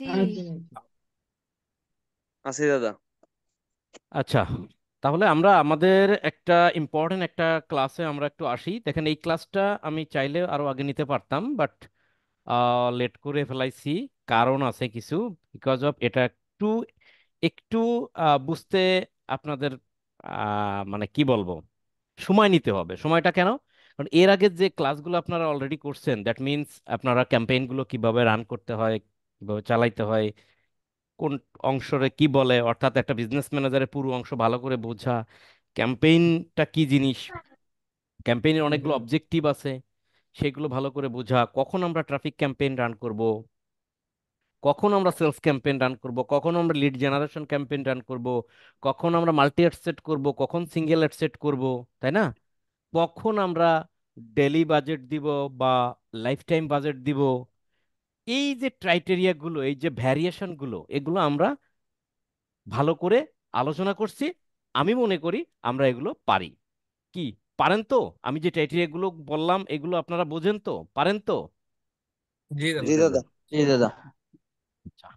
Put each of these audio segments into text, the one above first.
জি। আছি দাদা। আচ্ছা, তাহলে আমরা আমাদের একটা ইম্পর্টেন্ট একটা ক্লাসে আমরা একটু আসি। দেখেন, এই ক্লাসটা আমি চাইলে আরো আগে নিতে পারতাম, বাট লেট করে ফেলাইছি। কারণ আছে কিছু, বিকজ অফ এটা একটু একটু বুঝতে আপনাদের মানে কি বলবো, সময় নিতে হবে। সময়টা কেন? কারণ এর আগে যে ক্লাসগুলো আপনারা অলরেডি করছেন, দ্যাট মিনস আপনারা ক্যাম্পেইনগুলো কিভাবে রান করতে হয়, কিভাবে চালাইতে হয়, কোন অংশরে কি বলে, অর্থাৎ একটা বিজনেস ম্যানেজারের পুরো অংশ ভালো করে বোঝা, ক্যাম্পেইনটা কি জিনিস, ক্যাম্পেইনের অনেকগুলো অবজেক্টিভ আছে, সেগুলো ভালো করে বোঝা, কখন আমরা ট্রাফিক ক্যাম্পেইন রান করব, কখন আমরা সেলস ক্যাম্পেইন রান করব, কখন আমরা লিড জেনারেশন ক্যাম্পেইন রান করব, কখন আমরা মাল্টি অ্যাড সেট করব, কখন সিঙ্গেল অ্যাড সেট করব, তাই না? কখন আমরা ডেলি বাজেট দিব বা লাইফ টাইম বাজেট দিব। এই যে ক্রাইটেরিয়া গুলো, এই যে ভ্যারিয়েশন গুলো, এগুলো আমরা ভালো করে আলোচনা করছি। আমি মনে করি আমরা এগুলো পারি। কি, পারেন তো? আমি যে ক্রাইটেরিয়া গুলো বললাম, এগুলো আপনারা বোঝেন তো, পারেন তো? জি দাদা। জি দাদা। জি দাদা। আচ্ছা,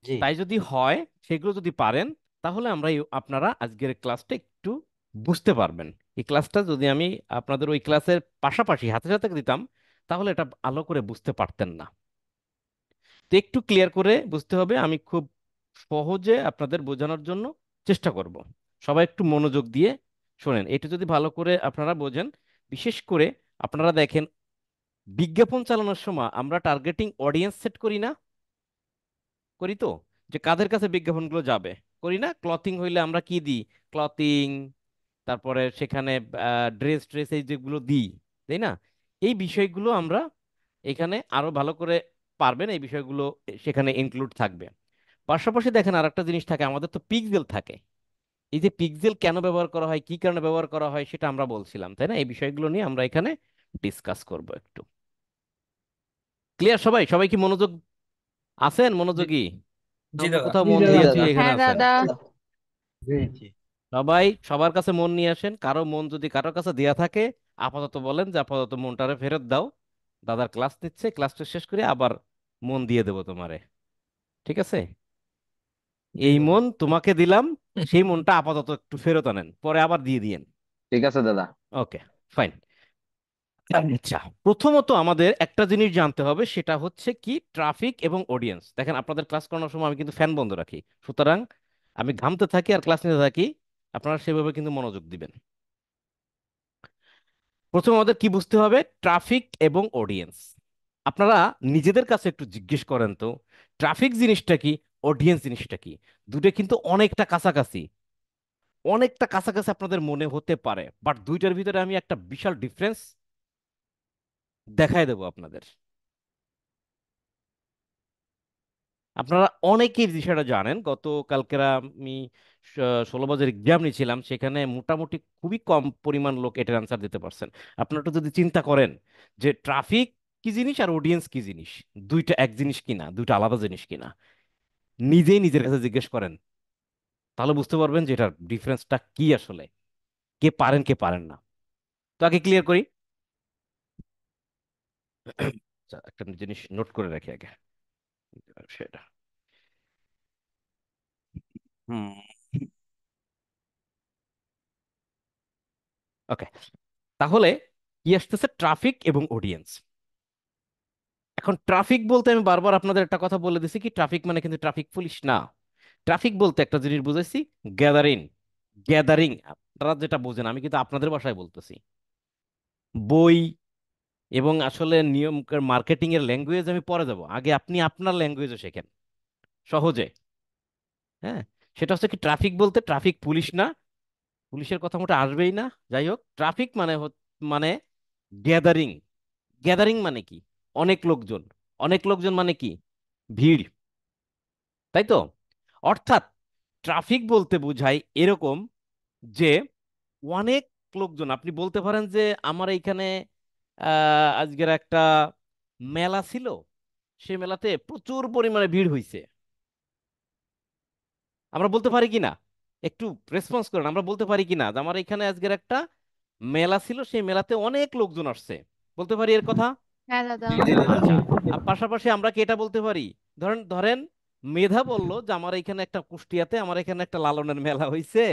জি। তাই যদি হয়, সেগুলো যদি পারেন, তাহলে আমরা আপনারা আজকের ক্লাসটা একটু বুঝতে পারবেন। এই ক্লাসটা যদি আমি আপনাদের ওই ক্লাসের পাশাপাশি হাতে সাথে দিতাম, তাহলে এটা ভালো করে বুঝতে পারতেন না। তো একটু ক্লিয়ার করে বুঝতে হবে। আমি খুব সহজে আপনাদের বোঝানোর জন্য চেষ্টা করব। সবাই একটু মনোযোগ দিয়ে শোনেন। এটা যদি ভালো করে আপনারা বোঝেন, বিশেষ করে আপনারা দেখেন, বিজ্ঞাপন চালানোর সময় আমরা টার্গেটিং অডিয়েন্স সেট করি না? করি তো, যে কাদের কাছে বিজ্ঞাপনগুলো যাবে। করি না? ক্লথিং হইলে আমরা কি দিই? ক্লথিং, তারপরে সেখানে ড্রেস ট্রেস এই যেগুলো দিই, তাই না? এই বিষয়গুলো আমরা এখানে আরো ভালো করে পারবেন, এই বিষয়গুলো সেখানে ইনক্লুড থাকবে। পাশাপাশি দেখেন, আর একটা জিনিস থাকে, আমাদের তো পিক্সেল থাকে। এই যে পিক্সেল কেন ব্যবহার করা হয়, কি কারণে ব্যবহার করা হয়, সেটা আমরা বলছিলাম, তাই না? এই বিষয়গুলো নিয়ে আমরা এখানে ডিসকাস করব একটু। ক্লিয়ার? সবাই সবাই কি মনোযোগ আছেন? জি মনোযোগী? না জি অন্য দাদা। কোথাও জি মন দিয়ে দাদা। তুই এখানে হ্যাঁ আছেন? দাদা। জি জি। সবাই সবার কাছে মন নিয়ে আসেন। কারো মন যদি কারো কাছে দেয়া থাকে, আপাতত বলেন যে আপাতত মনটারে ফেরত দাও, দাদার ক্লাস নিচ্ছে, ক্লাসটা শেষ করে আবার মন দিয়ে দেবো তোমারে। ঠিক আছে? জি এই দাদা। মন তোমাকে দিলাম, সেই মনটা আপাতত একটু ফেরত আনেন, পরে আবার দিয়ে দিয়েন। ঠিক আছে দাদা। ওকে, ফাইন। আচ্ছা, প্রথমত আমাদের একটা জিনিস জানতে হবে, সেটা হচ্ছে কি, ট্রাফিক এবং অডিয়েন্স। দেখেন, আপনাদের ক্লাস করানোর সময় আমি কিন্তু ফ্যান বন্ধ রাখি, সুতরাং আমি ঘামতে থাকি আর ক্লাস নিতে থাকি, আপনারা সেভাবে কিন্তু মনোযোগ দিবেন। প্রথমে আমাদের কি বুঝতে হবে? ট্রাফিক এবং অডিয়েন্স। আপনারা নিজেদের কাছে একটু জিজ্ঞেস করেন তো, ট্রাফিক জিনিসটা কি, অডিয়েন্স জিনিসটা কি? দুটো কিন্তু অনেকটা কাছাকাছি, অনেকটা কাছাকাছি আপনাদের মনে হতে পারে, বাট দুইটার ভিতরে আমি একটা বিশাল ডিফারেন্স দেখায় দেবো আপনাদের। আপনারা অনেকেই বিষয়টা জানেন, গতকালকেরা আমি 16 বাজের এক্সাম নিয়েছিলাম, সেখানে মোটামুটি খুবই কম পরিমাণ লোক এটার আনসার দিতে পারছেন। আপনারা একটু যদি চিন্তা করেন যে ট্রাফিক কি জিনিস আর অডিয়েন্স কি জিনিস, দুইটা এক জিনিস কিনা, দুইটা আলাদা জিনিস কিনা, নিজেই নিজের কাছে জিজ্ঞেস করেন, তাহলে বুঝতে পারবেন যে এটার ডিফারেন্সটা কি আসলে, কে পারেন কে পারেন না। তো আগে ক্লিয়ার করি। আচ্ছা, একটা জিনিস নোট করে রাখি আগে, সেটা হুম, ওকে। তাহলে কি আসতেছে, ট্রাফিক এবং অডিয়েন্স। এখন ট্রাফিক বলতে আমি বারবার আপনাদের একটা কথা বলে দিছি, কি ট্রাফিক মানে কিন্তু ট্রাফিক পুলিশ না। ট্রাফিক বলতে একটা জিনিস বুঝাইছি, গ্যাদারিং। গ্যাদারিং আপনারা যেটা বোঝেন, আমি কিন্তু আপনাদের ভাষায় বলতেছি। বই এবং আসলে নিয়ম, মার্কেটিং এর ল্যাঙ্গুয়েজ আমি পরে যাব, আগে আপনি আপনার ল্যাঙ্গুয়েজে শেখেন সহজে। হ্যাঁ, সেটা হচ্ছে কি, ট্রাফিক বলতে ট্রাফিক পুলিশ না, পুলিশের কথা মোটে আসবেই না। যাই হোক, ট্রাফিক মানে মানে গ্যাদারিং। গ্যাদারিং মানে কি? অনেক লোকজন। অনেক লোকজন মানে কি? ভিড়, তাই তো? অর্থাৎ ট্রাফিক বলতে বোঝায় এরকম যে অনেক লোকজন। আপনি বলতে পারেন যে আমার এইখানে আজকের একটা মেলা ছিল, সে মেলাতে প্রচুর পরিমাণে ভিড় হইছে। আমরা বলতে পারি কি না? একটু রেসপন্স করেন, আমরা বলতে পারি কি না যে আমার এখানে আজকের একটা মেলা ছিল, সেই মেলাতে অনেক লোকজন আসছে? বলতে পারি এর কথা? হ্যাঁ দাদা। জি জি দাদা। আচ্ছা, আর পাশাপাশি আমরা কি এটা বলতে পারি, ধরেন ধরেন মেধা বলল যে আমার এখানে একটা কুষ্টিয়াতে আমার এখানে একটা লালনের মেলা হইছে,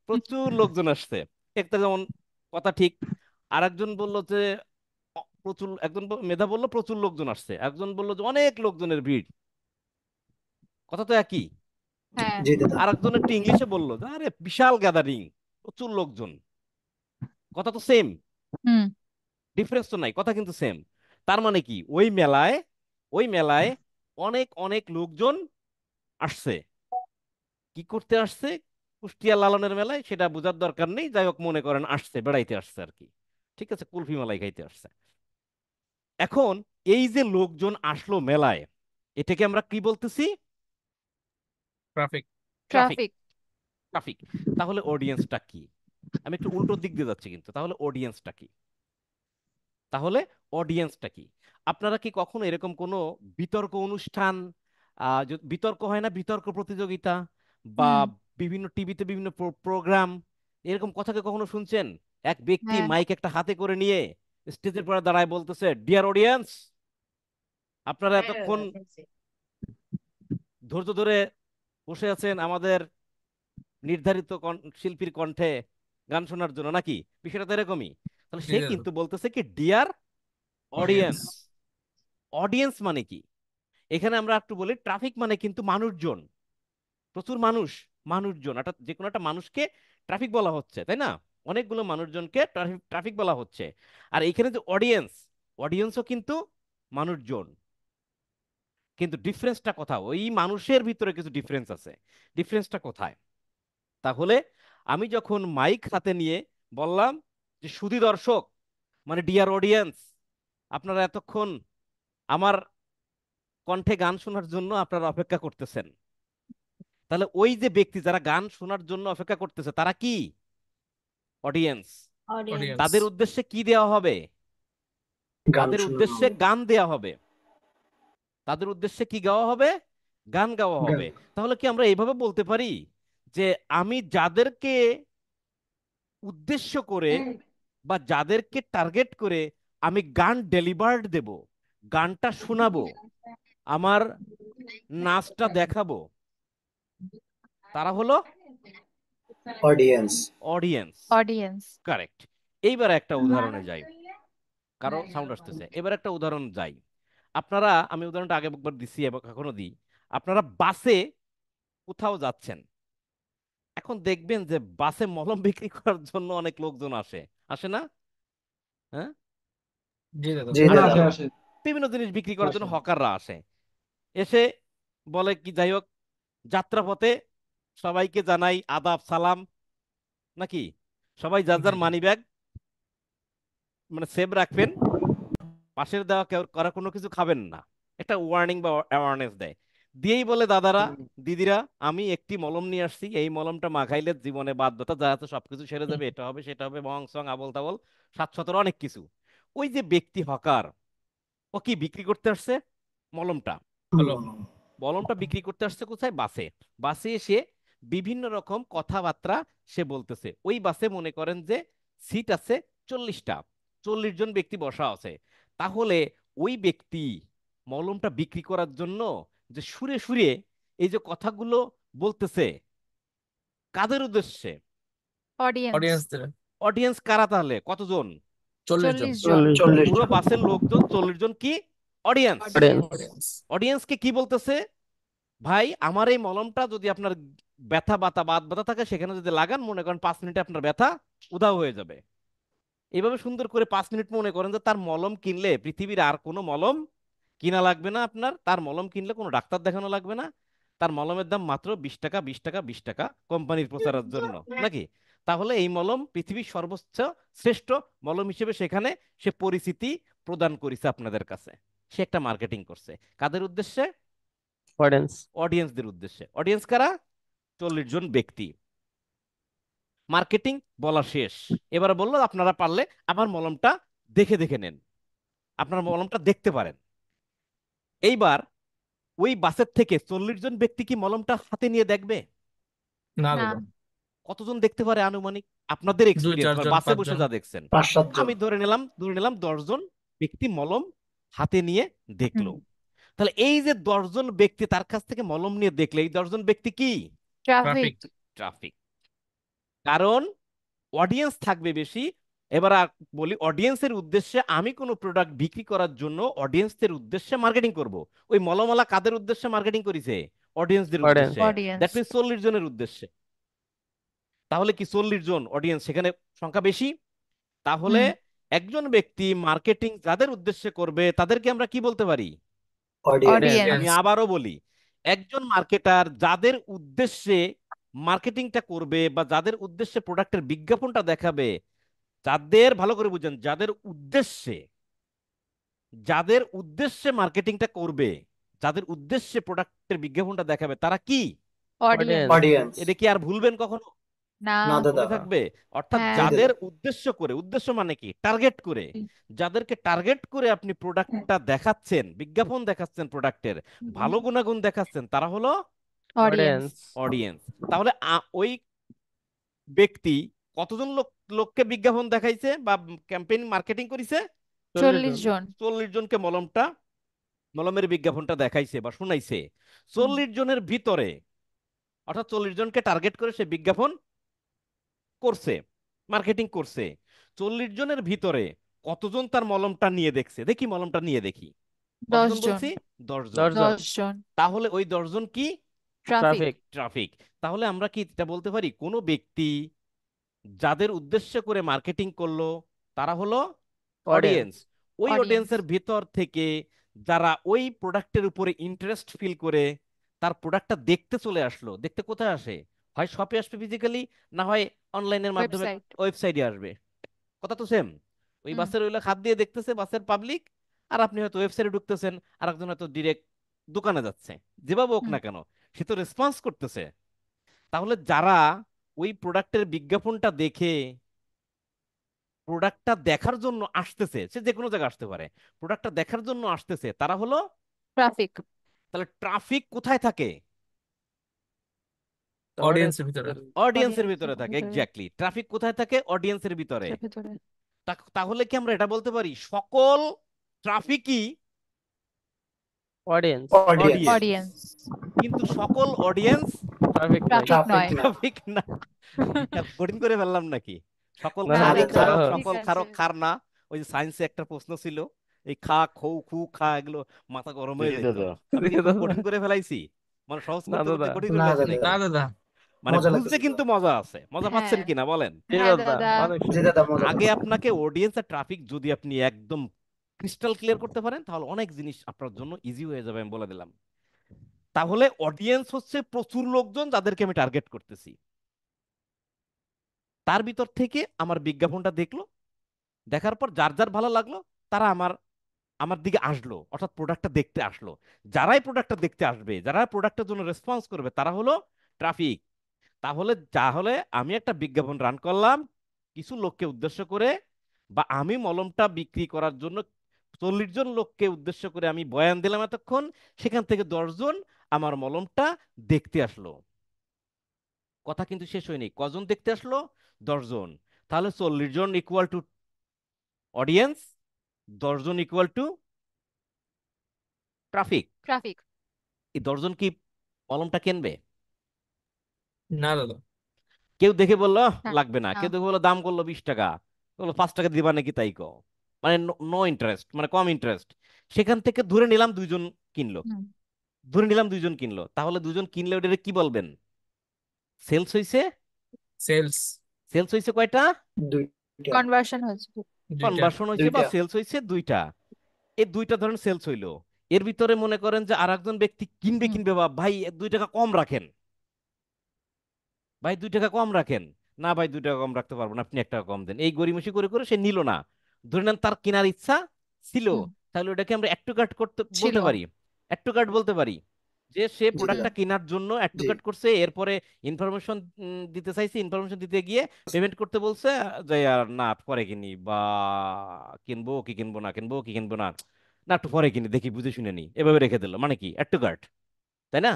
প্রচুর লোকজন আসছে। একটা যেমন কথা ঠিক। আর একজন বলল যে প্রচুর, মেধা বলল প্রচুর লোকজন আসছে, একজন বলল যে অনেক লোকজনের ভিড়। কথা তো একই। হ্যাঁ। জি দাদা। আর একজন একটু ইংলিশে বলল যে আরে বিশাল গ্যাদারিং, প্রচুর লোকজন। কথা তো সেম, হুম। ডিফারেন্স তো নাই, কথা কিন্তু সেম। তার মানে কি ওই মেলায় অনেক অনেক লোকজন আসছে। কি করতে আসছে? কুষ্টিয়া লালনের মেলায় সেটা বোঝার দরকার নেই, যাই হোক মনে করেন আসছে, বেড়াইতে আসছে আর কি। ঠিক আছে, কুলফি মালাই খাইতে আসছে। এখন এই যে লোকজন আসলো মেলায়, এটাকে আমরা কি বলতেছি? ট্রাফিক। ট্রাফিক। ট্রাফিক। ট্রাফিক। তাহলে অডিয়েন্সটা কি? আমি একটু উল্টো দিক দিয়ে যাচ্ছি কিন্তু, তাহলে অডিয়েন্সটা কি? তাহলে অডিয়েন্সটা কি? আপনারা কি কখনো এরকম কোনো বিতর্ক অনুষ্ঠান, বিতর্ক হয় না, বিতর্ক প্রতিযোগিতা বা হুম। বিভিন্ন টিভিতে বিভিন্ন প্রোগ্রাম, এরকম কথাকে কখনো শুনছেন? এক ব্যক্তি হ্যাঁ। মাইক একটা হাতে করে নিয়ে স্টেজের পরে দাঁড়ায় বলতেছে, ডিয়ার অডিয়েন্স, আপনারা এতক্ষণ ধৈর্য ধরে বসে আছেন আমাদের নির্ধারিত শিল্পীর কণ্ঠে গান শোনার জন্য, নাকি? বিষয়টা তো এরকমই। তাহলে জি সে দাদা। কিন্তু বলতেছে কি, ডিয়ার অডিয়েন্স। অডিয়েন্স। অডিয়েন্স মানে কি? এখানে আমরা একটু বলি, ট্রাফিক মানে কিন্তু মানুষজন, প্রচুর মানুষ, মানুষজন। একটা যে কোনো একটা মানুষকে ট্রাফিক বলা হচ্ছে, তাই না? অনেকগুলো মানুষজনকে ট্রাফিক ট্রাফিক বলা হচ্ছে। আর এখানে যে অডিয়েন্স, অডিয়েন্সও কিন্তু মানুষজন। কিন্তু ডিফারেন্সটা কোথাও? ওই মানুষের ভিতরে কিছু ডিফারেন্স আছে। ডিফারেন্সটা কোথায়? তাহলে আমি যখন মাইক হাতে নিয়ে বললাম যে সুধী দর্শক, মানে ডিয়ার অডিয়েন্স, আপনারা এতক্ষণ আমার কণ্ঠে গান শোনার জন্য আপনারা অপেক্ষা করতেছেন, তাহলে ওই যে ব্যক্তি যারা গান শোনার জন্য অপেক্ষা করতেছে তারা কি? অডিয়েন্স। অডিয়েন্স। তাদের উদ্দেশ্যে কি দেওয়া হবে? গান তাদের শোনানো উদ্দেশ্যে হবে। গান দেওয়া হবে। তাদের উদ্দেশ্যে কি গাওয়া হবে? গান গাওয়া গান। হবে। তাহলে কি আমরা এইভাবে বলতে পারি যে আমি যাদেরকে উদ্দেশ্য করে বা যাদেরকে টার্গেট করে আমি গান ডেলিভার্ড দেব, গানটা শোনাবো, আমার নাচটা দেখাবো, তারা হলো অডিয়েন্স। অডিয়েন্স। অডিয়েন্স। কারেক্ট। এইবার একটা উদাহরণে যাই, কারো সাউন্ড আসতেছে, এবার একটা উদাহরণ যাই। আপনারা, আমি উদাহরণটা আগে একবার দিছি এবং এখনো দিই। আপনারা বাসে কোথাও যাচ্ছেন, এখন দেখবেন যে বাসে মলম বিক্রি করার জন্য অনেক লোকজন আসে, আসে না? হ্যাঁ, জি দাদা। জি আসে দাদা। তো। বিভিন্ন জিনিস বিক্রি করার জন্য হকাররা আসে, এসে বলে কি, যাই হোক, যাত্রাপথে সবাইকে জানাই আদাব সালাম, নাকি? সবাই যার জি যার জি। মানি ব্যাগ মানে সেভ রাখবেন, পাশের দেওয়া কেউ কারো কোনো কিছু খাবেন না, একটা ওয়ার্নিং বা অ্যাওয়ারনেস দেয়। দিয়েই বলে, দাদারা দিদিরা, আমি একটি মলম নিয়ে আসছি, এই মলমটা মাখাইলে জীবনে বাদ ব্যথা যা আছে সবকিছু সেরে যাবে, এটা হবে সেটা হবে, বং সং আবল তাবল, 700 অনেক কিছু। ওই যে ব্যক্তি হকার, ও কি বিক্রি করতে আসছে? মলমটা। হলো। মলমটা বিক্রি করতে আসছে কোথায়? বাসে। বাসে এসে বিভিন্ন রকম কথাবার্তা সে বলতেছে। ওই বাসে মনে করেন যে সিট আছে 40টা, 40 জন ব্যক্তি বসা আছে। তাহলে ওই ব্যক্তি মলমটা বিক্রি করার জন্য যে সুরে সুরে এই যে কথাগুলো বলতেছে, কাদের উদ্দেশ্যে? অডিয়েন্স। অডিয়েন্সদের। অডিয়েন্স কারা তাহলে? কতজন? 40 জন। 40 জন। 40 পুরো জন। বাসের লোকজন 40 জন কি? অডিয়েন্স। অডিয়েন্স। অডিয়েন্স। অডিয়েন্সকে কি বলতেছে? ভাই, আমার এই মলমটা যদি আপনার ব্যথা বাতা বাত ব্যথা থাকে সেখানে যদি লাগান, মনে করেন 5 মিনিটে আপনার ব্যথা উধাও হয়ে যাবে। এইভাবে সুন্দর করে 5 মিনিট মনে করেন যে তার মলম কিনলে পৃথিবীর আর কোনো মলম কিনা লাগবে না আপনার, তার মলম কিনলে কোনো ডাক্তার দেখানো লাগবে না, তার মলমের দাম মাত্র 20 টাকা, 20 টাকা, 20 টাকা, কোম্পানির প্রচারের জন্য, নাকি? তাহলে এই মলম পৃথিবীর সর্বোচ্চ শ্রেষ্ঠ মলম হিসেবে সেখানে সে পরিচিতি প্রদান করেছে আপনাদের কাছে। সে একটা মার্কেটিং করছে কাদের উদ্দেশ্যে? অডিয়েন্স। অডিয়েন্সদের উদ্দেশ্যে। অডিয়েন্স কারা? 40 জন ব্যক্তি। মার্কেটিং বলা শেষ। এবারে বললো আপনারা পারলে আমার মলমটা দেখে দেখে নেন, আপনার মলমটা দেখতে পারেন। এইবার ওই বাসের থেকে 40 জন ব্যক্তি কি মলমটা হাতে নিয়ে দেখবে? না না। দাদা। কতজন দেখতে পারে আনুমানিক? আপনাদের দুই এক্সপিরিয়েন্স, চারজন বাসে বসে 5 জন। যা দেখছেন। 5-7 জন। আমি ধরে নিলাম 10 জন ব্যক্তি মলম হাতে নিয়ে হুম। দেখলো। তাহলে এই যে 10 জন ব্যক্তি তার কাছ থেকে মলম নিয়ে দেখলে এই 10 জন ব্যক্তি কি? ট্রাফিক। ট্রাফিক। ট্রাফিক। কারণ অডিয়েন্স থাকবে বেশি। এবার বলি অডিয়েন্সের উদ্দেশ্যে আমি কোনো প্রোডাক্ট বিক্রি করার জন্য অডিয়েন্সদের উদ্দেশ্যে মার্কেটিং করব। ওই মলমওয়ালা কাদের উদ্দেশ্যে মার্কেটিং করেছে? অডিয়েন্সদের অডিয়েন্স। উদ্দেশ্যে। অডিয়েন্স। দ্যাট মিনস 40 জনের উদ্দেশ্যে। তাহলে কি 40 জন অডিয়েন্স সেখানে সংখ্যা বেশি? তাহলে হুম। একজন ব্যক্তি মার্কেটিং যাদের উদ্দেশ্যে করবে তাদেরকে আমরা কি বলতে পারি? Audience. অডিয়েন্স। আমি আবারও বলি, একজন মার্কেটার যাদের উদ্দেশ্যে মার্কেটিংটা করবে বা যাদের উদ্দেশ্যে প্রোডাক্টের বিজ্ঞাপনটা দেখাবে, যাদের, ভালো করে বুঝেন, যাদের উদ্দেশ্যে মার্কেটিংটা করবে, যাদের উদ্দেশ্যে প্রোডাক্টের বিজ্ঞাপনটা দেখাবে, তারা কি? অডিয়েন্স। Audience. এটা কি আর ভুলবেন কখনো? না। না দাদা। মনে থাকবে। অর্থাৎ হ্যাঁ। যাদের উদ্দেশ্য করে, উদ্দেশ্য মানে কি? টার্গেট করে, যাদেরকে টার্গেট করে আপনি প্রোডাক্টটা দেখাচ্ছেন, বিজ্ঞাপন দেখাচ্ছেন, প্রোডাক্টের ভালো গুণাগুণ দেখাচ্ছেন, তারা হলো অডিয়েন্স। অডিয়েন্স। তাহলে ওই ব্যক্তি কতজন লোককে বিজ্ঞাপন দেখাইছে বা ক্যাম্পেইন মার্কেটিং করেছে? 40 জন। 40 জনকে মলমের বিজ্ঞাপনটা দেখাইছে বা শুনাইছে। 40 জনের ভিতরে, অর্থাৎ 40 জনকে টার্গেট করে সে বিজ্ঞাপন করছে, মার্কেটিং করছে। 40 জনের ভিতরে কতজন তার মলমটা নিয়ে দেখছে? দেখি মলমটা নিয়ে দেখি। 10 কতজন জন। বলছি? 10 জন। 10 জন। 10 জন। তাহলে ওই 10 জন কি? ট্রাফিক। ট্রাফিক। তাহলে আমরা কি এটা বলতে পারি, কোনো ব্যক্তি যাদের উদ্দেশ্য করে মার্কেটিং করলো তারা হলো অডিয়েন্স। অডিয়েন্স। ওই Audience. অডিয়েন্সের ভিতর থেকে যারা ওই প্রোডাক্টের উপরে ইন্টারেস্ট ফিল করে তার প্রোডাক্টটা দেখতে চলে আসলো। দেখতে কোথায় আসে? হয় শপে আসবে ফিজিক্যালি, না হয় অনলাইনের মাধ্যমে ওয়েবসাইট। ওয়েবসাইটে আসবে। কথা তো সেম। ওই হুম। বাসের ওইগুলো হাত দিয়ে দেখতেছে বাসের পাবলিক, আর আপনি হয়তো ওয়েবসাইটে ঢুকতেছেন, আর একজন হয়তো ডিরেক্ট দোকানে যাচ্ছে। যেভাবে হোক হুম। না কেন সে তো রেসপন্স করতেছে। তাহলে যারা ওই প্রোডাক্টের বিজ্ঞাপনটা দেখে প্রোডাক্টটা দেখার জন্য আসতেছে, সে যে কোনো জায়গায় আসতে পারে, প্রোডাক্টটা দেখার জন্য আসতেছে, তারা হলো ট্রাফিক। তাহলে ট্রাফিক কোথায় থাকে? অডিয়েন্সের ভিতরে। অডিয়েন্সের ভিতরে Audience-এর থাকে। ভিতরে। এক্স্যাক্টলি, ট্রাফিক কোথায় থাকে? অডিয়েন্সের ভিতরে। এর ভিতরে। তাহলে কি আমরা এটা বলতে পারি সকল ট্রাফিকই অডিয়েন্স। Audience. অডিয়েন্স? অডিয়েন্স। কিন্তু সকল অডিয়েন্স ট্রাফিক নয়। ট্রাফিক নয়। Traffic না। ট্রাফিক না। কঠিন করে ফেললাম নাকি? সকল না, খারক না, খারক, না, সকল ঠিক আছে। খারক খার না। ওই যে সায়েন্সে একটা প্রশ্ন ছিল, এই খা খৌ খু খা, এগুলো মাথা গরম হয়ে জি যেত। দাদা। আমি কি জি খুব দাদা। কঠিন করে ফেলাইছি? মানে সহজ না করতে করতে দাদা। কঠিন করে না ফেলাইছি দাদা। নাকি? না দাদা। মানে মজা বুঝতে লাগতেছে কিন্তু দাদা। মজা আছে। মজা পাচ্ছেন হ্যাঁ। কিনা বলেন? জি হ্যাঁ দাদা, দাদা। অনেক জি সুন্দর। দাদা, মজা আগে লাগছে। আপনাকে অডিয়েন্স আর ট্রাফিক যদি আপনি একদম ক্রিস্টাল ক্লিয়ার করতে পারেন, তাহলে অনেক জিনিস আপনার জন্য ইজি হয়ে যাবে, আমি বলে দিলাম। তাহলে অডিয়েন্স হচ্ছে প্রচুর লোকজন যাদেরকে আমি টার্গেট করতেছি। তার ভিতর থেকে আমার বিজ্ঞাপনটা দেখলো, দেখার পর যার যার ভালো লাগলো তারা আমার আমার দিকে আসলো, অর্থাৎ প্রোডাক্টটা দেখতে আসলো। যারাই প্রোডাক্টটা দেখতে আসবে, যারা প্রোডাক্টের জন্য রেসপন্স করবে, তারা হলো ট্রাফিক। তাহলে আমি একটা বিজ্ঞাপন রান করলাম কিছু লোককে উদ্দেশ্য করে, বা আমি মলমটা বিক্রি করার জন্য 40 জন লোককে উদ্দেশ্য করে আমি বয়ান দিলাম এতক্ষণ, সেখান থেকে 10 জন আমার মলমটা দেখতে আসলো। কথা কিন্তু শেষ হয়নি। কজন দেখতে আসলো? 10 জন। তাহলে 40 জন ইকুয়াল টু অডিয়েন্স, 10 জন ইকুয়াল টু ট্রাফিক। ট্রাফিক। এই 10 জন কি কলমটা কিনবে? না দাদা। কেউ দেখে বললো "আহ, না। লাগবে না", না। কেউ দেখে বললো দাম করলো 20 টাকা, বললো 5 টাকা দিবা নাকি, তাই কও। মানে নো ইন্টারেস্ট, মানে কম ইন্টারেস্ট। সেখান থেকে ধরে নিলাম 2 জন কিনলো, হুম। তাহলে 2 জন কিনলে ওটা কি বলবেন? সেলস হইছে। সেলস। সেলস হইছে কয়টা? দুইটা। কনভার্সন হয়েছে। দুইটা। কনভার্সন হইছে বা দুইটা। সেলস হইছে 2টা। এই 2টা ধরেন সেলস হইলো। এর ভিতরে মনে করেন যে আর একজন ব্যক্তি কিনবে হুম। কিনবে বা ভাই 2 টাকা কম রাখেন, ভাই 2 টাকা কম রাখেন। না ভাই 2 টাকা কম রাখতে পারবো না, আপনি 1 টাকা কম দেন। এই গড়িমসি করে করে সে নিল না। ধরে নেন তার কেনার ইচ্ছা ছিল, হুম। তাহলে ওটাকে আমরা অ্যাড টু কার্ট করতে ছিল। বলতে পারি। অ্যাড টু কার্ট বলতে পারি যে সে জি প্রোডাক্টটা দাদা। কেনার জন্য অ্যাড টু জি। কার্ট করছে, এরপরে ইনফরমেশন দিতে চাইছে, ইনফরমেশন দিতে গিয়ে পেমেন্ট করতে বলছে, যে আর না একটু পরে কিনি, বা কিনবো কি কিনবো না, কিনবো কি কিনবো না, না একটু পরে কিনি, দেখি বুঝে শুনে নি, এভাবে রেখে দিল। মানে কি? অ্যাড টু কার্ট, তাই না?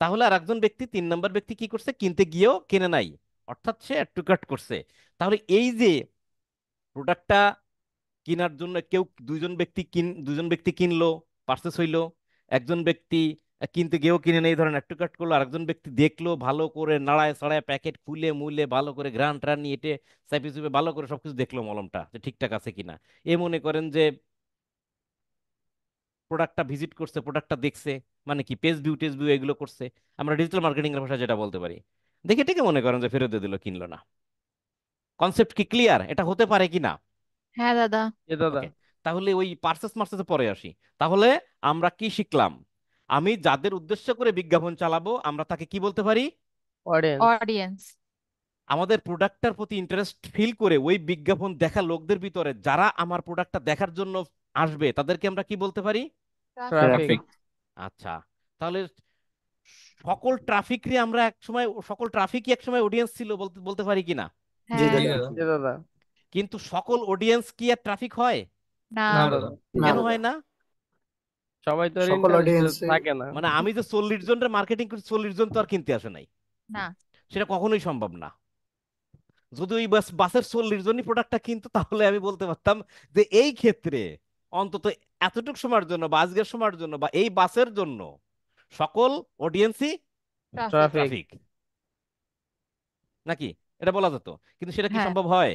তাহলে আর একজন ব্যক্তি, 3 নম্বর ব্যক্তি কি করছে? কিনতে গিয়েও কেনে নাই, অর্থাৎ সে অ্যাড টু কার্ট করছে। তাহলে এই যে প্রোডাক্টটা কেনার জন্য 2জন ব্যক্তি কিনলো, পারচেস হইলো, একজন ব্যক্তি কিনতে গিয়েও কিনে নেই, ধরেন একটু কাট করলো, আরেকজন ব্যক্তি দেখলো ভালো করে নাড়ায় ছাড়ায় প্যাকেট খুলে মুলে ভালো করে ঘ্রাণ ট্রান নিয়ে এটে চাপে চুপে ভালো করে সবকিছু দেখলো মলমটা যে ঠিকঠাক আছে কিনা। এ মনে করেন যে প্রোডাক্টটা ভিজিট করছে, প্রোডাক্টটা দেখছে, মানে কি পেজ ভিউ টেজ ভিউ এগুলো করছে, আমরা ডিজিটাল মার্কেটিং এর ভাষায় যেটা বলতে পারি। দেখে টেকে মনে করেন যে ফেরত দিয়ে দিল, কিনলো না। কনসেপ্ট কি ক্লিয়ার? এটা হতে পারে কি না? হ্যাঁ দাদা। জি দাদা। ওকে, তাহলে ওই পার্সেস মার্সেসে পরে আসি। তাহলে আমরা কি শিখলাম? আমি যাদের উদ্দেশ্য করে বিজ্ঞাপন চালাবো আমরা তাকে কি বলতে পারি? অডিয়েন্স। অডিয়েন্স। আমাদের প্রোডাক্টটার প্রতি ইন্টারেস্ট ফিল করে ওই বিজ্ঞাপন দেখা লোকদের ভিতরে যারা আমার প্রোডাক্টটা দেখার জন্য আসবে তাদেরকে আমরা কি বলতে পারি? ট্রাফিক। ট্রাফিক। আচ্ছা, তাহলে সকল ট্রাফিকরে আমরা এক সময়, সকল ট্রাফিকই এক সময় অডিয়েন্স ছিল বলতে বলতে পারি কিনা? জি হ্যাঁ। জি দাদা। দাদা। জি দাদা। কিন্তু সকল অডিয়েন্স কি আর ট্রাফিক হয়? না। না না দাদা। দাদা, না কেন দাদা, হয় না? সবাই তো আর সকল ইন্টারেস্টেড অডিয়েন্সে থাকে না। মানে আমি যে 40 জনের মার্কেটিং করছি 40 জন তো আর কিনতে আসে নাই, না। সেটা কখনোই সম্ভব না। যদি ওই বাসের 40 জনই প্রোডাক্টটা কিনতো তাহলে আমি বলতে পারতাম যে এই ক্ষেত্রে অন্তত এতটুকু সময়ের জন্য বা আজকের সময়ের জন্য বা এই বাসের জন্য সকল অডিয়েন্সই ট্রাফিক। ট্রাফিক। ট্রাফিক, নাকি? এটা বলা যেত, কিন্তু সেটা কি হ্যাঁ। সম্ভব হয়?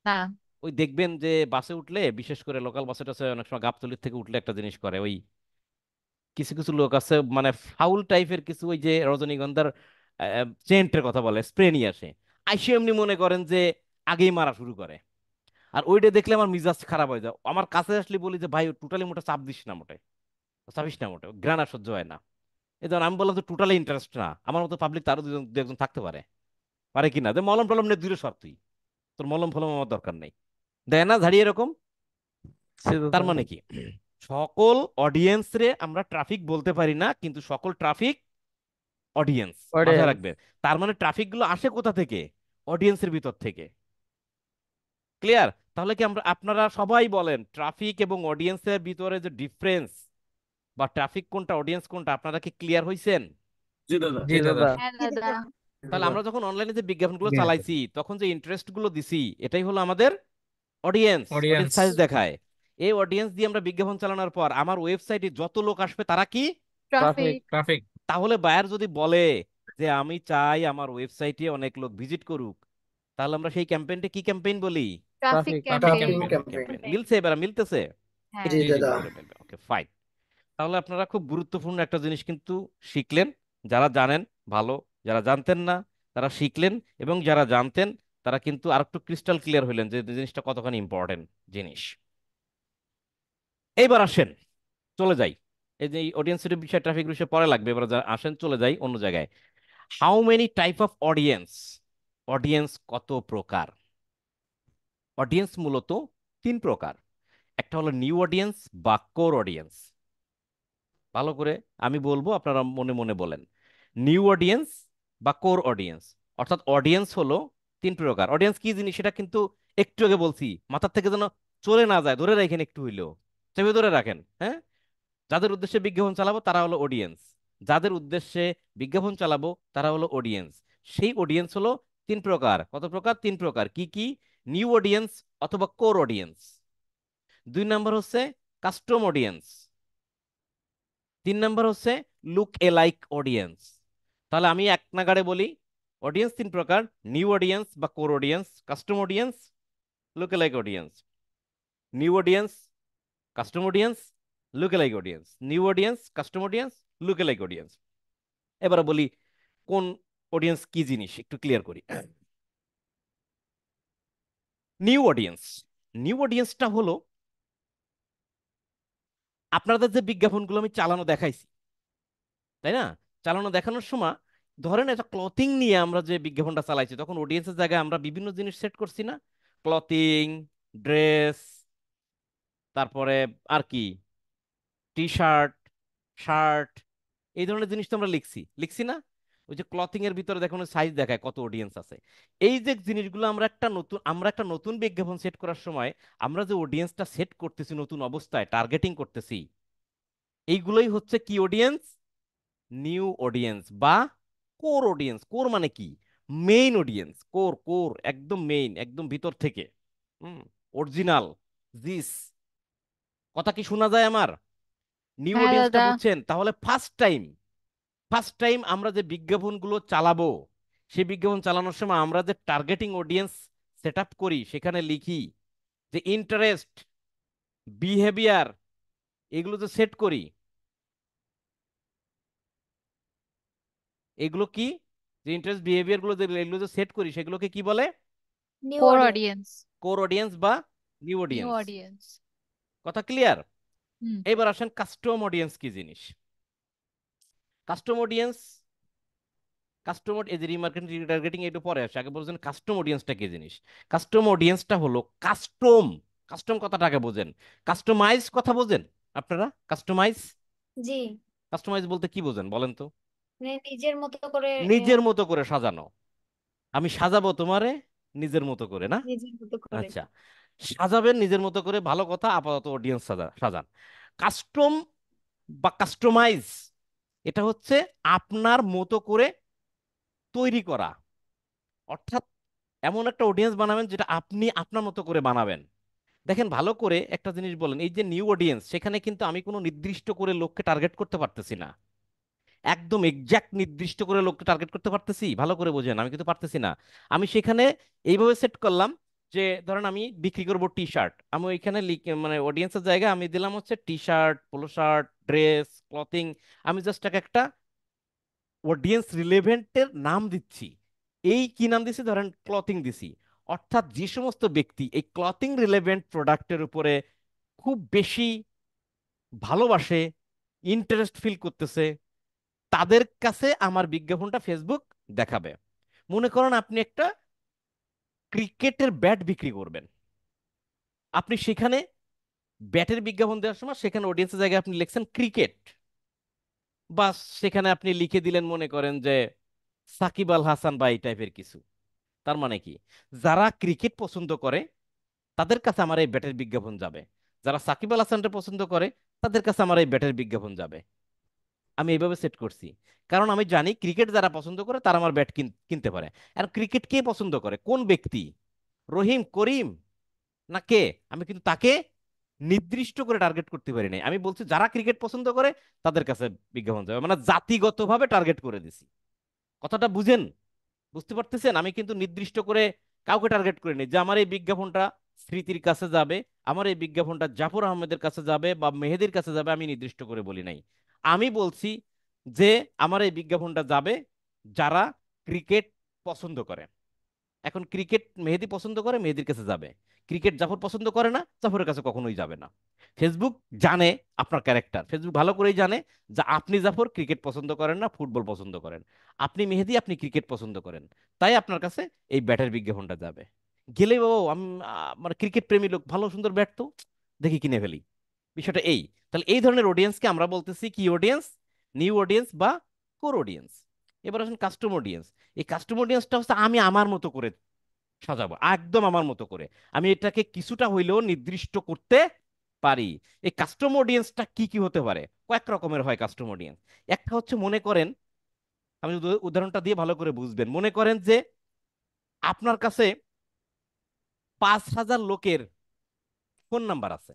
না। ওই দেখবেন যে বাসে উঠলে, বিশেষ করে লোকাল বাসে টাসে অনেক সময় গাবতলীর থেকে উঠলে একটা জিনিস করে, ওই কিছু কিছু লোক আছে মানে ফাউল টাইপের কিছু, ওই যে রজনীগন্ধার সেন্টের কথা বলে, স্প্রে নিয়ে আসে, আইসে এমনি মনে করেন যে আগেই মারা শুরু করে। আর ওইটা দেখলে আমার মিজাজ খারাপ হয়ে যায়, আমার কাছে আসলে বলি যে ভাই টোটালি মোটে চাপ দিস না, মোটে চাপিস না, মোটে ঘৃণা সহ্য হয় না। এই ধর আমি বললাম যে টোটালি ইন্টারেস্ট না, আমার মতো পাবলিক তারও দুজন দু একজন থাকতে পারে, পারে কিনা, যে মলম টলম নিয়ে দূরে সর তুই, তোর মলম ফলম আমার দরকার নেই, দেয় না ঝাড়িয়ে এরকম। জি তার দাদা। মানে কি, সকল অডিয়েন্স রে আমরা ট্রাফিক বলতে পারি না, কিন্তু সকল ট্রাফিক অডিয়েন্স, মাথায় অডিয়েন্স। রাখবেন। তার মানে ট্রাফিক গুলো আসে কোথা থেকে? অডিয়েন্সের ভিতর থেকে। ক্লিয়ার? তাহলে কি আমরা, আপনারা সবাই বলেন ট্রাফিক এবং অডিয়েন্সের ভিতরে যে ডিফারেন্স, বা ট্রাফিক কোনটা অডিয়েন্স কোনটা, আপনারা কি ক্লিয়ার হইছেন? জি দাদা। জি জি দাদা। দাদা। হ্যাঁ দাদা। তাহলে আমরা যখন অনলাইনে যে বিজ্ঞাপনগুলো Yes. চালাইছি তখন যে ইন্টারেস্ট গুলো দিছি এটাই হলো আমাদের অডিয়েন্স, অডিয়েন্স অডিয়েন্স। সাইজ দেখায়। এই অডিয়েন্স দিয়ে আমরা বিজ্ঞাপন চালানোর পর আমার ওয়েবসাইটে যত লোক আসবে তারা কি? ট্রাফিক। ট্রাফিক। তাহলে বায়ার যদি বলে যে আমি চাই আমার ওয়েবসাইটে অনেক লোক ভিজিট করুক, তাহলে আমরা সেই ক্যাম্পেইনটা কি ক্যাম্পেইন বলি? Traffic traffic campaign. ক্যাম্পেইন। মিলছে? এবার মিলতেছে? হ্যাঁ। জি জি জি। দাদা। Okay fine. তাহলে আপনারা খুব গুরুত্বপূর্ণ একটা জিনিস কিন্তু শিখলেন। যারা জানেন ভালো, যারা জানতেন না তারা শিখলেন, এবং যারা জানতেন তারা কিন্তু আর একটু ক্রিস্টাল ক্লিয়ার হইলেন যে জিনিসটা কতখানি ইম্পর্টেন্ট জিনিস। এইবার আসেন, চলে যাই, এই যে অডিয়েন্সের বিষয় ট্রাফিক বিষয় পরে লাগবে, এবার আসেন চলে যাই অন্য জায়গায়। How many type of audience? Audience কত প্রকার? অডিয়েন্স মূলত 3 প্রকার। একটা হলো নিউ অডিয়েন্স বা কোর অডিয়েন্স। ভালো করে আমি বলবো, আপনারা মনে মনে বলেন। নিউ অডিয়েন্স বা কোর অডিয়েন্স, অর্থাৎ অডিয়েন্স হলো 3 প্রকার। অডিয়েন্স কি জিনিস সেটা কিন্তু একটু আগে বলছি, মাথার থেকে যেন চলে না যায়, ধরে রাখেন একটু হইলেও, চেপে ধরে রাখেন, হ্যাঁ। যাদের উদ্দেশ্যে বিজ্ঞাপন চালাবো তারা হলো অডিয়েন্স, যাদের উদ্দেশ্যে বিজ্ঞাপন চালাবো তারা হলো অডিয়েন্স। সেই অডিয়েন্স হলো 3 প্রকার। কত প্রকার? 3 প্রকার। কি কি? নিউ অডিয়েন্স অথবা কোর অডিয়েন্স। 2 নম্বর হচ্ছে কাস্টম অডিয়েন্স। 3 নম্বর হচ্ছে লুক এলাইক অডিয়েন্স। তাহলে আমি এক নাগাড়ে বলি, অডিয়েন্স 3 প্রকার: নিউ অডিয়েন্স বা core audience, custom audience, look alike audience. New audience, custom audience, look alike audience. New audience, custom audience, look alike audience. এবার বলি কোন অডিয়েন্স কি জিনিস একটু ক্লিয়ার করি। নিউ অডিয়েন্স, নিউ অডিয়েন্সটা হলো আপনাদের যে বিজ্ঞাপনগুলো আমি চালানো দেখাইছি, তাই না? চালানো দেখানোর সময় ধরেন একটা ক্লথিং নিয়ে আমরা যে বিজ্ঞাপনটা চালাইছি, তখন অডিয়েন্সের জায়গায় আমরা বিভিন্ন জিনিস সেট করছি না? ক্লথিং, ড্রেস, তারপরে আর কি, টি শার্ট, শার্ট, এই ধরনের জিনিস তো আমরা লিখছি, লিখছি না? ওই যে ক্লথিং এর ভিতরে দেখুন সাইজ দেখায় কত অডিয়েন্স আছে। এই যে জিনিসগুলো আমরা একটা নতুন বিজ্ঞাপন সেট করার সময় আমরা যে অডিয়েন্সটা সেট করতেছি নতুন অবস্থায় টার্গেটিং করতেছি, এইগুলোই হচ্ছে কি অডিয়েন্স? নিউ অডিয়েন্স বা কোর অডিয়েন্স। কোর মানে কি? Main audience. কোর, কোর একদম মেইন, একদম ভিতর থেকে, অরিজিনাল জিস। কথা কি শোনা যায় আমার? নিউ হ্যাঁ অডিয়েন্সটা দাদা। বুঝছেন? তাহলে ফার্স্ট টাইম আমরা যে বিজ্ঞাপনগুলো চালাবো, সেই বিজ্ঞাপন চালানোর সময় আমরা যে টার্গেটিং অডিয়েন্স সেট আপ করি, সেখানে লিখি যে ইন্টারেস্ট, বিহেভিয়ার, এগুলো যে সেট করি, এগুলো কি, যে ইন্টারেস্ট বিহেভিয়ার গুলো এগুলো যে সেট করি, সেগুলোকে কি বলে? New core audience. Core audience বা নিউ নিউ অডিয়েন্স। অডিয়েন্স। কথা ক্লিয়ার? হুম। এবার আসেন কাস্টম অডিয়েন্স কি জিনিস। কাস্টম অডিয়েন্স, কাস্টমার এই যে রিমার্কেটিং রিটার্গেটিং একটু পরে আসে, আগে বলছেন কাস্টম অডিয়েন্সটা কি জিনিস। কাস্টম অডিয়েন্সটা হলো কাস্টম, কাস্টম কথাটাকে বোঝেন, কাস্টমাইজ কথা বোঝেন আপনারা? কাস্টমাইজ, জি, কাস্টমাইজ বলতে কি বোঝেন বলেন তো? মানে নিজের মতো করে নিজের মতো করে সাজানো। আমি সাজাবো তোমারে নিজের মতো করে, না? নিজের মতো করে। আচ্ছা, সাজাবেন নিজের মতো করে, ভালো কথা। আপাতত অডিয়েন্স সাজান। কাস্টম বা কাস্টমাইজ, এটা হচ্ছে আপনার মতো করে তৈরি করা, অর্থাৎ এমন একটা অডিয়েন্স বানাবেন যেটা আপনি আপনার মতো করে বানাবেন। দেখেন ভালো করে একটা জিনিস বলেন, এই যে নিউ অডিয়েন্স, সেখানে কিন্তু আমি কোনো নির্দিষ্ট করে লোককে টার্গেট করতে পারতেছি না। একদম এক্সাক্ট নির্দিষ্ট করে লোককে টার্গেট করতে পারতেছি? ভালো করে বোঝেন, আমি কিন্তু পারতেছি না। আমি সেখানে এইভাবে সেট করলাম যে ধরেন আমি বিক্রি করব টি শার্ট, আমি ওইখানে মানে অডিয়েন্সের জায়গায় আমি দিলাম হচ্ছে T shirt, polo shirt, dress, clothing. আমি জাস্ট একটা অডিয়েন্স রিলেভেন্টের নাম দিচ্ছি। এই কি নাম দিছি? ধরেন ক্লথিং দিছি। অর্থাৎ যে সমস্ত ব্যক্তি এই ক্লথিং রিলেভেন্ট প্রোডাক্টের উপরে খুব বেশি ভালোবাসে, ইন্টারেস্ট ফিল করতেছে, তাদের কাছে আমার বিজ্ঞাপনটা ফেসবুক দেখাবে। মনে করেন আপনি একটা ক্রিকেটের ব্যাট বিক্রি করবেন, আপনি সেখানে ব্যাটের বিজ্ঞাপন দেওয়ার সময় সেখানে অডিয়েন্সের জায়গায় আপনি লিখছেন ক্রিকেট, বা সেখানে আপনি লিখে দিলেন মনে করেন যে সাকিব আল হাসান বা এই টাইপের কিছু। তার মানে কি, যারা ক্রিকেট পছন্দ করে তাদের কাছে আমার এই ব্যাটের বিজ্ঞাপন যাবে, যারা সাকিব আল হাসানকে পছন্দ করে তাদের কাছে আমার এই ব্যাটের বিজ্ঞাপন যাবে। আমি এইভাবে সেট করছি, কারণ আমি জানি ক্রিকেট যারা পছন্দ করে তারা আমার ব্যাট কিনতে পারে। আর ক্রিকেট কে পছন্দ করে, কোন ব্যক্তি, রহিম, করিম, না কে? আমি কিন্তু তাকে নির্দিষ্ট করে টার্গেট করতে পারি নাই। আমি বলছি যারা ক্রিকেট পছন্দ করে তাদের কাছে বিজ্ঞাপন যাবে, মানে জাতিগতভাবে টার্গেট করে দিছি। কথাটা বুঝেন? বুঝতে পারতেছেন? আমি কিন্তু নির্দিষ্ট করে কাউকে টার্গেট করিনি যে আমার এই বিজ্ঞাপনটা স্মৃতির কাছে যাবে, আমার এই বিজ্ঞাপনটা জাফর আহমেদের কাছে যাবে বা মেহেদির কাছে যাবে, আমি নির্দিষ্ট করে বলি নাই। আমি বলছি যে আমার এই বিজ্ঞাপনটা যাবে যারা ক্রিকেট পছন্দ করে। এখন ক্রিকেট মেহেদি পছন্দ করে, মেহেদির কাছে যাবে। ক্রিকেট জাফর পছন্দ করে না, জাফরের কাছে কখনোই যাবে না। ফেসবুক জানে আপনার ক্যারেক্টার, ফেসবুক ভালো করেই জানে যে আপনি জাফর ক্রিকেট পছন্দ করেন না, ফুটবল পছন্দ করেন, আপনি মেহেদি আপনি ক্রিকেট পছন্দ করেন, তাই আপনার কাছে এই ব্যাটের বিজ্ঞাপনটা যাবে। গেলেই বাবু আমি মানে ক্রিকেট প্রেমী লোক, ভালো সুন্দর ব্যাট তো, দেখি কিনে ফেলি। বিষয়টা এই। তাহলে এই ধরনের অডিয়েন্সকে আমরা বলতেছি কি অডিয়েন্স? নিউ অডিয়েন্স বা কোর অডিয়েন্স। এবার আসেন কাস্টম অডিয়েন্স। এই কাস্টম অডিয়েন্সটা হচ্ছে আমি আমার মতো করে সাজাবো, একদম আমার মতো করে। আমি এটাকে কিছুটা হইলেও নির্দিষ্ট করতে পারি। এই কাস্টম অডিয়েন্সটা কি কি হতে পারে? কয়েক রকমের হয় কাস্টম অডিয়েন্স। একটা হচ্ছে, মনে করেন, আমি উদাহরণটা দিয়ে ভালো করে বুঝবেন। মনে করেন যে আপনার কাছে 5,000 লোকের ফোন নাম্বার আছে,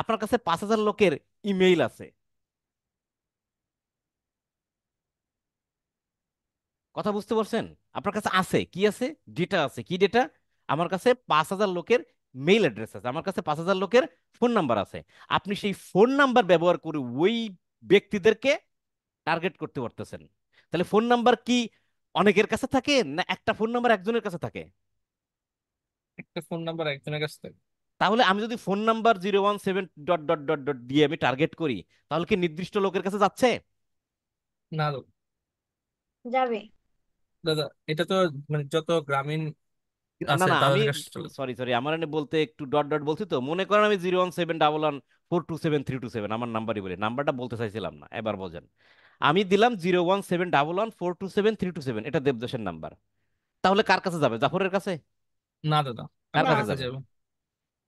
আপনার কাছে 5,000 লোকের ইমেইল আছে। কথা বুঝতে পারছেন? আপনার কাছে আছে কি, আছে ডেটা, আছে কি ডেটা? আমার কাছে 5,000 লোকের মেইল অ্যাড্রেস আছে, আমার কাছে 5,000 লোকের ফোন নাম্বার আছে। আপনি সেই ফোন নাম্বার ব্যবহার করে ওই ব্যক্তিদেরকে টার্গেট করতে পারতেছেন। তাহলে ফোন নাম্বার কি অনেকের কাছে থাকে, না একটা ফোন নাম্বার একজনের কাছে থাকে? একটা ফোন নাম্বার একজনের কাছে থাকে। তাহলে আমি যদি phone number 017 dot dot dot dot দিয়ে আমি টার্গেট করি, তাহলে কি নির্দিষ্ট লোকের কাছে যাচ্ছে? না দাদা। যাবে। দাদা, এটা তো মানে যত গ্রামীণ না আছে না, আমি তাদের কাছে চলে। সরি সরি, আমার এনে বলতে একটু ডট ডট বলছি তো। মনে করেন আমি 01711427327 আমার নাম্বারই বলি, নাম্বারটা বলতে চাইছিলাম না, এবার বোঝেন। আমি দিলাম 01711427327, এটা দেবদাসের নাম্বার। তাহলে কার কাছে যাবে? জাফরের কাছে? না দাদা, কার না, আপনার কাছে কাছে যাবে? যাবে।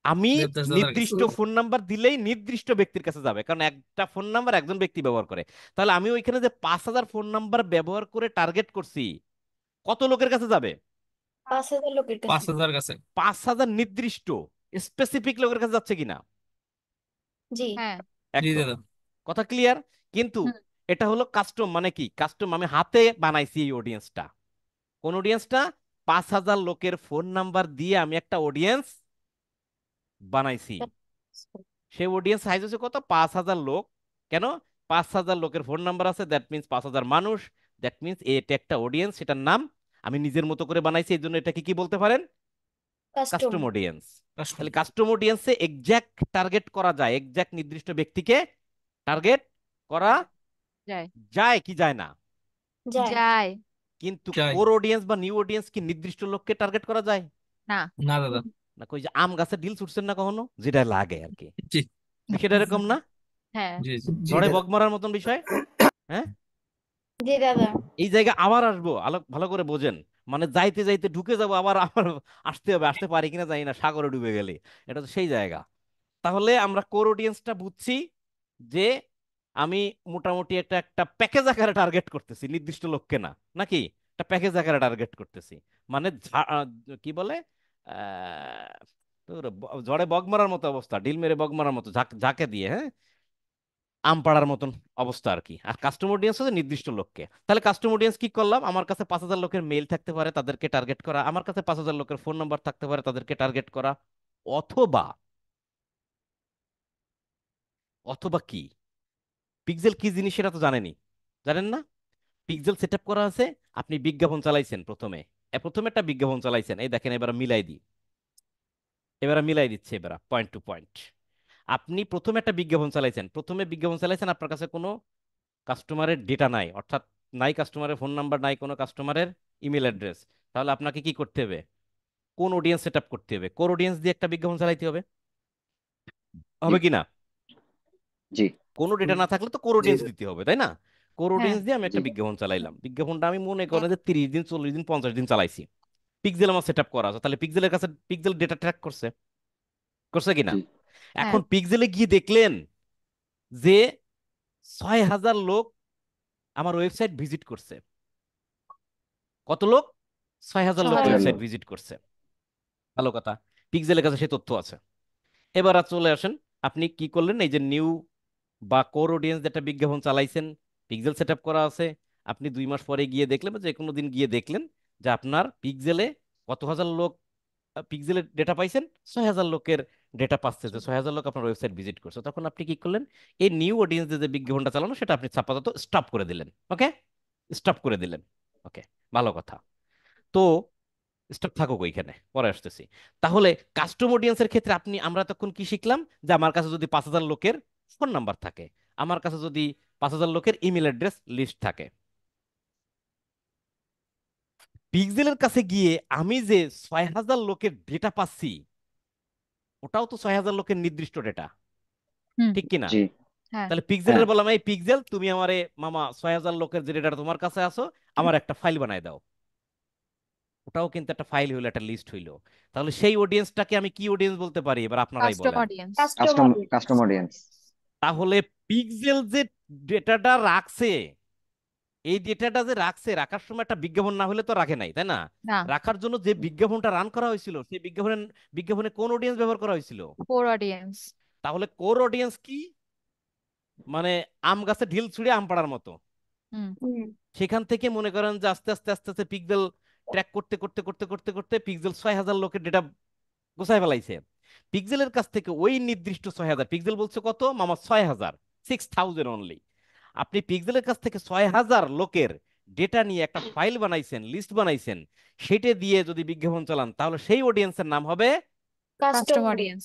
আমি দেবদাস দাদার কাছে। নির্দিষ্ট ফোন নাম্বার দিলেই নির্দিষ্ট ব্যক্তির কাছে যাবে, কারণ একটা ফোন নাম্বার একজন ব্যক্তি ব্যবহার করে। তাহলে আমি ওইখানে যে 5,000 ফোন নাম্বার ব্যবহার করে টার্গেট করছি, কত লোকের কাছে যাবে? 5,000 লোকের কাছে। 5,000 কাছে। 5,000 নির্দিষ্ট স্পেসিফিক লোকের কাছে যাচ্ছে কিনা? জি হ্যাঁ জি একদম দাদা। কথা ক্লিয়ার। কিন্তু হুম এটা হলো কাস্টম, মানে কি কাস্টম, আমি হাতে বানাইছি এই অডিয়েন্সটা। কোন অডিয়েন্সটা? 5,000 লোকের ফোন নাম্বার দিয়ে আমি একটা অডিয়েন্স বানাইছি। সেই অডিয়েন্স সাইজ হচ্ছে কত? 5,000 লোক। কেন? 5,000 লোকের ফোন নাম্বার আছে, দ্যাট মিনস 5,000 মানুষ। দ্যাট মিনস এটা একটা অডিয়েন্স, সেটার নাম আমি নিজের মতো করে বানাইছি, এই জন্য এটাকে কি বলতে পারেন? Custom custom audience. কাস্টম। তাহলে কাস্টম অডিয়েন্সে এক্সাক্ট টার্গেট করা যায়, এক্সাক্ট নির্দিষ্ট ব্যক্তিকে টার্গেট করা যায় যায় কি যায় না? যায় যায় কিন্তু চাই। কোর অডিয়েন্স বা নিউ অডিয়েন্স কি নির্দিষ্ট লোককে টার্গেট করা যায় না না দাদা। না? কই যে আম গাছে ডিল ছুটছেন না কখনো, যেটা লাগে আর কি, জি বিষয়টা এরকম না? হ্যাঁ জি জি। জি ঝড়ে দাদা। বক মারার মতন বিষয়। হ্যাঁ, জি দাদা এই জায়গা আবার আসবো, আলো ভালো করে বোঝেন। মানে যাইতে যাইতে ঢুকে যাবো, আবার আবার আসতে হবে, আসতে পারি কিনা জানি না, সাগরে ডুবে গেলে। এটা তো সেই জায়গা। তাহলে আমরা কোর অডিয়েন্সটা বুঝছি যে আমি মোটামুটি একটা একটা প্যাকেজ আকারে টার্গেট করতেছি, নির্দিষ্ট লোককে না, নাকি একটা প্যাকেজ আকারে টার্গেট করতেছি। মানে কি বলে, আহ, তোর ঝড়ে বগ মারার মতো অবস্থা, ডিল মেরে বগ মারার মতো, ঝাঁকে দিয়ে, হ্যাঁ, আম পাড়ার মতন অবস্থা আর কি। আর কাস্টম অডিয়েন্স হচ্ছে নির্দিষ্ট লোককে। তাহলে কাস্টম অডিয়েন্স কি করলাম? আমার কাছে 5,000 লোকের মেইল থাকতে পারে, তাদেরকে টার্গেট করা। আমার কাছে 5,000 লোকের ফোন নাম্বার থাকতে পারে, তাদেরকে টার্গেট করা। অথবা অথবা কি, পিক্সেল কি জিনিস সেটা তো জানেনই, জানেন না? পিক্সেল সেট আপ করা আছে। আপনি বিজ্ঞাপন চালাইছেন প্রথমে, প্রথমে একটা বিজ্ঞাপন চালাইছেন, এই দেখেন, এবার মিলাই দিই, এবার মিলাই দিচ্ছে, এবার পয়েন্ট টু পয়েন্ট। আপনি প্রথমে একটা বিজ্ঞাপন চালাইছেন, প্রথমে বিজ্ঞাপন চালাইছেন, আপনার কাছে কোনো কাস্টমারের ডেটা নাই, অর্থাৎ নাই কাস্টমারের ফোন নাম্বার, নাই কোনো কাস্টমারের ইমেল অ্যাড্রেস। তাহলে আপনাকে কি করতে হবে? কোন অডিয়েন্স সেট আপ করতে হবে, কোর অডিয়েন্স দিয়ে একটা বিজ্ঞাপন চালাইতে হবে, জি হবে কি না? জি কোনো ডেটা না থাকলে তো কোর জি অডিয়েন্স দিতে হবে, তাই না? কোর হ্যাঁ অডিয়েন্স দিয়ে আমি জি একটা বিজ্ঞাপন চালাইলাম, বিজ্ঞাপনটা আমি মনে করেন যে 30 দিন, 40 দিন, 50 দিন চালাইছি। পিক্সেল আমার সেট আপ করা আছে, তাহলে পিক্সেলের কাছে পিক্সেল ডেটা ট্র্যাক করছে, করছে কিনা? জি হ্যাঁ এখন পিক্সেলে গিয়ে দেখলেন যে 6,000 লোক আমার ওয়েবসাইট ভিজিট করছে। কত লোক? 6,000 লোক 6,000 হাজার ওয়েবসাইট লোক। ভিজিট করছে। ভালো কথা, পিক্সেলের কাছে সেই তথ্য আছে। এবার আর চলে আসেন, আপনি কি করলেন? এই যে নিউ বা কোর অডিয়েন্স যেটা বিজ্ঞাপন চালাইছেন, পিক্সেল সেট আপ করা আছে। আপনি 2 মাস পরে গিয়ে দেখলেন, বা যে কোনো দিন গিয়ে দেখলেন যে আপনার পিক্সেলে কত হাজার লোক পিক্সেলের ডেটা পাইছেন, 6,000 লোকের ডেটা পাচ্ছে, যে 6,000 লোক আপনার ওয়েবসাইট ভিজিট করছে। তখন আপনি কি করলেন? এই নিউ অডিয়েন্স যে বিজ্ঞাপনটা চালানো, সেটা আপনি আপাতত স্টপ করে দিলেন। ওকে, স্টপ করে দিলেন। ওকে, ভালো কথা। তো স্টপ থাকুক ওইখানে, পরে আসতেছি। তাহলে কাস্টম অডিয়েন্সের ক্ষেত্রে আমরা তখন কি শিখলাম? যে আমার কাছে যদি 5,000 লোকের ফোন নাম্বার থাকে, আমার কাছে যদি 5,000 লোকের ইমেল অ্যাড্রেস লিস্ট থাকে, পিক্সেলের কাছে গিয়ে আমি যে 6,000 লোকের ডেটা পাচ্ছি, ওটাও তো 6,000 লোকের নির্দিষ্ট ডেটা, হুম ঠিক কিনা? হ্যাঁ তাহলে হ্যাঁ পিক্সেলের বললাম, এই পিক্সেল, তুমি আমারে মামা 6,000 লোকের যে ডেটা তোমার কাছে আসো, আমার একটা ফাইল বানায় দাও। ওটাও কিন্তু একটা ফাইল হইলো, একটা লিস্ট হইলো। তাহলে সেই অডিয়েন্সটাকে আমি কি অডিয়েন্স বলতে পারি? এবার আপনারাই কাস্টম বলেন। Audience custom custom audience custom audience. তাহলে পিক্সেল যে ডেটাটা রাখছে, এই ডেটাটা যে রাখছে, রাখার সময় একটা বিজ্ঞাপন না হলে তো রাখে নাই, তাই না? না রাখার জন্য যে বিজ্ঞাপনটা রান করা হয়েছিল, সেই বিজ্ঞাপনে কোন অডিয়েন্স ব্যবহার করা হয়েছিল? কোর অডিয়েন্স তাহলে কোর অডিয়েন্স কি? মানে আম গাছে ঢিল ছুঁড়ে আম পাড়ার মতো। হুম হুম সেখান থেকে মনে করেন যে আস্তে আস্তে আস্তে আস্তে পিক্সেল ট্র্যাক করতে করতে করতে করতে করতে পিক্সেল 6,000 লোকের ডেটা গোছায় ফেলাইছে। পিক্সেলের কাছ থেকে ওই নির্দিষ্ট 6,000, পিক্সেল বলছে কত মামা? 6,000, 6,000 অনলি। আপনি পিক্সেলের কাছ থেকে 6,000 লোকের ডেটা নিয়ে একটা ফাইল বানাইছেন, লিস্ট বানাইছেন, সেটা দিয়ে যদি বিজ্ঞাপন চালান, তাহলে সেই অডিয়েন্সের নাম হবে। কাস্টম কাস্টম অডিয়েন্স অডিয়েন্স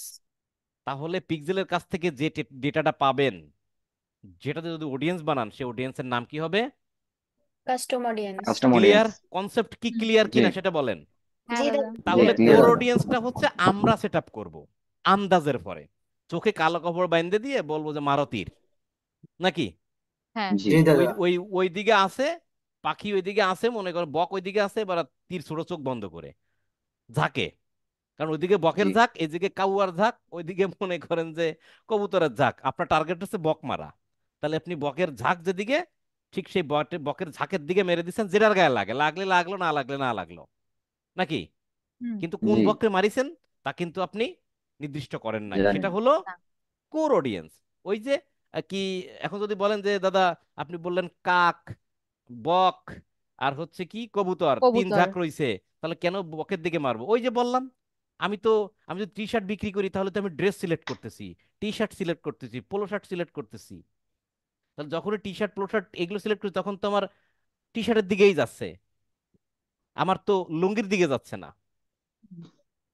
তাহলে পিক্সেলের কাছ থেকে যে ডেটাটা পাবেন, যেটাতে যদি অডিয়েন্স বানান, সেই অডিয়েন্সের নাম কি হবে? Custom audience custom clear? Audience. Concept কি হুম ক্লিয়ার জি কিনা সেটা বলেন। হ্যাঁ জি দাদা দাদা জি তাহলে ক্লিয়ার কোর দাদা। অডিয়েন্সটা হচ্ছে আমরা সেট আপ করবো আন্দাজের পরে, চোখে কালো কাপড় বাইন্ধে দিয়ে বলবো যে মারো তীর, নাকি? হ্যাঁ জি জি ওই দাদা। ওই ওই দিকে আছে পাখি, ওই দিকে আছে, মনে করো বক ওই দিকে আছে, এবার তীর ছোট, চোখ বন্ধ করে ঝাঁকে। কারণ ওইদিকে বকের জি ঝাঁক, এদিকে কাউয়ার ঝাঁক, ওইদিকে মনে করেন যে কবুতরের ঝাঁক। আপনার টার্গেট হচ্ছে বক মারা। তাহলে আপনি বকের ঝাঁক যেদিকে, ঠিক সেই বকের ঝাঁকের দিকে মেরে দিচ্ছেন, যেটার গায়ে লাগে, লাগলে লাগলো, না লাগলে না লাগলো, নাকি? হুম কিন্তু কোন জি বককে মারিছেন তা কিন্তু আপনি নির্দিষ্ট করেন নাই, জানি সেটা না। হলো না কোর অডিয়েন্স। ওই যে কি, এখন যদি বলেন যে দাদা আপনি বললেন কাক, বক, আর হচ্ছে কি কবুতর, তিন কবুতর। ঝাঁক রইছে, তাহলে কেন বকের দিকে মারবো? ওই যে বললাম, আমি তো, আমি যদি টি শার্ট বিক্রি করি তাহলে তো আমি ড্রেস সিলেক্ট করতেছি, টি শার্ট সিলেক্ট করতেছি, পোলো শার্ট সিলেক্ট করতেছি। তাহলে যখনই টি শার্ট পোলো শার্ট এগুলো সিলেক্ট করি তখন তো আমার টি শার্টের দিকেই যাচ্ছে, আমার তো লুঙ্গির দিকে যাচ্ছে না।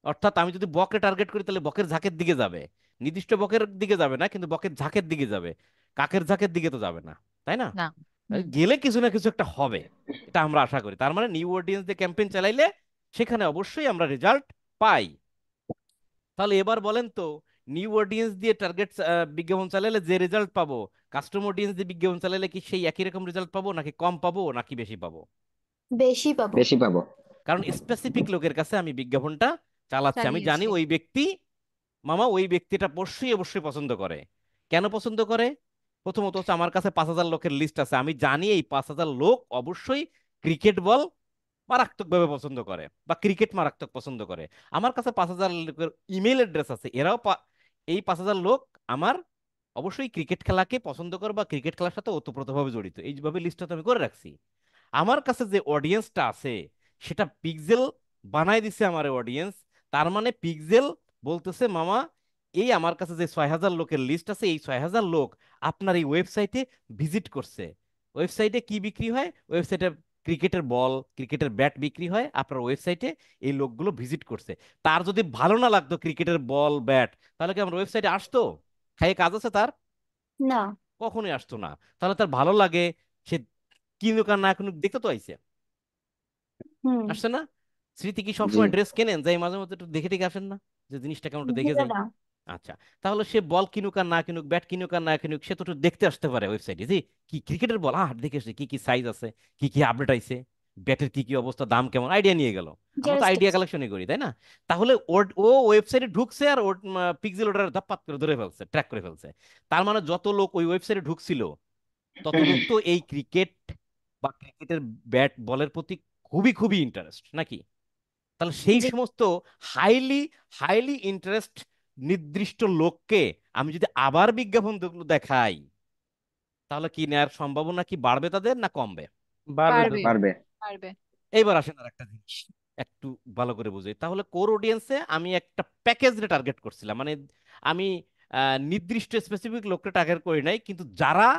অর্থাৎ আমি যদি বকরে টার্গেট করি তাহলে বকের ঝাঁকের দিকে যাবে, নির্দিষ্ট বকের দিকে যাবে না, কিন্তু বকের ঝাঁকের দিকে যাবে, কাকের ঝাঁকের দিকে তো যাবে না, তাই না? না। হুম। গেলে কিছু না কিছু একটা হবে, এটা আমরা আশা করি। তার মানে নিউ অডিয়েন্স দিয়ে ক্যাম্পেইন চালাইলে সেখানে অবশ্যই আমরা রেজাল্ট পাই। তাহলে এবার বলেন তো, নিউ অডিয়েন্স দিয়ে টার্গেট বিজ্ঞাপন চালালে যে রেজাল্ট পাবো, কাস্টম অডিয়েন্স দিয়ে বিজ্ঞাপন চালালে কি সেই একই রকম রেজাল্ট পাবো, নাকি কম পাবো, নাকি বেশি পাবো? বেশি পাবো। বেশি পাবো। কারণ স্পেসিফিক লোকের কাছে আমি বিজ্ঞাপনটা চালাচ্ছি, আমি জানি চালিয়েছি। ওই ব্যক্তি, মামা ওই ব্যক্তিটা অবশ্যই অবশ্যই পছন্দ করে। কেন পছন্দ করে? প্রথমত হচ্ছে আমার কাছে 5,000 লোকের লিস্ট আছে, আমি জানি এই 5,000 লোক অবশ্যই ক্রিকেট বল মারাত্মকভাবে পছন্দ করে বা ক্রিকেট মারাত্মক পছন্দ করে। আমার কাছে 5,000 লোকের ইমেল অ্যাড্রেস আছে, এরাও এই 5,000 লোক আমার অবশ্যই ক্রিকেট খেলাকে পছন্দ করে বা ক্রিকেট খেলার সাথে ওতপ্রোতভাবে জড়িত, এইভাবে লিস্টটা তো আমি করে রাখছি। আমার কাছে যে অডিয়েন্সটা আছে সেটা পিক্সেল বানাই দিছে আমার অডিয়েন্স। তার মানে পিক্সেল বলতেছে মামা এই আমার কাছে যে 6,000 লোকের লিস্ট আছে, এই 6,000 লোক আপনার এই ওয়েবসাইটে ভিজিট করছে। ওয়েবসাইটে কি বিক্রি হয়? ওয়েবসাইটে ক্রিকেটের বল, ক্রিকেটের ব্যাট বিক্রি হয়, আপনার ওয়েবসাইটে এই লোকগুলো ভিজিট করছে। তার যদি ভালো না লাগতো ক্রিকেটের বল ব্যাট, তাহলে কি আমার ওয়েবসাইটে আসতো? খাইয়ে কাজ আছে তার? না। কখনোই আসতো না। তাহলে তার ভালো লাগে, সে কিনুক আর না কিনুক দেখতে তো আইছে, হুম। আসছে না? স্মৃতি কি জি। সবসময় ড্রেস কেনেন, যাই মাঝে মধ্যে একটু দেখে দেখে আসেন না, যে জিনিসটা কেমন একটু জি দেখে যাই? দাদা। আচ্ছা, তাহলে সে বল কিনুক আর না কিনুক, ব্যাট কিনুক আর না কিনুক, সে তো একটু দেখতে আসতে পারে ওয়েবসাইটে, যে কি ক্রিকেটের বল, দেখে আসে কি কি সাইজ আছে, কি কি আপডেট আইছে, ব্যাটের কি কি অবস্থা, দাম কেমন, আইডিয়া নিয়ে গেল। আমরা তো আইডিয়া Joysticks। কালেকশনই করি, তাই না? তাহলে ও ওয়েবসাইটে ঢুকছে আর ওর পিক্সেল ওটার ধাপ্পাত করে ধরে ফেলছে, ট্র্যাক করে ফেলছে। তার মানে যত লোক ওই ওয়েবসাইটে ঢুকছিল তত লোক তো এই ক্রিকেট বা ক্রিকেটের ব্যাট বলের প্রতি খুবই খুবই ইন্টারেস্ট নাকি? তাহলে সেই জি। সমস্ত হাইলি হাইলি ইন্টারেস্ট নির্দিষ্ট লোককে আমি যদি আবার বিজ্ঞাপন দেখাই, তাহলে কি নেয়ার সম্ভাবনা কি বাড়বে তাদের না কমবে? বাড়বে পারবে। দাদা। পারবে। পারবে। এইবার আসেন আর একটা জিনিস একটু ভালো করে বুঝি। তাহলে কোর অডিয়েন্সে আমি একটা প্যাকেজ টার্গেট করছিলাম, মানে আমি নির্দিষ্ট স্পেসিফিক লোককে টার্গেট করি নাই, কিন্তু যারা,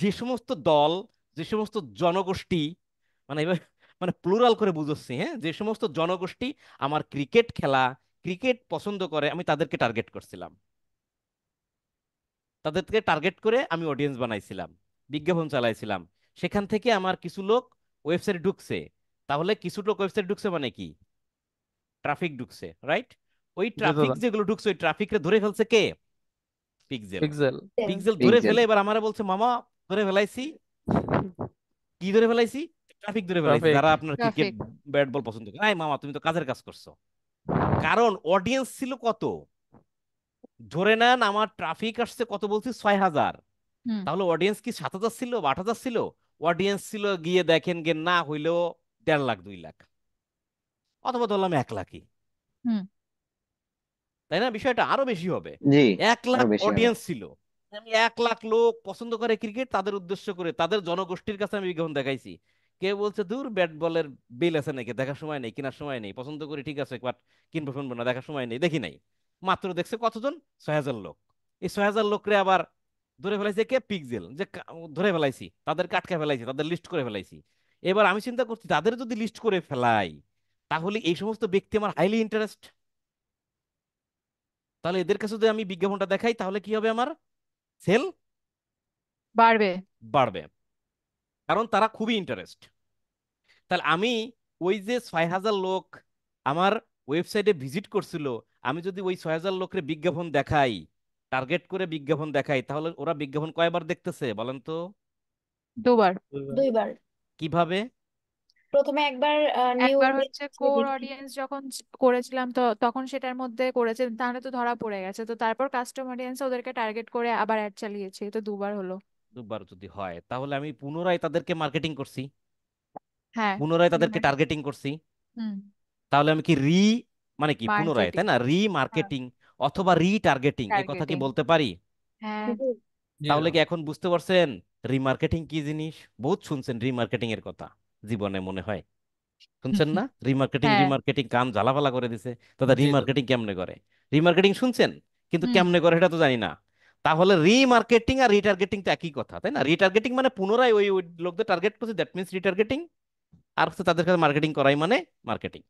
যে সমস্ত দল, যে সমস্ত জনগোষ্ঠী, মানে এবার মানে প্লুরাল করে বুঝছি, হ্যাঁ, যে সমস্ত জনগোষ্ঠী আমার ক্রিকেট খেলা, ক্রিকেট পছন্দ করে, আমি তাদেরকে টার্গেট করছিলাম। তাদেরকে টার্গেট করে আমি অডিয়েন্স বানাইছিলাম, বিজ্ঞাপন চালাইছিলাম। সেখান থেকে আমার কিছু লোক ওয়েবসাইটে ঢুকছে। তাহলে কিছু লোক ওয়েবসাইট ঢুকছে মানে কি? ট্রাফিক ঢুকছে, রাইট? ওই জি ট্রাফিক দাদা। যেগুলো ঢুকছে ওই ট্রাফিকরে ধরে ফেলছে কে? পিক্সেল। পিক্সেল। পিক্সেল ধরে পিক্সেল। ফেলে এবার আমারে বলছে মামা ধরে ফেলাইছি। কি ধরে ফেলাইছি? ট্রাফিক ধরে ফেলাইছি, ট্রাফিক। যারা আপনার ক্রিকেট ট্রাফিক। ব্যাট বল পছন্দ করে। আয় মামা তুমি তো কাজের কাজ করছো। কারণ অডিয়েন্স ছিল কত? ধরে নেন আমার ট্রাফিক আসছে কত, বলছি 6,000। হুম। তাহলে অডিয়েন্স কি 7,000 ছিল বা 8,000 ছিল? অডিয়েন্স ছিল গিয়ে দেখেন গে না হইলেও 1.5 লাখ 2 লাখ, অথবা ধরলাম 1 লাখই, হুম। তাই না? বিষয়টা আরো বেশি হবে। জি। 1 লাখ আরো বেশি হবে। অডিয়েন্স ছিল, আমি 1 লাখ লোক পছন্দ করে ক্রিকেট, তাদের উদ্দেশ্য করে তাদের জনগোষ্ঠীর কাছে আমি বিজ্ঞাপন দেখাইছি। কেউ বলছে দূর ব্যাট বলের বিল আছে নাকি, দেখার সময় নেই, কেনার সময় নেই, পছন্দ করি ঠিক আছে বাট কিনবো শুনবো না, দেখার সময় নেই, দেখি নাই। মাত্র দেখছে কতজন? 6,000 লোক। এই 6,000 লোকরে আবার ধরে ফেলাইছে কে? পিক্সেল। যে ধরে ফেলাইছি, তাদেরকে আটকে ফেলাইছি, তাদের লিস্ট করে ফেলাইছি। এবার আমি চিন্তা করছি তাদের যদি লিস্ট করে ফেলাই তাহলে এই সমস্ত ব্যক্তি আমার হাইলি ইন্টারেস্ট, তাহলে এদের কাছে যদি আমি বিজ্ঞাপনটা দেখাই তাহলে কি হবে? আমার সেল বাড়বে। বাড়বে, কারণ তারা খুবই ইন্টারেস্ট। তাহলে আমি ওই যে 6,000 লোক আমার ওয়েবসাইটে ভিজিট করছিল, আমি যদি ওই 6,000 লোকের বিজ্ঞাপন দেখাই, টার্গেট করে বিজ্ঞাপন দেখাই, তাহলে ওরা বিজ্ঞাপন কয়বার দেখতেছে বলেন তো? দুবার। দুইবার। কিভাবে? প্রথমে একবার নিউ একবার অডিয়েন্স হচ্ছে কোর দেখি। অডিয়েন্স যখন করেছিলাম, তো তখন সেটার মধ্যে করেছে, তাহলে তো ধরা পড়ে গেছে, তো তারপর কাস্টম অডিয়েন্স ওদেরকে টার্গেট করে আবার অ্যাড চালিয়েছি, তো দুবার হলো। দুবার যদি হয় তাহলে আমি পুনরায় তাদেরকে মার্কেটিং করছি, হ্যাঁ। পুনরায় তাদেরকে পুনরায়। টার্গেটিং করছি। হুম। তাহলে আমি কি মানে কি পুনরায়, মার্কেটিং। তাই না, হ্যাঁ। রিমার্কেটিং অথবা রিটার্গেটিং, এই কথা কি টার্গেটিং। বলতে পারি? হ্যাঁ। জি জি তাহলে ম্যাডাম। কি এখন বুঝতে পারছেন রিমার্কেটিং কি জিনিস? বহুত শুনছেন রিমার্কেটিং এর কথা জীবনে, মনে হয় শুনছেন না? রিমার্কেটিং হ্যাঁ। রিমার্কেটিং কান ঝালাপালা করে দিছে। দাদা জি দাদা। রিমার্কেটিং কেমনে করে? রিমার্কেটিং শুনছেন, কিন্তু হুম। কেমনে করে এটা তো জানি না। তাহলে রিমার্কেটিং আর রিটার্গেটিং তো একই কথা, তাই না? রিটার্গেটিং মানে পুনরায় ওই ওই লোকদের টার্গেট করছে, দ্যাট মিনস রিটার্গেটিং। আর হচ্ছে তাদের কাছে মার্কেটিং করাই মানে মার্কেটিং।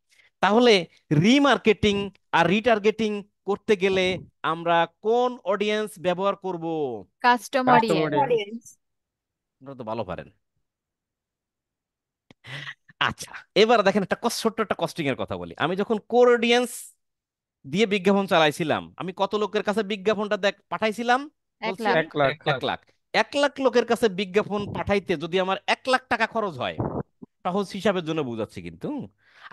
তাহলে রিমার্কেটিং আর রিটার্গেটিং করতে গেলে আমরা কোন অডিয়েন্স ব্যবহার করব? Custom custom audience. Audience. Audience আপনারা তো ভালো পারেন। আচ্ছা, এবার দেখেন একটা ছোট্ট একটা কস্টিং এর কথা বলি। আমি যখন কোর অডিয়েন্স দিয়ে বিজ্ঞাপন চালাইছিলাম, আমি কত লোকের কাছে বিজ্ঞাপনটা পাঠাইছিলাম 1 বলছি? লাখ। 1 লাখ। 1 লাখ। 1 লাখ লোকের কাছে বিজ্ঞাপন পাঠাইতে যদি আমার 1 লাখ টাকা খরচ হয়, সহজ হিসাবের জন্য বুঝাচ্ছি কিন্তু,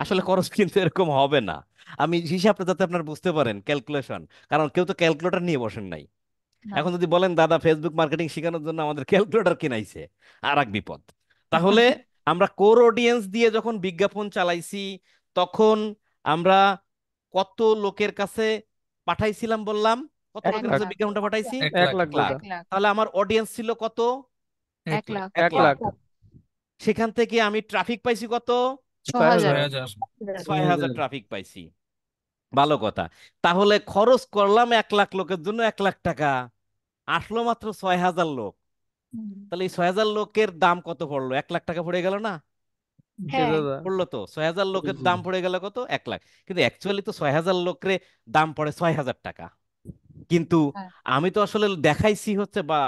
আসলে খরচ কিন্তু এরকম হবে না। আমি হিসাবটা যাতে আপনার বুঝতে পারেন, ক্যালকুলেশন, কারণ কেউ তো ক্যালকুলেটর নিয়ে বসেন নাই। না। এখন যদি বলেন দাদা ফেসবুক মার্কেটিং শেখানোর জন্য আমাদের ক্যালকুলেটর কিনাইছে, আর এক বিপদ। তাহলে আমরা কোর অডিয়েন্স দিয়ে যখন বিজ্ঞাপন চালাইছি, তখন আমরা কত লোকের কাছে পাঠাইছিলাম বললাম? কত 1 লোকের এক লাখ। কাছে লাখ। বিজ্ঞাপনটা পাঠাইছি? 1 লাখ 1 লাখ। দাদা। 1 লাখ। তাহলে আমার অডিয়েন্স ছিল কত? 1 লাখ। 1 1 লাখ। লাখ। সেখান থেকে আমি ট্রাফিক পাইছি কত? 6000। 6000। 6,000। 6,000 ট্রাফিক পাইছি। ভালো কথা। তাহলে খরচ করলাম 1 লাখ লোকের জন্য 1 লাখ টাকা, আসলো মাত্র 6,000 লোক। হুম। তাহলে এই 6,000 লোকের দাম কত পড়লো? 1 লাখ টাকা পড়ে গেল না? জি হ্যাঁ দাদা। পড়লো তো। 6,000 জি লোকের জি। দাম পড়ে গেল কত? 1 লাখ। কিন্তু অ্যাকচুয়ালি তো 6,000 লোকের দাম পড়ে 6,000 টাকা। কিন্তু হ্যাঁ। আমি তো আসলে দেখাইছি হচ্ছে, বা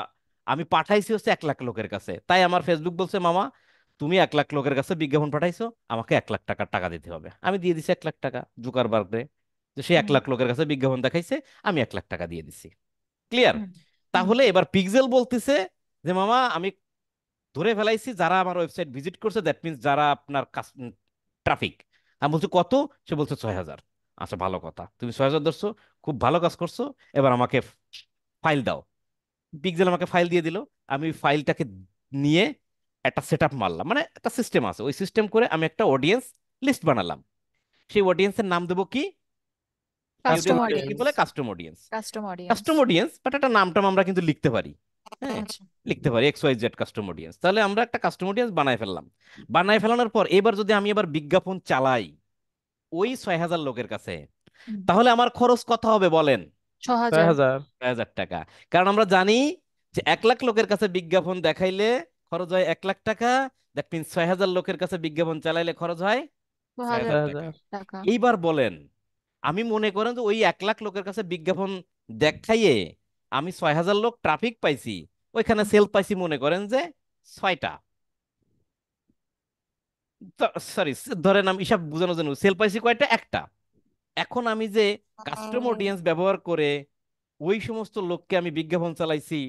আমি পাঠাইছি হচ্ছে 1 লাখ লোকের কাছে। তাই আমার ফেসবুক বলছে মামা তুমি 1 লাখ লোকের কাছে বিজ্ঞাপন পাঠাইছো, আমাকে 1 লাখ টাকা টাকা দিতে হবে। আমি দিয়ে দিছি 1 লাখ টাকা জুকারবার্গরে, যে সে 1 লাখ লোকের কাছে বিজ্ঞাপন দেখাইছে, আমি 1 লাখ টাকা দিয়ে দিছি। ক্লিয়ার? হুম। হুম। তাহলে এবার পিক্সেল বলতেছে যে মামা আমি ধরে ফেলাইছি যারা আমার ওয়েবসাইট ভিজিট করছে, দ্যাট মিনস যারা আপনার ট্রাফিক। আমি বলছি কত? সে বলছে 6,000। আচ্ছা ভালো কথা, তুমি 6,000 ধরছো, খুব ভালো কাজ করছো। এবার আমাকে ফাইল দাও। পিক্সেল আমাকে ফাইল দিয়ে দিল। আমি ওই ফাইলটাকে নিয়ে একটা সেট আপ মারলাম, মানে একটা সিস্টেম আছে, ওই সিস্টেম করে আমি একটা অডিয়েন্স লিস্ট বানালাম। সেই অডিয়েন্সের নাম দেবো কি? এই কাস্টম অডিয়েন্সকে কি অডিয়েন্স। বলে? Custom audience. Custom audience. Custom audience, but একটা নামটাম আমরা কিন্তু লিখতে পারি। হ্যাঁ, আচ্ছা। লিখতে পারি XYZ কাস্টম অডিয়েন্স। তাহলে আমরা একটা কাস্টম অডিয়েন্স বানায় ফেললাম। বানায় ফেলানোর পর এবার যদি আমি এবার বিজ্ঞাপন চালাই ওই 6,000 লোকের কাছে, হুম। তাহলে আমার খরচ কত হবে বলেন? 6000। 6000। 6,000 টাকা। কারণ আমরা জানি যে 1 লাখ লোকের কাছে বিজ্ঞাপন দেখাইলে খরচ হয় 1 লাখ টাকা। দ্যাট মিনস 6,000 লোকের কাছে বিজ্ঞাপন চালাইলে খরচ হয় 6000 6,000 টাকা। 6000। টাকা। এইবার বলেন, আমি মনে করেন যে ওই 1 লাখ লোকের কাছে বিজ্ঞাপন দেখাইয়ে আমি 6,000 লোক ট্রাফিক পাইছি, ওইখানে হুম। সেল পাইছি মনে করেন যে 6টা। সরি, ধরেন আমি হিসাব বোঝানোর জন্য সেল পাইছি কয়টা? একটা। এখন আমি যে কাস্টম অডিয়েন্স ব্যবহার করে ওই সমস্ত লোককে আমি বিজ্ঞাপন চালাইছি,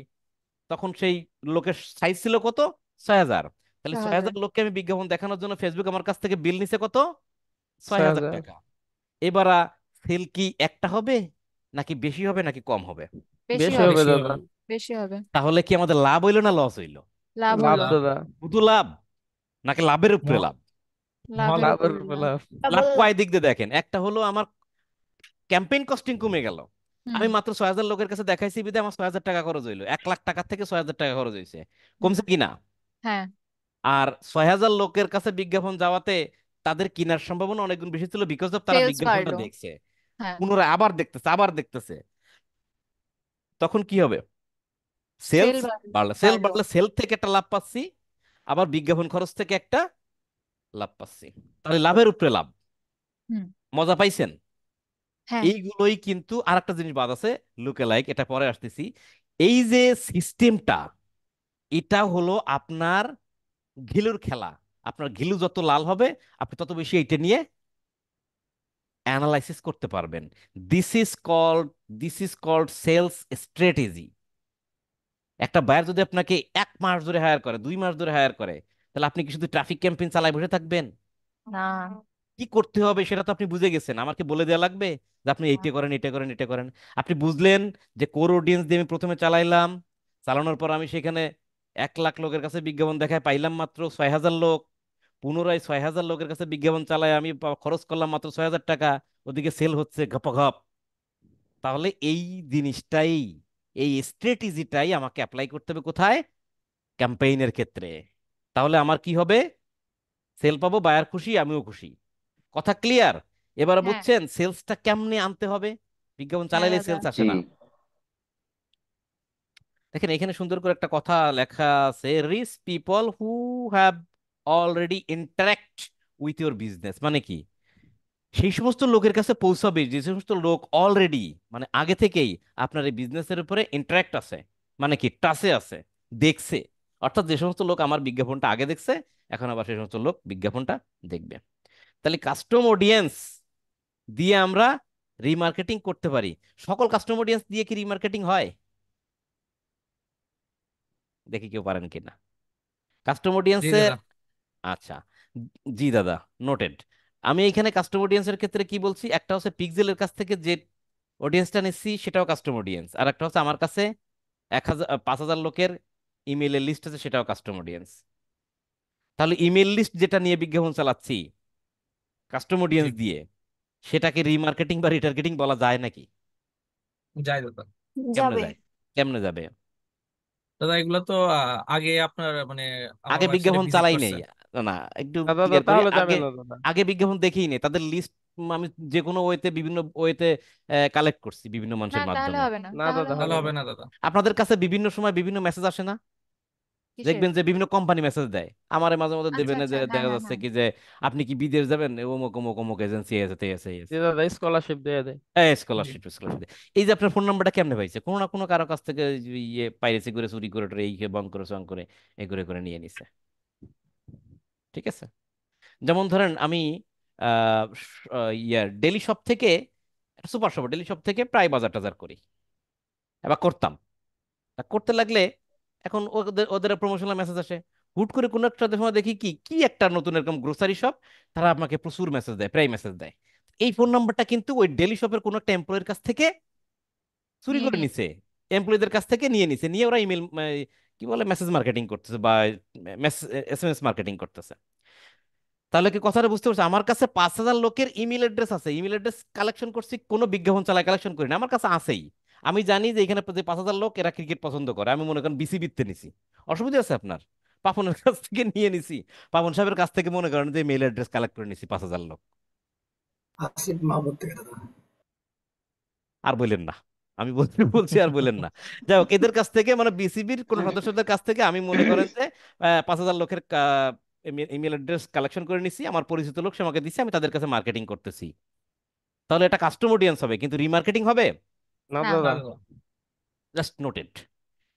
তখন সেই লোকের সাইজ ছিল কত? 6,000। তাহলে 6000। 6,000 লোককে আমি বিজ্ঞাপন দেখানোর জন্য ফেসবুক আমার কাছ থেকে বিল নিছে কত? 6,000 6000। টাকা। এবার সেল কি একটা হবে, নাকি বেশি হবে, নাকি কম হবে? বেশি বেশি হবে। হবে বেশি দাদা। হবে। বেশি হবে। তাহলে কি আমাদের লাভ হইলো না লস হইলো? লাভ লাভ হলো। লাভ। দাদা। শুধু লাভ, নাকি লাভের উপরে ম- লাভ? লাভের লাভ। লাভের উপরে উপর লাভ। লাভ। লাভ ডাবল কয় দিক দিয়ে দেখেন। একটা হলো আমার ক্যাম্পেইন কস্টিং কমে গেল। হুম। আমি মাত্র 6,000 লোকের কাছে দেখাইছি বিদে আমার 6,000 টাকা খরচ হইলো। 1 লাখ টাকার থেকে 6,000 টাকা খরচ হয়েছে। হুম। কমছে কিনা? হ্যাঁ। আর 6,000 লোকের কাছে বিজ্ঞাপন যাওয়াতে তাদের কেনার সম্ভাবনা অনেক গুণ বেশি ছিল, বিকজ অফ তারা সেলস বিজ্ঞাপনটা বাড়লো। দেখছে, হ্যাঁ। পুনরায় আবার দেখতেছে, আবার দেখতেছে। তখন কি হবে? সেল সেলস বাড়লো। সেল বাড়লো। বাড়লে সেল থেকে একটা লাভ পাচ্ছি, আবার বিজ্ঞাপন খরচ থেকে একটা লাভ পাচ্ছি। তাহলে লাভের উপরে লাভ। হুম। মজা পাইছেন? হ্যাঁ। এইগুলোই কিন্তু আর একটা জিনিস বাদ আছে, লুকে লাইক, এটা পরে আসতেছি। এই যে সিস্টেমটা, এটা হলো আপনার ঘিলুর খেলা। আপনার ঘিলু যত লাল হবে আপনি তত বেশি এইটা নিয়ে অ্যানালাইসিস করতে পারবেন। This is called this is called sales strategy. একটা বায়ার যদি আপনাকে 1 মাস ধরে হায়ার করে, 2 মাস ধরে হায়ার করে, তাহলে আপনি কি শুধু ট্রাফিক ক্যাম্পেইন চালায় বসে থাকবেন? না। কি করতে হবে সেটা তো আপনি বুঝে গেছেন, আমাকে বলে দেওয়া লাগবে যে আপনি এইটা করেন, এটা করেন, এটা করেন। আপনি বুঝলেন যে কোর অডিয়েন্স দিয়ে আমি প্রথমে চালাইলাম, চালানোর পর আমি সেখানে 1 লাখ লোকের কাছে বিজ্ঞাপন দেখায় পাইলাম মাত্র 6,000 লোক। পুনরায় 6,000 লোকের কাছে বিজ্ঞাপন চালায় আমি খরচ করলাম মাত্র 6,000 টাকা। ওদিকে সেল হচ্ছে ঘপঘপ। তাহলে এই জিনিসটাই, এই স্ট্র্যাটেজিটাই আমাকে অ্যাপ্লাই করতে হবে কোথায়? ক্যাম্পেইনের ক্ষেত্রে। তাহলে আমার কি হবে? সেল পাবো, বায়ার খুশি, আমিও খুশি। কথা ক্লিয়ার? এবার হ্যাঁ বুঝছেন সেলসটা কেমনে আনতে হবে? বিজ্ঞাপন হ্যাঁ চালাইলে দাদা। সেলস আসে জি। না। দেখেন এখানে সুন্দর করে একটা কথা লেখা আছে, reach people who have already interact with your business. মানে কি? সেই সমস্ত লোকের কাছে পৌঁছাবে যে সমস্ত লোক অলরেডি, মানে আগে থেকেই আপনার এই বিজনেসের উপরে ইন্টারাক্ট আছে, মানে কি টাচে আছে, দেখছে। অর্থাৎ যে সমস্ত লোক আমার বিজ্ঞাপনটা আগে দেখছে, এখন আবার সেই সমস্ত লোক বিজ্ঞাপনটা দেখবে। তাহলে কাস্টম অডিয়েন্স দিয়ে আমরা রিমার্কেটিং করতে পারি। সকল কাস্টম অডিয়েন্স দিয়ে কি রিমার্কেটিং হয়? দেখি কেউ পারেন কিনা। কাস্টম জি অডিয়েন্সের, দাদা। আচ্ছা, জি দাদা, নোটেড। আমি এখানে কাস্টম অডিয়েন্সের ক্ষেত্রে কি বলছি, একটা হচ্ছে পিক্সেলের কাছ থেকে যে অডিয়েন্সটা নিচ্ছি সেটাও কাস্টম অডিয়েন্স, আর একটা হচ্ছে আমার কাছে 1,000 5,000 লোকের ইমেইলের লিস্ট আছে, সেটাও কাস্টম অডিয়েন্স। তাহলে ইমেল লিস্ট যেটা নিয়ে বিজ্ঞাপন চালাচ্ছি কাস্টম জি। অডিয়েন্স দিয়ে, সেটাকে রিমার্কেটিং বা রিটার্গেটিং বলা যায় নাকি? যাই দাদা। কেমনে যাবে। যায়? কেমনে যাবে? দাদা এগুলো তো আগে আপনার মানে আমার আগে ওয়েবসাইটে বিজ্ঞাপন ভিজিট চালাই নেই। করছে। না না, একটু না দাদা, ক্লিয়ার করি। তাহলে যাবে আগে না দাদা। আগে বিজ্ঞাপন দেখেই নেই, তাদের লিস্ট আমি যে কোনো ওয়েতে, বিভিন্ন ওয়েতে কালেক্ট করছি বিভিন্ন না মানুষের তাহলে মাধ্যমে। হবে না, না তাহলে দাদা, হবে তাহলে হবে না। হবে না। না দাদা। আপনাদের কাছে বিভিন্ন সময় বিভিন্ন মেসেজ আসে না? কিসের? দেখবেন যে বিভিন্ন কোম্পানি মেসেজ দেয়, আমারে মাঝে মাঝে আচ্ছা দেবেন, আচ্ছা, যে হ্যাঁ দেখা হ্যাঁ যাচ্ছে হ্যাঁ। কি যে আপনি কি বিদেশ যাবেন, অমুক অমুক অমুক এজেন্সি আছে, তে আছে, এই যে আছে। দাদা স্কলারশিপ দিয়ে দেয়। জি। Scholarship scholarship. এই যে আপনার ফোন নাম্বারটা কেমনে পাইছে? কোনো না কোনো কারো কাছ থেকে ইয়ে পাইরেসি করে, চুরি করে টরে, এই বং করে, সং করে, এই করে করে নিয়ে নিছে। ঠিক আছে? যেমন ধরেন আমি ডেলি শপ থেকে, সুপার শপ ডেলি শপ থেকে প্রায় বাজার টাজার করি, এবার করতাম। তা করতে লাগলে এখন ওদের ওদের প্রমোশনাল মেসেজ আসে। হুট করে কোনো একটা সময় দেখি কি কি একটা নতুন এরকম গ্রোসারি শপ, তারা আমাকে প্রচুর মেসেজ দেয়, প্রায় মেসেজ দেয়। এই ফোন নাম্বারটা কিন্তু ওই ডেলি শপের কোনো একটা এমপ্লয়ের কাছ থেকে চুরি নিয়ে করে নিয়েছে। নিছে। এমপ্লয়ীদের কাছ থেকে নিয়ে নিছে, নিয়ে ওরা ইমেল, কি বলে, মেসেজ মার্কেটিং করতেছে বা SMS মার্কেটিং করতেছে। তাহলে কি কথাটা বুঝতে পারছো? আমার কাছে 5,000 লোকের ইমেল অ্যাড্রেস আছে, ইমেল অ্যাড্রেস কালেকশন করছি, কোনো বিজ্ঞাপন চালায় কালেকশন করি না, আমার কাছে আছেই। আমি জানি যে এখানে যে 5,000 লোক এরা ক্রিকেট পছন্দ করে, আমি মনে করেন বিসিবিতে নিছি, অসুবিধা আছে আপনার? পাপনের কাছ থেকে নিয়ে নিছি, পাপন সাহেবের কাছ থেকে মনে করেন যে মেল অ্যাড্রেস কালেক্ট করে নিছি 5,000 লোক। আসিফ মাহমুদ থেকে দাদা। আর বললেন না, আমি বলছি বলছি আর বললেন না। যাই হোক, এদের কাছ থেকে মানে বিসিবির কোন সদস্যদের কাছ থেকে আমি মনে করেন যে 5,000 লোকের ইমেল অ্যাড্রেস কালেকশন করে নিছি, আমার পরিচিত লোক সে আমাকে দিচ্ছে, আমি তাদের কাছে মার্কেটিং করতেছি। তাহলে এটা কাস্টম অডিয়েন্স হবে, কিন্তু রিমার্কেটিং হবে? না না। না দাদা। দাদা। Just noted.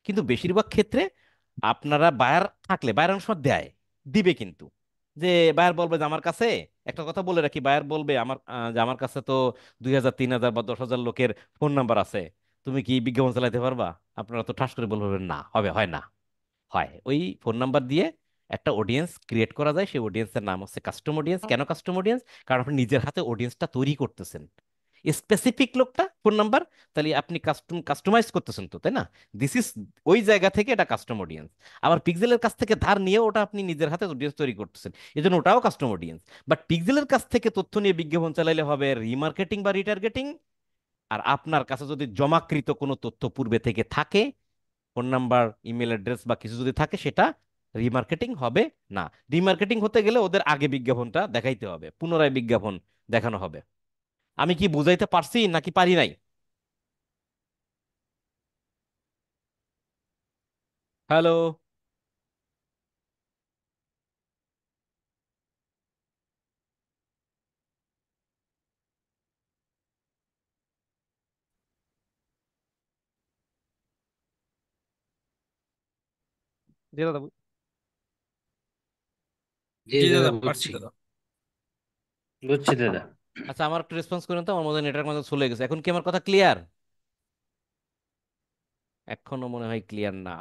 কিন্তু বেশিরভাগ ক্ষেত্রে আপনারা বায়ার থাকলে, বায়ার অনেক সময় দেয়, দিবে কিন্তু, যে বায়ার বলবে যে আমার কাছে, একটা কথা বলে রাখি, বায়ার বলবে আমার যে আমার কাছে তো 2,000 3,000 বা 10,000 লোকের ফোন নাম্বার আছে, তুমি কি বিজ্ঞাপন চালাতে পারবা? আপনারা তো ঠাস করে বলবেন না, হবে, হয় না। হয়, ওই ফোন নাম্বার দিয়ে একটা অডিয়েন্স ক্রিয়েট করা যায়, সেই অডিয়েন্সের নাম হচ্ছে কাস্টম অডিয়েন্স। কেন কাস্টম অডিয়েন্স? কারণ আপনি নিজের হাতে অডিয়েন্সটা তৈরি করতেছেন, স্পেসিফিক লোকটা ফোন নাম্বার, তাহলে আপনি কাস্টমাইজ করতেছেন তো, তাই না? দিস ইজ, ওই জায়গা থেকে এটা কাস্টম অডিয়েন্স। আবার পিক্সেলের কাছ থেকে ধার নিয়ে ওটা আপনি নিজের হাতে অডিয়েন্স তৈরি করতেছেন, এই জন্য ওটাও কাস্টম অডিয়েন্স। বাট পিক্সেলের কাছ থেকে তথ্য নিয়ে বিজ্ঞাপন চালাইলে হবে রিমার্কেটিং বা রিটার্গেটিং। আর আপনার কাছে যদি জমাকৃত কোনো তথ্য পূর্বে থেকে থাকে, ফোন নাম্বার, ইমেল অ্যাড্রেস বা কিছু যদি থাকে, সেটা রিমার্কেটিং হবে না। রিমার্কেটিং হতে গেলে ওদের আগে বিজ্ঞাপনটা দেখাইতে হবে, পুনরায় বিজ্ঞাপন দেখানো হবে। আমি কি বুঝাইতে পারছি নাকি পারি নাই? হ্যালো? জি দাদা। জি জি দাদা দাদা পারছি বুঝছি। দাদা। বুঝছি দাদা। আচ্ছা, আমার একটু রেসপন্স করেন তো, আমার মধ্যে নেটওয়ার্ক মধ্যে চলে গেছে। এখন কি আমার কথা ক্লিয়ার? এখনো মনে হয় ক্লিয়ার না।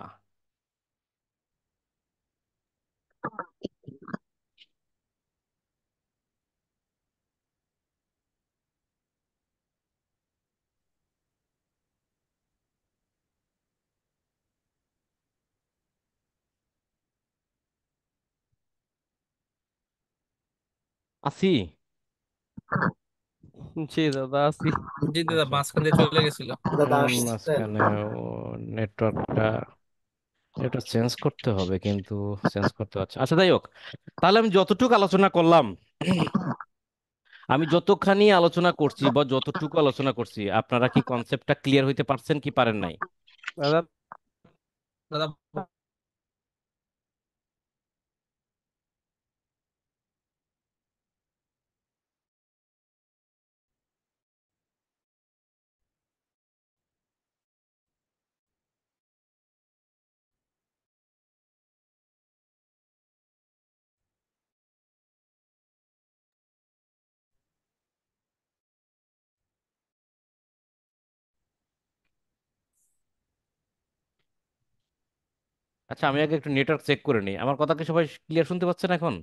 আছি। জি দাদা আছি। জি দাদা, আচ্ছা, মাঝখান দিয়ে চলে গেছিল। দাদা আসছেন? মাঝখানে নেটওয়ার্কটা এটা চেঞ্জ করতে হবে, কিন্তু চেঞ্জ করতে পারছি। আচ্ছা, যাই হোক, তাহলে আমি যতটুকু আলোচনা করলাম, আমি যতখানি আলোচনা করছি বা যতটুকু আলোচনা করছি, আপনারা কি কনসেপ্টটা ক্লিয়ার হইতে পারছেন কি পারেন নাই? দাদা দাদা আচ্ছা, আমি আগে একটু নেটওয়ার্ক চেক করে নিই। আমার কথা কি সবাই ক্লিয়ার শুনতে পাচ্ছেন এখন?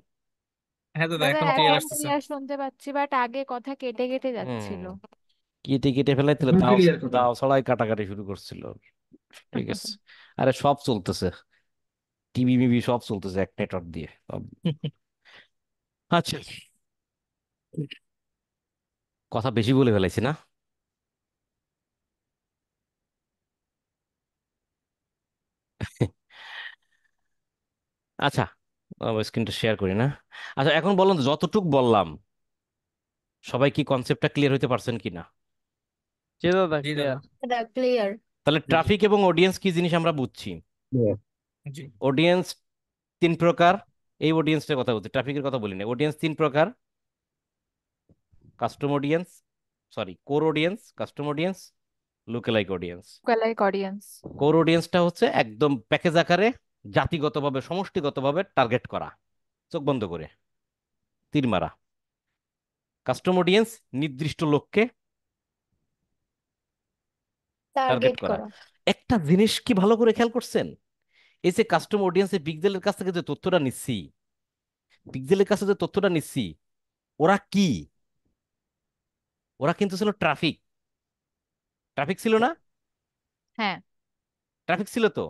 হ্যাঁ দাদা, দাদা এখন ক্লিয়ার এখন আসতেছে। ক্লিয়ার শুনতে পাচ্ছি, বাট আগে কথা কেটে কেটে হুম, যাচ্ছিল। কেটে কেটে ফেলাইছিল, এখন দাও ক্লিয়ার কথা। দাও ছড়াই কাটাকাটি শুরু করছিল। ঠিক আছে, আরে সব চলতেছে, টিভি মিভি সব চলতেছে এক নেটওয়ার্ক দিয়ে সব। আচ্ছা, কথা বেশি বলে ফেলাইছি না? আচ্ছা, স্ক্রিনটা শেয়ার করি না। আচ্ছা, এখন বলুন তো, যতটুক বললাম সবাই কি কনসেপ্টটা ক্লিয়ার হইতে পারছেন কিনা? জি দাদা জি দাদা। ক্লিয়ার। দাদা ক্লিয়ার। তাহলে ট্রাফিক এবং অডিয়েন্স কি জিনিস আমরা বুঝছি। জি অডিয়েন্স তিন প্রকার, এই অডিয়েন্সটার কথা বলছি, ট্রাফিকের কথা বলি না। অডিয়েন্স তিন প্রকার: custom audience, sorry core audience, custom audience, lookalike audience. Like audience. Core অডিয়েন্সটা হচ্ছে একদম প্যাকেজ আকারে, জাতিগতভাবে সমষ্টিগতভাবে টার্গেট করা, চোখ বন্ধ করে তীর মারা। কাস্টম অডিয়েন্স নির্দিষ্ট লোককে টার্গেট টার্গেট করা। করা। একটা জিনিস কি ভালো করে খেয়াল করছেন, এই যে কাস্টম অডিয়েন্সে পিক্সেলের কাছ থেকে যে তথ্যটা নিচ্ছি, পিক্সেলের কাছে যে তথ্যটা নিচ্ছি, ওরা কি, ওরা কিন্তু ছিল ট্রাফিক। ট্রাফিক ছিল না? হ্যাঁ। ট্রাফিক ছিল তো।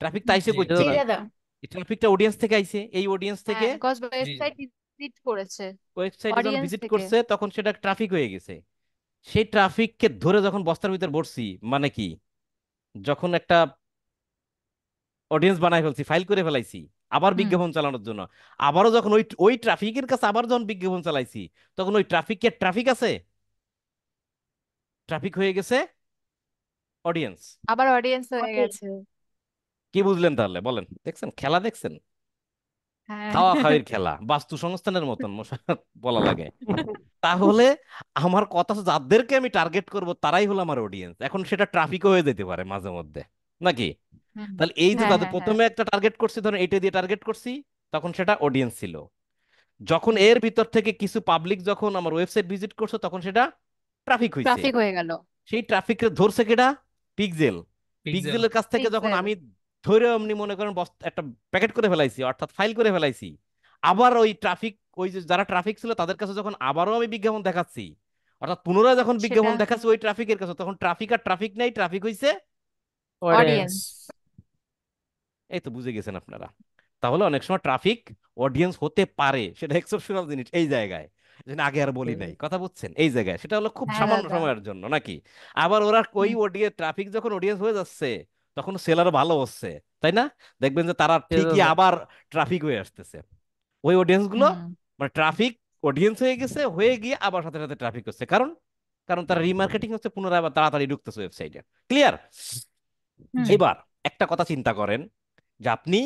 ট্রাফিক তো আইসে জি কই জি জি দাদা। থেকে? দাদা। এই ট্রাফিকটা অডিয়েন্স থেকে আইছে, এই অডিয়েন্স হ্যাঁ, থেকে বিকজ জি ওয়েবসাইট ভিজিট করেছে ওয়েবসাইটে যখন অডিয়েন্স ভিজিট থেকে। করছে তখন সেটা ট্রাফিক হয়ে গেছে। সেই ট্রাফিককে ধরে যখন বস্তার ভিতর ভরছি, মানে কি, যখন একটা অডিয়েন্স বানাই ফেলছি, ফাইল করে ফেলাইছি আবার হুম। বিজ্ঞাপন চালানোর জন্য, আবারও যখন ওই ওই ট্রাফিকের কাছে আবার যখন বিজ্ঞাপন চালাইছি, তখন ওই ট্রাফিককে ট্রাফিক আছে, ট্রাফিক হয়ে গেছে অডিয়েন্স। আবার অডিয়েন্স হয়ে গেছে। কি বুঝলেন তাহলে বলেন? দেখছেন খেলা, দেখছেন? হ্যাঁ। খাওয়া খাওয়ির খেলা, বাস্তু সংস্থানের মতন মশা বলা লাগে। তাহলে আমার কথা হচ্ছে, যাদেরকে আমি টার্গেট করব তারাই হলো আমার অডিয়েন্স। এখন সেটা ট্রাফিকও হয়ে যেতে পারে মাঝে মধ্যে, নাকি? হুম। তাহলে এই যে হ্যাঁ তাদের হ্যাঁ হ্যাঁ। প্রথমে একটা টার্গেট করছি, ধরেন এটা দিয়ে টার্গেট করছি, তখন সেটা অডিয়েন্স ছিল। যখন হুম। এর ভিতর থেকে কিছু পাবলিক যখন আমার ওয়েবসাইট ভিজিট করছে, তখন সেটা ট্রাফিক হইছে। ট্রাফিক হয়ে গেল। সেই ট্রাফিককে ধরছে কেডা? পিক্সেল। পিক্সেল। পিক্সেলের কাছ থেকে যখন পিক্সেল। আমি ধরে এমনি মনে করেন একটা প্যাকেট করে ফেলাইছি, অর্থাৎ ফাইল করে ফেলাইছি, আবার ওই ট্রাফিক, ওই যে যারা ট্রাফিক ছিল তাদের কাছে যখন আবারও আমি বিজ্ঞাপন দেখাচ্ছি, অর্থাৎ পুনরায় যখন সেটা বিজ্ঞাপন দেখাচ্ছি ওই ট্রাফিকের কাছে, তখন ট্রাফিক আর ট্রাফিক নেই, ট্রাফিক হইছে। অডিয়েন্স। অডিয়েন্স। এই তো বুঝে গেছেন আপনারা। তাহলে অনেক সময় ট্রাফিক অডিয়েন্স হতে পারে, সেটা এক্সেপশনাল জিনিস এই জায়গায়, যেটা আগে আর বলি নাই, কথা বুঝছেন? এই জায়গায় সেটা হলো খুব হ্যাঁ সামান্য দাদা। সময়ের জন্য, নাকি? আবার ওরা ওই হুম। অডিয়েন্স, ট্রাফিক যখন অডিয়েন্স হয়ে যাচ্ছে, তখন সেলার ভালো হচ্ছে, তাই না? দেখবেন যে তারা জি ঠিকই দাদা। আবার ট্রাফিক হয়ে আসতেছে। ওই অডিয়েন্স গুলো হুম। মানে ট্রাফিক অডিয়েন্স হয়ে গেছে, হয়ে গিয়ে আবার সাথে সাথে ট্রাফিক হচ্ছে, কারণ কারণ তারা রিমার্কেটিং হচ্ছে, পুনরায় আবার তাড়াতাড়ি ঢুকতেছে ওয়েবসাইটে। ক্লিয়ার? হুম। জি। এবার একটা কথা চিন্তা করেন, যে আপনি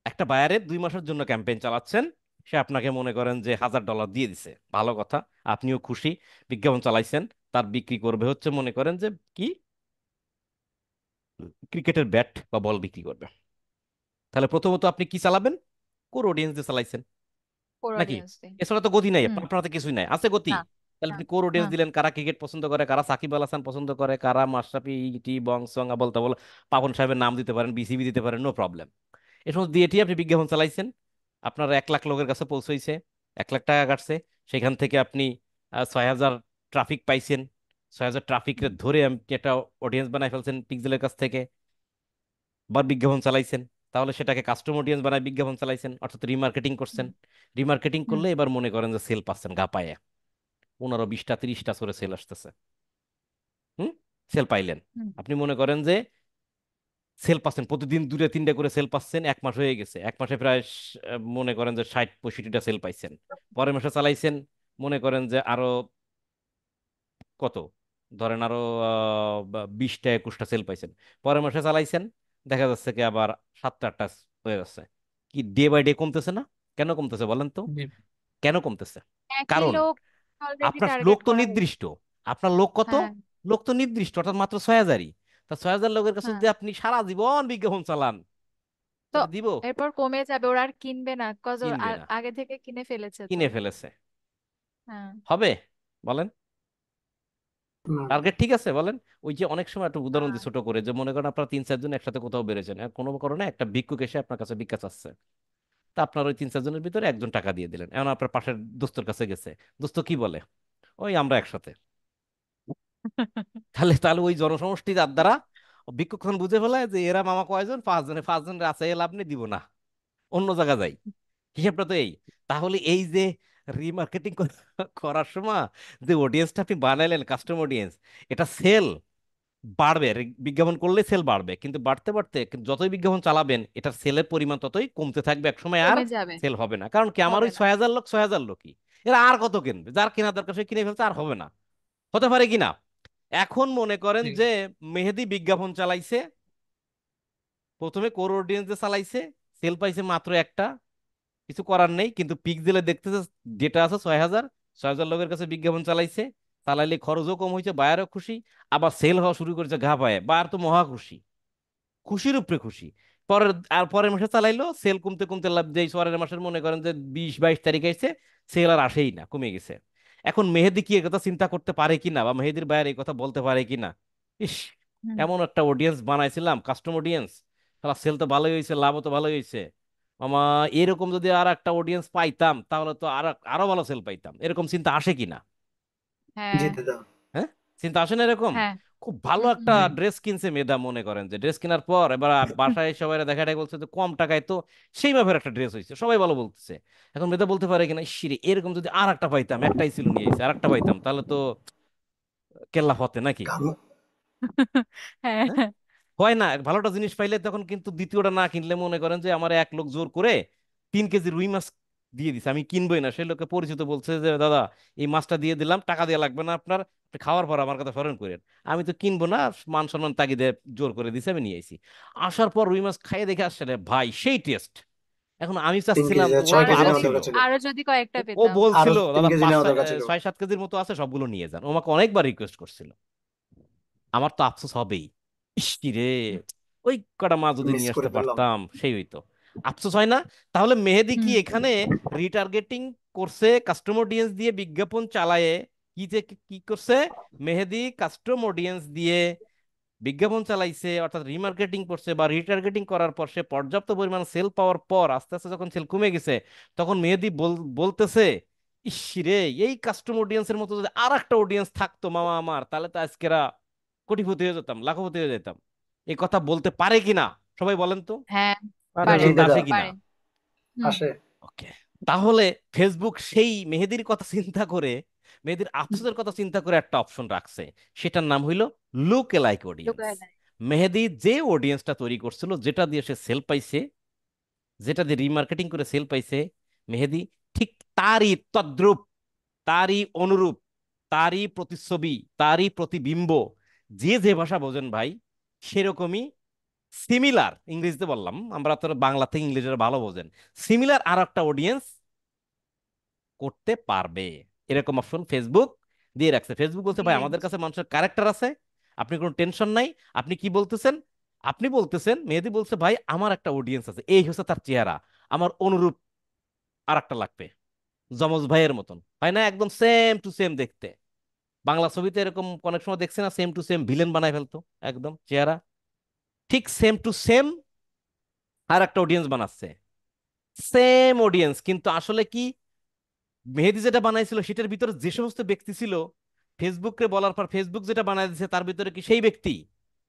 একটা বায়ারের 2 মাসের জন্য ক্যাম্পেইন চালাচ্ছেন, সে আপনাকে মনে করেন যে $1000 দিয়ে দিছে, ভালো কথা, আপনিও খুশি, বিজ্ঞাপন চালাইছেন, তার বিক্রি করবে হচ্ছে মনে করেন যে কি, ক্রিকেটের ব্যাট বা বল বিক্রি করবে। তাহলে প্রথমত আপনি কি চালাবেন? কোর অডিয়েন্স দিয়ে চালাইছেন, কোর নাকি? অডিয়েন্স দিয়ে। এছাড়া তো গতি নাই, হুম। আপনার হাতে কিছুই নাই, আছে গতি? না। তাহলে না। আপনি কোর না। অডিয়েন্স দিলেন, কারা ক্রিকেট পছন্দ করে, কারা সাকিব আল হাসান পছন্দ করে, কারা মাশরাফি, টি বং সং আবল তাবল, পাপন সাহেবের নাম দিতে পারেন, বিসিবি দিতে পারেন, নো প্রবলেম। এ সমস্ত দিয়েটি আপনি বিজ্ঞাপন চালাইছেন, আপনার 1 লাখ লোকের কাছে পৌঁছাইছে, 1 লাখ টাকা কাটছে, সেখান থেকে আপনি 6000 ট্রাফিক পাইছেন, 6000 ট্রাফিকের ধরে আপনি একটা অডিয়েন্স বানাই ফেলছেন পিক্সেলের কাছ থেকে, বা বিজ্ঞাপন চালাইছেন। তাহলে সেটাকে কাস্টম অডিয়েন্স বানায় বিজ্ঞাপন চালাইছেন, অর্থাৎ রিমার্কেটিং করছেন। হুম। রিমার্কেটিং হুম। করলে এবার মনে করেন যে সেল পাচ্ছেন গা পায়ে। 15, 20টা 30টা করে সেল আসতেছে। হুম, সেল পাইলেন। হুম। আপনি মনে করেন যে সেল পাচ্ছেন প্রতিদিন 2-3টা করে সেল পাচ্ছেন, 1 মাস হয়ে গেছে, 1 মাসে প্রায় মনে করেন যে 60-65টা সেল পাইছেন। পরের মাসে চালাইছেন, মনে করেন যে আরো কত, ধরেন আরো 20টা 21টা সেল পাইছেন। পরের মাসে চালাইছেন, দেখা যাচ্ছে কি আবার 7টা 8টা হয়ে যাচ্ছে। কি ডে বাই ডে কমতেছে না? কেন কমতেছে বলেন তো? জি। কেন কমতেছে? একই কারণ লোক অলরেডি আপনার লোক টার্গেট তো করা হয়েছে। নির্দিষ্ট। আপনার লোক কত? হ্যাঁ। লোক তো নির্দিষ্ট, অর্থাৎ মাত্র 6,000-ই। তা 6,000 লোকের কাছে হ্যাঁ, যদি আপনি সারা জীবন বিজ্ঞাপন চালান, তো তাহলে দিব? এরপর কমে যাবে, ওরা আর কিনবে না, কজ কিনবে না, আগে থেকে কিনে ফেলেছে তো। কিনে ফেলেছে। হ্যাঁ। হবে? বলেন। না টার্গেট ঠিক আছে বলেন। ওই যে অনেক সময় একটা উদাহরণ হ্যাঁ। দিই ছোট করে, যে মনে করেন আপনারা 3-4 জন একসাথে কোথাও বেরোছেন, আর কোনো কারণে একটা ভিক্ষুক এসে আপনার কাছে ভিক্ষা চাচ্ছে। তা আপনার ওই 3-4 জনের ভিতরে একজন টাকা দিয়ে দিলেন, এখন আপনার পাশের দোস্তর কাছে গেছে। দোস্ত কি বলে? ওই আমরা একসাথে। তাহলে তাহলে ওই জনসমষ্টি যার দ্বারা ভিক্ষুকখন বুঝে ফেলায় যে এরা মামা কয়জন, 5 জনে, 5 জনের আছে, এ লাভ নেই, দিব না, অন্য জায়গা যাই। হিসাবটা তো এই। তাহলে এই যে রিমার্কেটিং করার সময় যে অডিয়েন্সটা আপনি বানাইলেন, কাস্টম অডিয়েন্স, এটা সেল বাড়বে, বিজ্ঞাপন করলে সেল বাড়বে, কিন্তু বাড়তে বাড়তে যতই বিজ্ঞাপন চালাবেন এটার সেলের পরিমাণ ততই কমতে থাকবে, একসময় আর কমে যাবে। সেল হবে না। কারণ কি, আমার হবে ওই না। 6,000 লোক 6,000 লোকই, এরা আর কত কিনবে? যার কেনা দরকার সে কিনে ফেলছে, আর হবে না। হতে পারে কিনা? এখন মনে করেন জি। যে মেহেদি বিজ্ঞাপন চালাইছে, প্রথমে কোর অডিয়েন্স চালাইছে, সেল পাইছে মাত্র একটা, কিছু করার নেই, কিন্তু পিক্সেলে দেখতেছে যেটা আছে 6,000, 6,000 লোকের কাছে বিজ্ঞাপন চালাইছে, চালাইলে খরচও কম হয়েছে, বায়ারও খুশি, আবার সেল হওয়া শুরু করেছে ঘা পায়ে, বায়ার তো মহা খুশি, খুশির উপরে খুশি। পরের আর পরের মাসে চালাইলো, সেল কমতে কমতে লাভ যেই পরের মাসের মনে করেন যে 20-22 তারিখ আসছে, সেল আর আসেই না, কমে গেছে। এখন মেহেদি কি এর কথা চিন্তা করতে পারে কিনা, বা মেহেদির বায়ার এই কথা বলতে পারে কিনা, ইস, হুম। এমন একটা অডিয়েন্স বানাইছিলাম, কাস্টম অডিয়েন্স, তাহলে সেল তো ভালোই হয়েছে, লাভও তো ভালোই হয়েছে। মামা, এরকম যদি আর একটা অডিয়েন্স পাইতাম তাহলে তো আরো ভালো সেল পাইতাম, এরকম চিন্তা আসে কিনা? হ্যাঁ। জি দাদা। হ্যাঁ, চিন্তা আসে না এরকম? হ্যাঁ। খুব ভালো হুম, একটা জি। ড্রেস কিনছে মেয়েদা, মনে করেন যে ড্রেস কেনার পর এবার বাসায় সবাই দেখাটাই বলছে যে কম টাকায় তো সেই মাপের একটা ড্রেস হয়েছে, সবাই ভালো বলতেছে। এখন মেয়েদা বলতে পারে কিনা, ইসিরে এরকম যদি আর একটা পাইতাম, একটাই ছিল নিয়ে এসে আর একটা পাইতাম, তাহলে তো কেল্লা হতে নাকি? কাম হ্যাঁ। হ্যাঁ? হয় না, ভালোটা জিনিস পাইলে তখন কিন্তু দ্বিতীয়টা না কিনলে, মনে করেন যে আমার এক লোক জোর করে 3 কেজি রুই মাছ দিয়ে দিছে, আমি কিনবোই না, সেই লোককে পরিচিত বলছে যে দাদা এই মাছটা দিয়ে দিলাম, টাকা দেওয়া লাগবে না আপনার, আপনি খাওয়ার পর আমার কথা স্মরণ করেন। আমি তো কিনবো না, মান সম্মান তাগিদে জোর করে দিছে, আমি নিয়ে আইছি। আসার পর রুই মাছ খাইয়ে দেখে আসছে রে ভাই, সেই টেস্ট। এখন আমি 3 কেজি চাচ্ছিলাম, তো ওর ছয় তো আরো কেজি আরো নেওয়া যদি ছিল, দরকার ছিল। আরো যদি কয়েকটা ও পেতাম। আরো বলছিল তিন দাদা কেজি নেওয়া দরকার ছিল। 6-7 কেজির মতো আছে, সবগুলো নিয়ে যান, ও আমাকে অনেকবার রিকোয়েস্ট করছিল। আমার তো আফসোস হবেই, ইস কি রে, ওই কটা মাছ যদি মিস নিয়ে করে আসতে ফেললাম। পারতাম, সেই হইতো। আফসোস হয় না? তাহলে মেহেদি কি হুম। এখানে রিটার্গেটিং করছে, কাস্টম অডিয়েন্স দিয়ে বিজ্ঞাপন চালায়ে? কি যে কি করছে, মেহেদি কাস্টম অডিয়েন্স দিয়ে বিজ্ঞাপন চালাইছে, অর্থাৎ রিমার্কেটিং করছে, বা রিটার্গেটিং করার পর সে পর্যাপ্ত পরিমাণ সেল পাওয়ার পর আস্তে আস্তে যখন সেল কমে গেছে, তখন মেহেদি বলতেছে, ইস রে, এই কাস্টম অডিয়েন্সের মতো যদি আর একটা অডিয়েন্স থাকতো মামা আমার, তাহলে তো আজকেরা কোটিপতি হয়ে যেতাম, লাখপতি হয়ে যেতাম। এই কথা বলতে পারে কিনা? সবাই বলেন তো, হ্যাঁ, পারে এই পারে জি চিন্তা দাদা। দাদা। আসে কিনা? পারে। হুম। আসে। ওকে। তাহলে ফেসবুক সেই মেহেদির কথা চিন্তা করে, মেহেদির আফসোসের কথা চিন্তা করে একটা অপশন রাখছে, সেটার নাম হইল লুক এলাইক অডিয়েন্স। লুকায় নাই। মেহেদি যে অডিয়েন্সটা তৈরি করছিল, যেটা দিয়ে সে সেল পাইছে, যেটা দিয়ে রিমার্কেটিং করে সেল পাইছে, মেহেদি ঠিক তারই তদ্রূপ, তারই অনুরূপ, তারই প্রতিচ্ছবি, তারই প্রতিবিম্ব, যে যে ভাষা বোঝেন ভাই, সেরকমই সিমিলার, ইংরেজিতে বললাম, আমরা তো বাংলাতে ইংরেজিটা ভালো বোঝেন, সিমিলার আর একটা অডিয়েন্স করতে পারবে, এরকম অপশন ফেসবুক দিয়ে রাখছে। ফেসবুক বলছে ভাই দিয়ে আমাদের দিচ্ছে। কাছে মানুষের ক্যারেক্টার আছে, আপনি কোনো টেনশন নাই। আপনি কি বলতেছেন? আপনি বলতেছেন, মেহেদি বলছে ভাই আমার একটা অডিয়েন্স আছে, এই হচ্ছে তার চেহারা, আমার অনুরূপ আর একটা লাগবে, যমজ ভাইয়ের মতন, হয় না, একদম সেম টু সেম দেখতে। বাংলা ছবিতে এরকম অনেক সময় দেখছে না, সেম টু সেম ভিলেন বানায় ফেলতো, একদম চেহারা ঠিক সেম টু সেম, আর একটা অডিয়েন্স বানাচ্ছে, সেম অডিয়েন্স, কিন্তু আসলে কি, মেহেদি যেটা বানাইছিল সেটার ভিতরে যে সমস্ত ব্যক্তি ছিল, ফেসবুককে বলার পর ফেসবুক যেটা বানাই দিয়েছে তার ভিতরে কি সেই ব্যক্তি?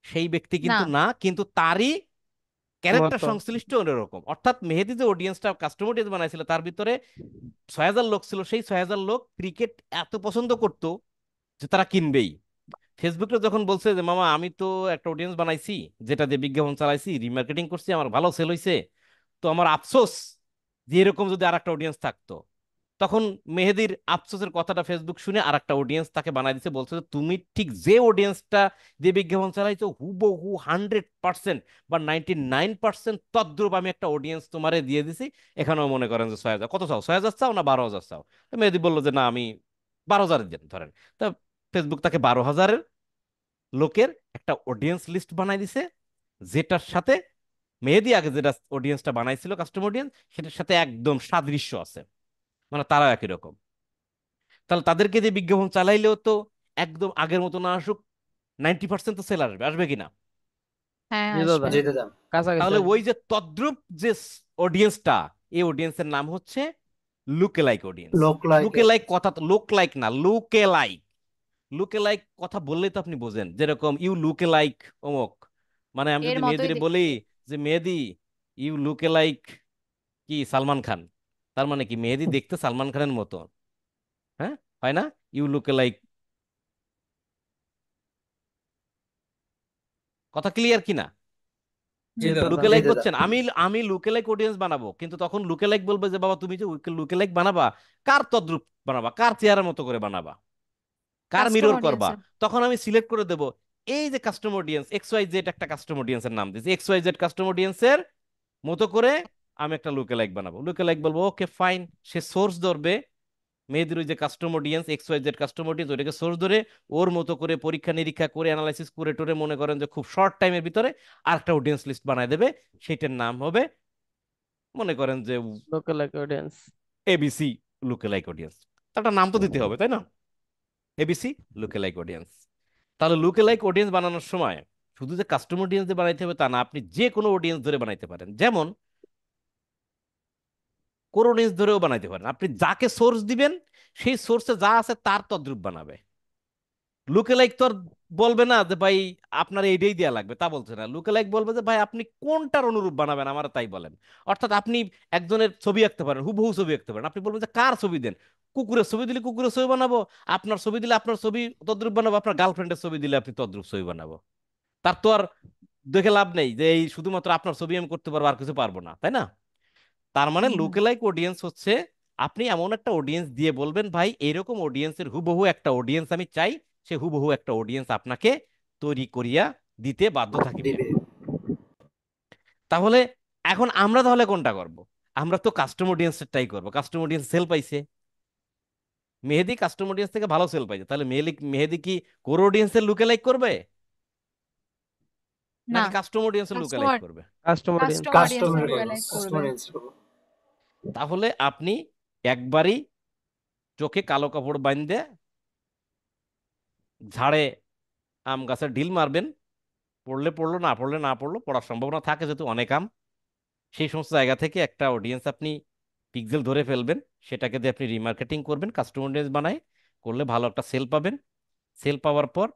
সেই ব্যক্তি না। কিন্তু না, কিন্তু তারই ক্যারেক্টার মতো সংশ্লিষ্ট এরকম। অর্থাৎ মেহেদি যে অডিয়েন্সটা কাস্টমার অডিয়েন্স বানাইছিল তার ভিতরে 6,000 লোক ছিল, সেই 6,000 লোক ক্রিকেট এত পছন্দ করতো যে তারা কিনবেই। ফেসবুকে যখন বলছে যে মামা আমি তো একটা অডিয়েন্স বানাইছি, যেটা দিয়ে বিজ্ঞাপন চালাইছি, রিমার্কেটিং করছি, আমার ভালো সেল হইছে, তো আমার আফসোস যে এরকম যদি আর একটা অডিয়েন্স থাকতো। তখন মেহেদির আফসোসের কথাটা ফেসবুক শুনে আর একটা অডিয়েন্স তাকে বানাই দিচ্ছে, বলছে যে তুমি ঠিক যে অডিয়েন্সটা দিয়ে বিজ্ঞাপন চালাইছো হুবহু 100% বা 99% তদ্রুপ আমি একটা অডিয়েন্স তোমারে দিয়ে দিছি। এখানেও মনে করেন যে 6,000, কত চাও, 6,000 চাও না 12,000 চাও? তো মেহেদি বললো যে না আমি 12,000 দেন ধরেন। তা ফেসবুক তাকে 12,000 লোকের একটা অডিয়েন্স লিস্ট বানাই দিছে, যেটার সাথে মেহেদি আগে যেটা অডিয়েন্সটা বানাইছিল কাস্টমার অডিয়েন্স, সেটার সাথে একদম সাদৃশ্য আছে, মানে তারাও একই রকম। তাহলে তাদেরকে দিয়ে বিজ্ঞাপন চালাইলেও তো একদম আগের মতো না আসুক, 90% তো সেল আসবে, আসবে কিনা? হ্যাঁ জি দাদা, আসবে। জি দাদা। কাছাকাছি তাহলে আসবে। ওই যে তদ্রুপ যে অডিয়েন্সটা, এই অডিয়েন্সের নাম হচ্ছে লুকে লাইক অডিয়েন্স। লোক লাইক। লুকে লাইক কথা, লোক লাইক না, লুকে লাইক। লুকে লাইক কথা বললেই তো আপনি বোঝেন, যেরকম ইউ লুকে লাইক অমুক, মানে আমি এর যদি মতোই মেহেদিরে বলি দেখতে। যে মেহেদি ইউ লুকে লাইক কি সালমান খান, তার মানে কি মেহেদি দেখতে সালমান খানের মতো, হ্যাঁ? হয় না? ইউ লুকে লাইক, কথা ক্লিয়ার কিনা? জি জি দাদা। দাদা। লুকে জি লাইক দাদা। বুঝছেন? আমি আমি লুকে লাইক অডিয়েন্স বানাবো, কিন্তু তখন লুকে লাইক বলবে যে বাবা তুমি যে লুকে লাইক বানাবা, কার তদ্রুপ বানাবা, কার চেহারার মতো করে বানাবা, কার কাস্টম মিরর করবা? অডিয়েন্সের। তখন আমি সিলেক্ট করে দেব এই যে custom audience X Y Z, একটা কাস্টম অডিয়েন্সের নাম দিয়েছি, এক্স ওয়াই জেড কাস্টম অডিয়েন্সের মতো করে আমি একটা লুকে লাইক বানাবো। লুকে লাইক বলবো ওকে ফাইন, সে সোর্স ধরবে মেয়েদের ওই যে custom audience X Y Z custom audience, ওইটাকে সোর্স ধরে ওর মতো করে পরীক্ষা নিরীক্ষা করে অ্যানালাইসিস করে টোরে মনে করেন যে খুব শর্ট টাইমের ভিতরে আরেকটা অডিয়েন্স লিস্ট বানায় দেবে। সেটার নাম হবে মনে করেন যে লোকাল অডিয়েন্স। এবিসি লুকে লাইক অডিয়েন্স। একটা নাম তো দিতে হবে তাই না? এবিসি লুকে লাইক অডিয়েন্স। তাহলে লুকে লাইক অডিয়েন্স বানানোর সময় শুধু যে কাস্টম অডিয়েন্স দিয়ে বানাইতে হবে তা না, আপনি যে কোনো অডিয়েন্স ধরে বানাইতে পারেন। যেমন কোন অডিয়েন্স ধরেও বানাইতে পারেন, আপনি যাকে সোর্স দিবেন সেই সোর্সে যা আছে তার তদ্রুপ বানাবে। লুকে লাইক তো আর বলবে না যে ভাই আপনার এইটাই দেয়া লাগবে, তা বলছে না। লুকে লাইক বলবে যে ভাই আপনি কোনটার অনুরূপ বানাবেন আমার তাই বলেন। অর্থাৎ আপনি একজনের ছবি আঁকতে পারেন, হুবহু ছবি আঁকতে পারেন, আপনি বলবেন যে কার ছবি দেন, কুকুরের ছবি দিলে কুকুরের ছবি বানাবো, আপনার ছবি দিলে আপনার ছবি তদ্রুপ বানাবো, আপনার গার্লফ্রেন্ডের ছবি দিলে আপনি তদ্রুপ ছবি বানাবো। তার তো আর দেখে লাভ নেই যে এই শুধুমাত্র আপনার ছবি আমি করতে পারবো আর কিছু পারবো না, তাই না? তার মানে হুম। লুকেলাইক অডিয়েন্স হচ্ছে আপনি এমন একটা অডিয়েন্স দিয়ে বলবেন ভাই এরকম অডিয়েন্সের হুবহু একটা অডিয়েন্স আমি চাই, সে হুবহু একটা অডিয়েন্স আপনাকে তৈরি করিয়া দিতে বাধ্য থাকিবে। দিবে। তাহলে এখন আমরা তাহলে কোনটা করব? আমরা তো কাস্টম অডিয়েন্সটাই করবো, কাস্টম অডিয়েন্স সেল পাইছে, মেহেদি কাস্টম অডিয়েন্স থেকে ভালো সেল পাইছে, তাহলে মেহেদি কি কোর অডিয়েন্সের লুকেলাইক করবে না, নাকি কাস্টম অডিয়েন্সের লুকেলাইক কাস্টমার করবে? Custom audience. কাস্টম অডিয়েন্সের কাস্টমার অডিয়েন্স। লুকালাইক করবে। কাস্টমার অ্যান্সার করবো। তাহলে আপনি একবারই চোখে কালো কাপড় বাঁধে ঝাড়ে আম গাছের ঢিল মারবেন, পড়লে পড়লো, না পড়লে না পড়লো, পড়ার সম্ভাবনা থাকে যেহেতু অনেক আম, সেই সমস্ত জায়গা থেকে একটা অডিয়েন্স আপনি পিক্সেল ধরে ফেলবেন, সেটাকে দিয়ে আপনি রিমার্কেটিং করবেন, কাস্টম অডিয়েন্স বানায় করলে ভালো একটা সেল পাবেন। সেল পাওয়ার পর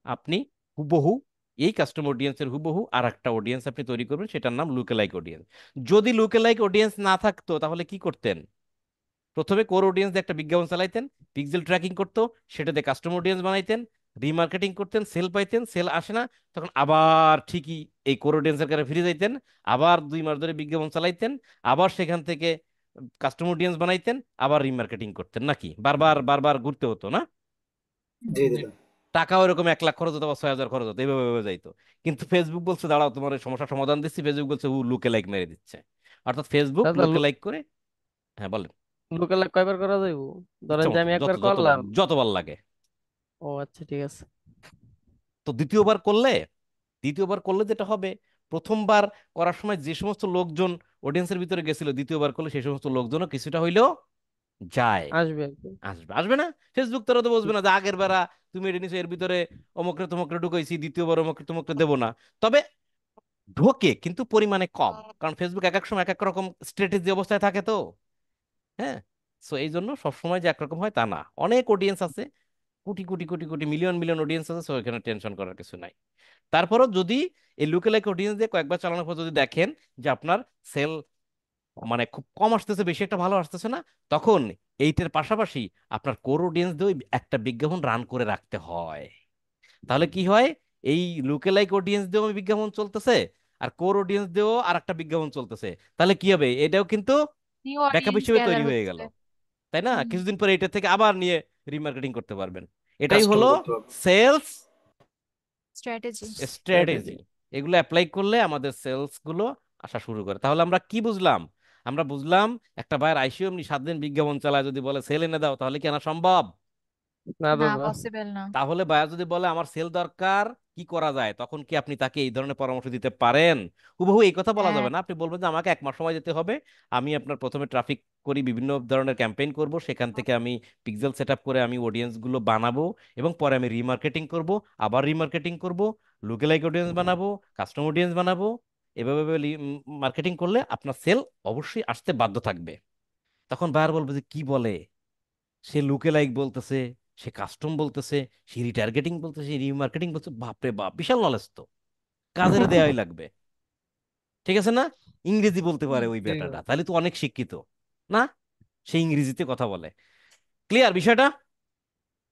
আপনি হুবহু এই কাস্টম অডিয়েন্সের হুবহু আর একটা অডিয়েন্স আপনি তৈরি করবেন, সেটার নাম লুকেলাইক অডিয়েন্স। যদি লুকেলাইক অডিয়েন্স না থাকতো তাহলে কি করতেন? প্রথমে কোর অডিয়েন্স দিয়ে একটা বিজ্ঞাপন চালাইতেন, পিক্সেল ট্র্যাকিং করতো, সেটাতে কাস্টম অডিয়েন্স বানাইতেন, রিমার্কেটিং করতেন, সেল পাইতেন, সেল আসে না, তখন আবার ঠিকই এই কোর অডিয়েন্সের কাছে ফিরে যাইতেন, আবার 2 মাস ধরে বিজ্ঞাপন চালাইতেন, আবার সেখান থেকে কাস্টম অডিয়েন্স বানাইতেন, আবার রিমার্কেটিং করতেন, নাকি বারবার বারবার ঘুরতে হতো না? জি জি। দাদা। টাকাও এরকম 1 লাখ খরচ হতো বা 6,000 খরচ হতো, এইভাবে এইভাবে যাইতো। কিন্তু ফেসবুক বলছে দাঁড়াও তোমার এই সমস্যার সমাধান দিচ্ছি, ফেসবুক বলছে ও লুকে লাইক মেরে দিচ্ছে। অর্থাৎ ফেসবুক দাদা, লুকে লাইক করে, হ্যাঁ বলেন, লোকাল কয়বার করা যাইব? ধরেন ইচ্ছা যে মতো আমি যত একবার যত করলাম। যতবার লাগে। ও আচ্ছা, ঠিক আছে। তো দ্বিতীয়বার করলে যেটা হবে, প্রথমবার করার সময় যে সমস্ত লোকজন অডিয়েন্সের ভিতরে গেছিল, দ্বিতীয়বার করলে সেই সমস্ত লোকজনও কিছুটা হইলেও যায়, আসবে আর কি। আসবে, আসবে না? ফেসবুক তারা তো বুঝবে না যে আগের বেলা তুমি এটা নিশ্চয়ই এর ভিতরে অমুকরে তমুকরে ঢুকাইছি, দ্বিতীয়বার অমুকরে তমুকরে দেবো না। তবে ঢোকে কিন্তু পরিমাণে কম, কারণ ফেসবুক এক এক সময় এক এক রকম স্ট্র্যাটেজি অবস্থায় থাকে তো, হ্যাঁ। সো এই জন্য সবসময় যে একরকম হয় তা না, অনেক অডিয়েন্স আছে crore crore crore crore million million audience আছে, সো এখানে টেনশন করার কিছু নাই। তারপরও যদি এই লুকেলাইক অডিয়েন্স দিয়ে কয়েকবার চালানোর পর যদি দেখেন যে আপনার সেল মানে খুব কম আসতেছে, বেশি একটা ভালো আসতেছে না, তখন এইটার পাশাপাশি আপনার কোর অডিয়েন্স দিয়ে একটা বিজ্ঞাপন রান করে রাখতে হয়। তাহলে কি হয়, এই লুকেলাইক অডিয়েন্স দিয়েও বিজ্ঞাপন চলতেছে, আর কোর অডিয়েন্স দিয়েও আর একটা বিজ্ঞাপন চলতেছে। তাহলে কি হবে, এটাও কিন্তু নিউ ব্যাকআপ অডিয়েন্স হিসেবে গ্যাদার তৈরি হয়ে হচ্ছে। গেল, তাই না? হুম। কিছুদিন পরে এটা থেকে আবার নিয়ে রিমার্কেটিং করতে পারবেন। এটাই কাস্টম হলো করতে হবে। Sales strategy. স্ট্র্যাটেজি। এগুলো অ্যাপ্লাই করলে আমাদের সেলস গুলো আসা শুরু করে। তাহলে আমরা কি বুঝলাম? আমরা বুঝলাম একটা ভাইয়ের আইসিও এমনি 7 দিন বিজ্ঞাপন চালায়, যদি বলে সেল এনে দাও, তাহলে কি আনা সম্ভব? না না, দাদা, পসিবল না। তাহলে ভাইয়া যদি বলে আমার সেল দরকার, কি করা যায়, তখন কি আপনি তাকে এই ধরনের পরামর্শ দিতে পারেন? হুবহু এই কথা বলা হ্যাঁ। যাবে না, আপনি বলবেন যে আমাকে 1 মাস সময় দিতে হবে, আমি আপনার প্রথমে ট্রাফিক করি, বিভিন্ন ধরনের ক্যাম্পেইন করব, সেখান থেকে আমি পিক্সেল সেট আপ করে আমি অডিয়েন্স গুলো বানাবো, এবং পরে আমি রিমার্কেটিং করব, আবার রিমার্কেটিং করব, লুকেলাইক অডিয়েন্স বানাবো, কাস্টম অডিয়েন্স বানাবো। এভাবে মার্কেটিং করলে আপনার সেল অবশ্যই আসতে বাধ্য থাকবে। তখন বায়ার বলবে যে কি বলে, সে লুকে লাইক বলতেছে, সে কাস্টম বলতেছে, সে রিটার্গেটিং বলতেছে, রিমার্কেটিং বলছে, বাপরে বাপ, বিশাল নলেজ তো, কাজের দেয়াই লাগবে। ঠিক আছে না? ইংরেজি বলতে পারে হুম। ওই জি বেটাটা, তাহলে তো অনেক শিক্ষিত না? সে ইংরেজিতে কথা বলে। ক্লিয়ার বিষয়টা?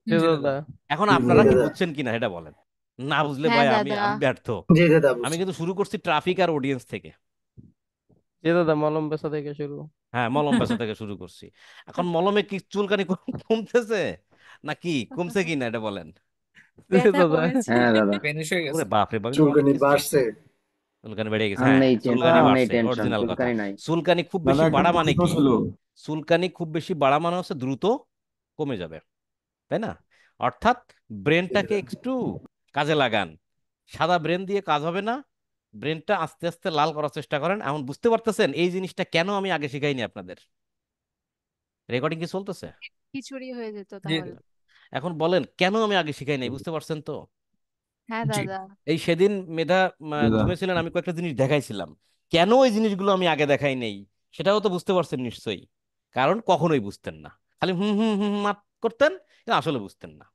জি জি দাদা। দাদা। এখন জি আপনারা কি দাদা। বুঝছেন কিনা এটা বলেন। না বুঝলে হ্যাঁ ভাই আমি দাদা। আমি ব্যর্থ। জি দাদা আমি বুঝছি। কিন্তু শুরু করছি ট্রাফিক আর অডিয়েন্স থেকে। জি দাদা, মলম বেচা থেকে শুরু। হ্যাঁ, মলম বেচা থেকে শুরু করছি। এখন মলমে কি চুলকানি কমতেছে নাকি কমছে কি না এটা বলেন। জি ব্যথা দাদা। কমেছে। হ্যাঁ দাদা, ফিনিশ হয়ে ওরে গেছে। বাপরে বাপ, তো অনেক চুলকানি কিছু। বাড়ছে। চুলকানি বেড়ে গেছে, আর হ্যাঁ, নেই চুলকানি আর নেই বাড়ছে, টেনশন, অরিজিনাল কথা। চুলকানি নাই। চুলকানি খুব দাদা বেশি একটা বাড়া মানে প্রশ্ন কি? ছিল। চুলকানি খুব বেশি বাড়া মানে হচ্ছে দ্রুত কমে যাবে, তাই না? অর্থাৎ জি ব্রেনটাকে দাদা। একটু কাজে লাগান। সাদা ব্রেন দিয়ে কাজ হবে না, ব্রেনটা আস্তে আস্তে লাল করার চেষ্টা করেন। এখন বুঝতে পারতেছেন এই জিনিসটা কেন আমি আগে শিখাইনি আপনাদের? রেকর্ডিং কি চলতেছে? খিচুড়ি হয়ে যেত জি তাহলে। এখন বলেন কেন আমি আগে শিখাই নাই, বুঝতে পারছেন তো? হ্যাঁ জি দাদা। এই সেদিন মেধা দাদা জুমে ছিলেন, আমি কয়েকটা জিনিস দেখাইছিলাম, কেন ওই জিনিসগুলো আমি আগে দেখাই নেই, সেটাও তো বুঝতে পারছেন নিশ্চয়ই। কারণ কখনোই বুঝতেন না, খালি হুম হুম হুম হুম মাত করতেন, কিন্তু আসলে বুঝতেন না।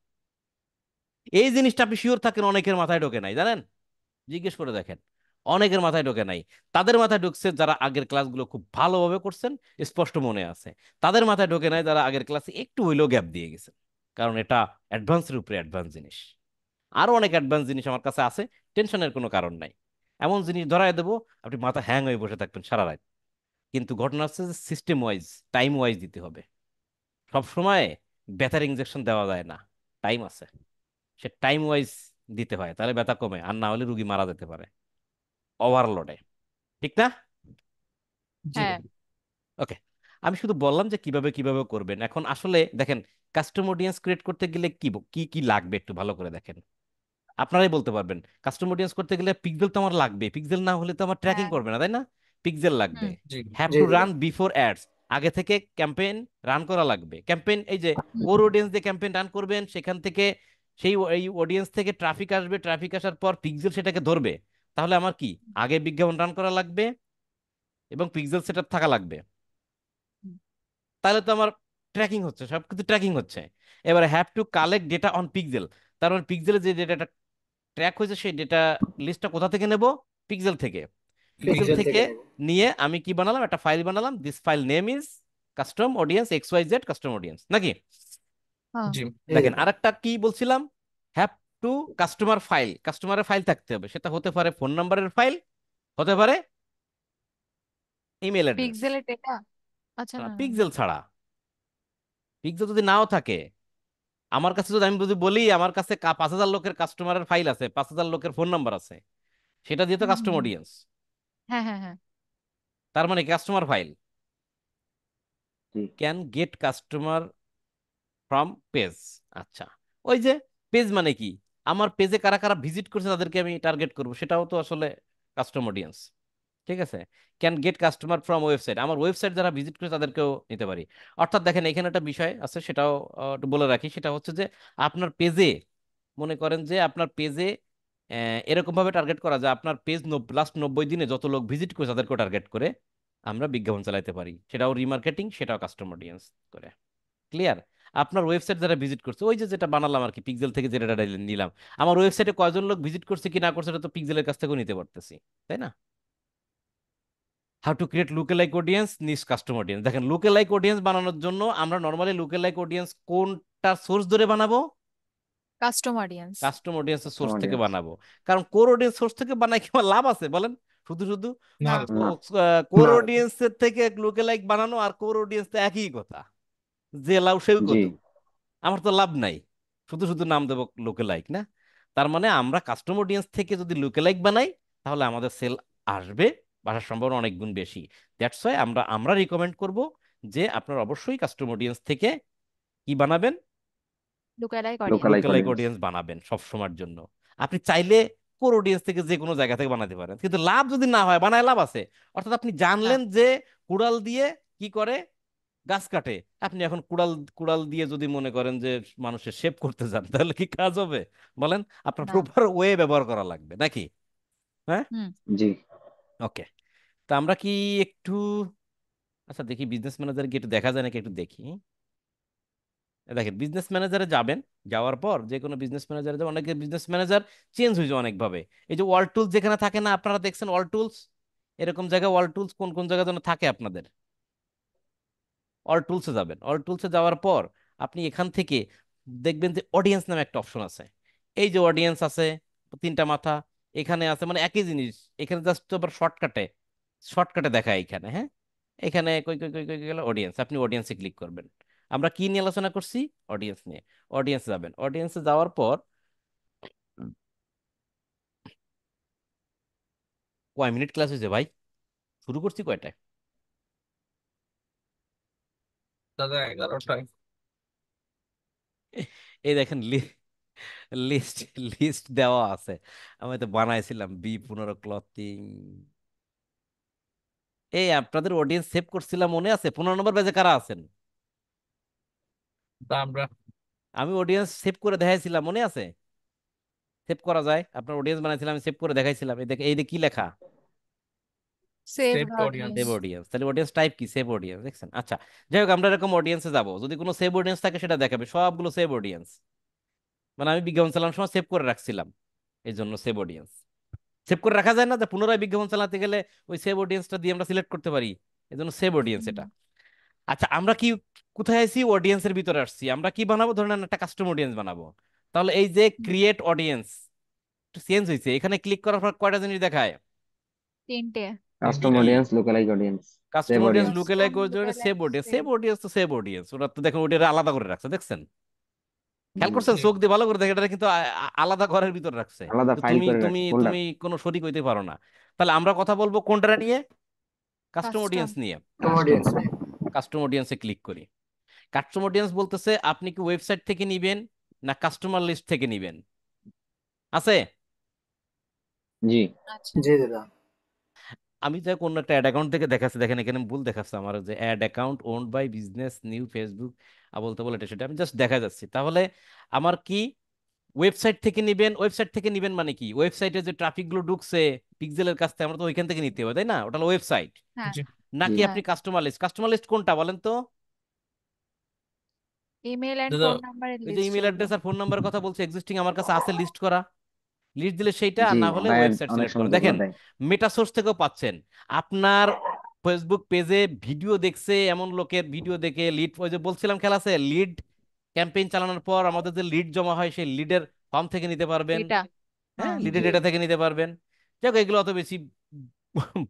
এই জিনিসটা আপনি শিওর থাকেন অনেকের মাথায় ঢোকে নাই, জানেন? জিজ্ঞেস করে দেখেন, অনেকের মাথায় ঢোকে নাই। তাদের মাথায় ঢুকছে যারা আগের ক্লাসগুলো খুব ভালোভাবে করছেন, স্পষ্ট মনে আছে। তাদের মাথায় ঢোকে নাই যারা আগের ক্লাসে একটু হইলেও গ্যাপ দিয়ে গেছেন। কারণ এটা অ্যাডভান্সের উপরে অ্যাডভান্স জিনিস। আরো অনেক অ্যাডভান্স জিনিস আমার কাছে আছে, টেনশনের কোনো কারণ নাই। এমন জিনিস ধরায় দেবো, আপনি মাথা হ্যাং হয়ে বসে থাকবেন সারা রাত। কিন্তু ঘটনা হচ্ছে যে সিস্টেম ওয়াইজ, টাইম ওয়াইজ দিতে হবে। সব সময় ব্যথার ইনজেকশন দেওয়া যায় না, টাইম আছে, সে টাইম ওয়াইজ দিতে হয়, তাহলে ব্যথা কমে, আর না হলে রুগী মারা যেতে পারে ওভারলোডে। ঠিক না? জি হ্যাঁ। ওকে, আমি শুধু বললাম যে কিভাবে কিভাবে করবেন। এখন আসলে দেখেন, কাস্টম অডিয়েন্স ক্রিয়েট করতে গেলে কি কি কি লাগবে একটু ভালো করে দেখেন, আপনারাই বলতে পারবেন। কাস্টম অডিয়েন্স করতে গেলে পিক্সেল তো আমার লাগবে, পিক্সেল না হলে তো আমার ট্র্যাকিং হ্যাঁ। করবে না, তাই না? পিক্সেল লাগবে। হুম। জি হ্যাভ জি টু দাদা। রান বিফোর অ্যাডস, আগে থেকে ক্যাম্পেইন রান করা লাগবে। ক্যাম্পেইন এই যে হুম। কোর অডিয়েন্স দিয়ে ক্যাম্পেইন রান করবেন, সেখান থেকে সেই এই অডিয়েন্স থেকে ট্রাফিক আসবে, ট্রাফিক আসার পর পিক্সেল সেটাকে ধরবে। তাহলে আমার কি আগে বিজ্ঞাপন রান করা লাগবে এবং পিক্সেল সেটআপ থাকা লাগবে। হুম। তাহলে তো আমার ট্র্যাকিং হচ্ছে, সবকিছু ট্র্যাকিং হচ্ছে। এবারে have to collect data on pixel, তার মানে পিক্সেলে যে ডেটাটা ট্র্যাক হয়েছে সেই ডেটা লিস্টটা কোথা থেকে নেব? পিক্সেল থেকে। পিক্সেল পিক্সেল থেকে থেকে নেব। নিয়ে আমি কি বানালাম, একটা ফাইল বানালাম, this file name is custom audience X Y Z custom audience, নাকি? হ্যাঁ। জি জি দেখেন দাদা। আরেকটা কি বলছিলাম, হ্যাভ টু কাস্টমার ফাইল, কাস্টমারের ফাইল থাকতে হবে, সেটা হতে পারে ফোন নাম্বারের ফাইল, হতে পারে ইমেল অ্যাড্রেস। পিক্সেলের ডেটা। আচ্ছা, না না না। পিক্সেল ছাড়া, পিক্সেল যদি নাও থাকে, আমার কাছে যদি আমি যদি বলি আমার কাছে 5,000 লোকের কাস্টমারের ফাইল আছে, 5,000 লোকের ফোন নাম্বার আছে, সেটা দিয়ে তো হুম হুম কাস্টম হুম। অডিয়েন্স, হ্যাঁ হ্যাঁ হ্যাঁ। তার মানে customer file. G can get customer from page. আচ্ছা, ওই যে পেজ মানে কি, আমার পেজে কারা কারা ভিজিট করছে তাদেরকে আমি টার্গেট করব, সেটাও তো আসলে কাস্টম অডিয়েন্স। ঠিক আছে? Can get customer from website, আমার ওয়েবসাইট যারা ভিজিট করে তাদেরকেও নিতে পারি। অর্থাৎ দেখেন এখানে একটা বিষয় আছে, সেটাও একটু বলে রাখি, সেটা হচ্ছে যে আপনার পেজে, মনে করেন যে আপনার পেজে এরকম ভাবে টার্গেট করা যায়, আপনার পেজ লাস্ট 90 দিনে যত লোক ভিজিট করে তাদেরকেও টার্গেট করে আমরা বিজ্ঞাপন চালাতে পারি, সেটাও রিমার্কেটিং, সেটাও কাস্টম অডিয়েন্স করে। ক্লিয়ার? আপনার ওয়েবসাইট যারা ভিজিট করছে, ওই যে যেটা বানালাম আর কি, পিক্সেল থেকে যেটা data নিলাম, আমার ওয়েবসাইটে কয়জন লোক ভিজিট করছে কি না করছে এটা তো পিক্সেলের কাছ থেকেও নিতে পারতেছি, তাই না? How to create lookalike audience, niche custom audience. দেখেন লুকেলাইক অডিয়েন্স বানানোর জন্য আমরা নর্মালি লুকেলাইক অডিয়েন্স কোনটা সোর্স ধরে বানাবো? Custom audience. কাস্টম অডিয়েন্সের সোর্স থেকে অডিয়েন্স। বানাবো। কারণ কোর অডিয়েন্স সোর্স থেকে বানাই কি আমার লাভ আছে বলেন? শুধু শুধু না না। না। কোর না। অডিয়েন্সের থেকে লুকেলাইক বানানো আর কোর অডিয়েন্স তো একই কথা, যে লাউ সেও জি। কত, আমার তো লাভ নাই, শুধু শুধু নাম দেবো লুকেলাইক না। তার মানে আমরা কাস্টম অডিয়েন্স থেকে যদি লুকেলাইক বানাই তাহলে আমাদের সেল আসবে, আসার সম্ভাবনা অনেক গুণ বেশি। দ্যাটস ওয়াই আমরা আমরা রিকমেন্ড করব যে আপনারা অবশ্যই কাস্টম অডিয়েন্স থেকে কি বানাবেন? Lookalike audience. Lookalike lookalike audience. Audience বানাবেন সব সময়ের জন্য। আপনি চাইলে কোর অডিয়েন্স থেকে যে কোনো জায়গা থেকে বানাতে পারেন, কিন্তু লাভ যদি না হয় বানায় লাভ আছে? অর্থাৎ আপনি না। জানলেন যে কুড়াল দিয়ে কি করে, গাছ কাটে, আপনি এখন কুড়াল কুড়াল দিয়ে যদি মনে করেন যে মানুষের শেভ করতে যান তাহলে কি কাজ হবে বলেন? আপনার না। প্রপার ওয়ে ব্যবহার করা লাগবে নাকি? হ্যাঁ, হুম। জি। ওকে। তা আমরা কি একটু, আচ্ছা দেখি বিজনেস ম্যানেজার কি একটু দেখা যায় নাকি, একটু দেখি। দেখেন বিজনেস ম্যানেজারে যাবেন, যাওয়ার পর যে কোনো বিজনেস ম্যানেজারে যাবেন, অনেকে বিজনেস ম্যানেজার চেঞ্জ হয়ে যায় অনেকভাবে। এই যে ওয়াল টুলস যেখানে থাকে না, আপনারা দেখছেন ওয়াল টুলস, এরকম জায়গায় ওয়াল টুলস কোন কোন জায়গায় যেন থাকে আপনাদের। অল টুলসে যাবেন, অল টুলসে যাওয়ার পর আপনি এখান থেকে দেখবেন যে অডিয়েন্স নামে একটা অপশন আছে। এই যে অডিয়েন্স আছে, তিনটা মাথা এখানে আছে, মানে একই জিনিস। এখানে জাস্ট আবার শর্টকাটে, শর্টকাটে দেখায় এখানে। হ্যাঁ, এখানে কই কই কই কই গেল অডিয়েন্স, আপনি অডিয়েন্সে ক্লিক করবেন। আমরা কি নিয়ে আলোচনা করছি? অডিয়েন্স নিয়ে। অডিয়েন্স যাবেন, অডিয়েন্সে যাওয়ার পর কয় মিনিট ক্লাস হয়েছে ভাই? শুরু করছি কয়টায়? দাদা 11টায়। এই দেখেন লিস্ট লিস্ট দেওয়া আছে, আমি তো বানাইছিলাম B15 ক্লথিং। এই আপনাদের অডিয়েন্স সেভ করছিলাম মনে আছে? 15 নম্বর পেজে কারা আছেন? তা আমরা আমি অডিয়েন্স সেভ করে দেখাইছিলাম মনে আছে? সেভ করা যায়, আপনার অডিয়েন্স বানাইছিলাম, আমি সেভ করে দেখাইছিলাম। এই দেখে, এই যে কি লেখা, save saved audience. Audience. Save audience. তাহলে অডিয়েন্স টাইপ কি? সেভ অডিয়েন্স, দেখছেন? আচ্ছা, যাই হোক, আমরা এরকম অডিয়েন্সে যাব, যদি কোনো সেভ অডিয়েন্স থাকে সেটা দেখাবে, সবগুলো সেভ অডিয়েন্স। মানে আমি বিজ্ঞাপন চালানোর সময় সেভ করে রাখছিলাম, এই জন্য সেভ অডিয়েন্স। সেভ করে রাখা যায় না, যে পুনরায় বিজ্ঞাপন চালাতে গেলে ওই সেভ অডিয়েন্সটা দিয়ে আমরা সিলেক্ট করতে পারি, এই জন্য সেভ অডিয়েন্স এটা। আচ্ছা, আমরা কি কোথায় আছি? অডিয়েন্সের ভিতরে আসছি। আমরা কি বানাবো? ধরে নেন একটা কাস্টম অডিয়েন্স বানাবো। তাহলে এই যে ক্রিয়েট অডিয়েন্স চেঞ্জ হয়েছে, এখানে ক্লিক করার পর কয়টা জিনিস দেখায়? তিনটে। কাস্টম কি? Audience, lookalike audience, custom save audience, audience. Lookalike custom audience, save lookalike audience. Save save. Audience তো সেভ অডিয়েন্স, ওরা তো দেখুন ওটা আলাদা করে রাখছে, দেখছেন? খেয়াল জি। করছেন? চোখ দিয়ে ভালো করে দেখে, এটা কিন্তু আলাদা ঘরের ভিতর রাখছে। আলাদা তো ফাইল তুমি করে তুমি রাখছে, ফোল্ডার। তুমি কোনো শরিক হইতে পারো না। তাহলে আমরা কথা বলবো কোনটা নিয়ে? Custom custom. অডিয়েন্স নিয়ে। Custom audience. কাস্টম অডিয়েন্সে ক্লিক করি। কাস্টম অডিয়েন্স বলতেছে আপনি কি ওয়েবসাইট থেকে নিবেন না কাস্টমার লিস্ট থেকে নিবেন? আছে? জি। আচ্ছা। জি দাদা। আমি যাই কোন একটা অ্যাড অ্যাকাউন্ট থেকে দেখাচ্ছি, দেখেন এখানে ভুল দেখাচ্ছে আমার, যে ad account owned by business new Facebook বলতে বলে এটা সেটা আমি জাস্ট দেখা যাচ্ছি। তাহলে আমার কি ওয়েবসাইট থেকে নিবেন? ওয়েবসাইট থেকে নিবেন মানে কি? ওয়েবসাইটে যে ট্রাফিক গুলো ঢুকছে পিক্সেলের কাছ থেকে, আমরা তো ওইখান থেকে নিতে হবে তাই না? ওটা হলো ওয়েবসাইট। হ্যাঁ। জি। জি। নাকি হ্যাঁ। আপনি কাস্টমার লিস্ট? কাস্টমার লিস্ট কোনটা বলেন তো? ইমেল এন্ড দাদা ফোন নাম্বারের ওই যে লিস্ট ইমেল যেগুলো। অ্যাড্রেস আর ফোন নাম্বার কথা বলছে, এক্সিস্টিং আমার কাছে আছে লিস্ট করা, লিস্ট দিলে সেইটা, আর জি, না হলে বায়ার ওয়েবসাইট অনেক সিলেক্ট সময় করেন। যেগুলো দেখেন দেয়। মেটা সোর্স থেকেও পাচ্ছেন। আপনার ফেসবুক পেজে ভিডিও দেখছে এমন লোকের ভিডিও দেখে লিড, ওই যে বলছিলাম খেলা আছে, লিড ক্যাম্পেইন চালানোর পর আমাদের যে লিড জমা হয় সেই লিডের ফর্ম থেকে নিতে পারবেন। এটা। হ্যাঁ, হ্যাঁ। লিডের জি। ডেটা থেকে নিতে পারবেন। যাক, এগুলো অত বেশি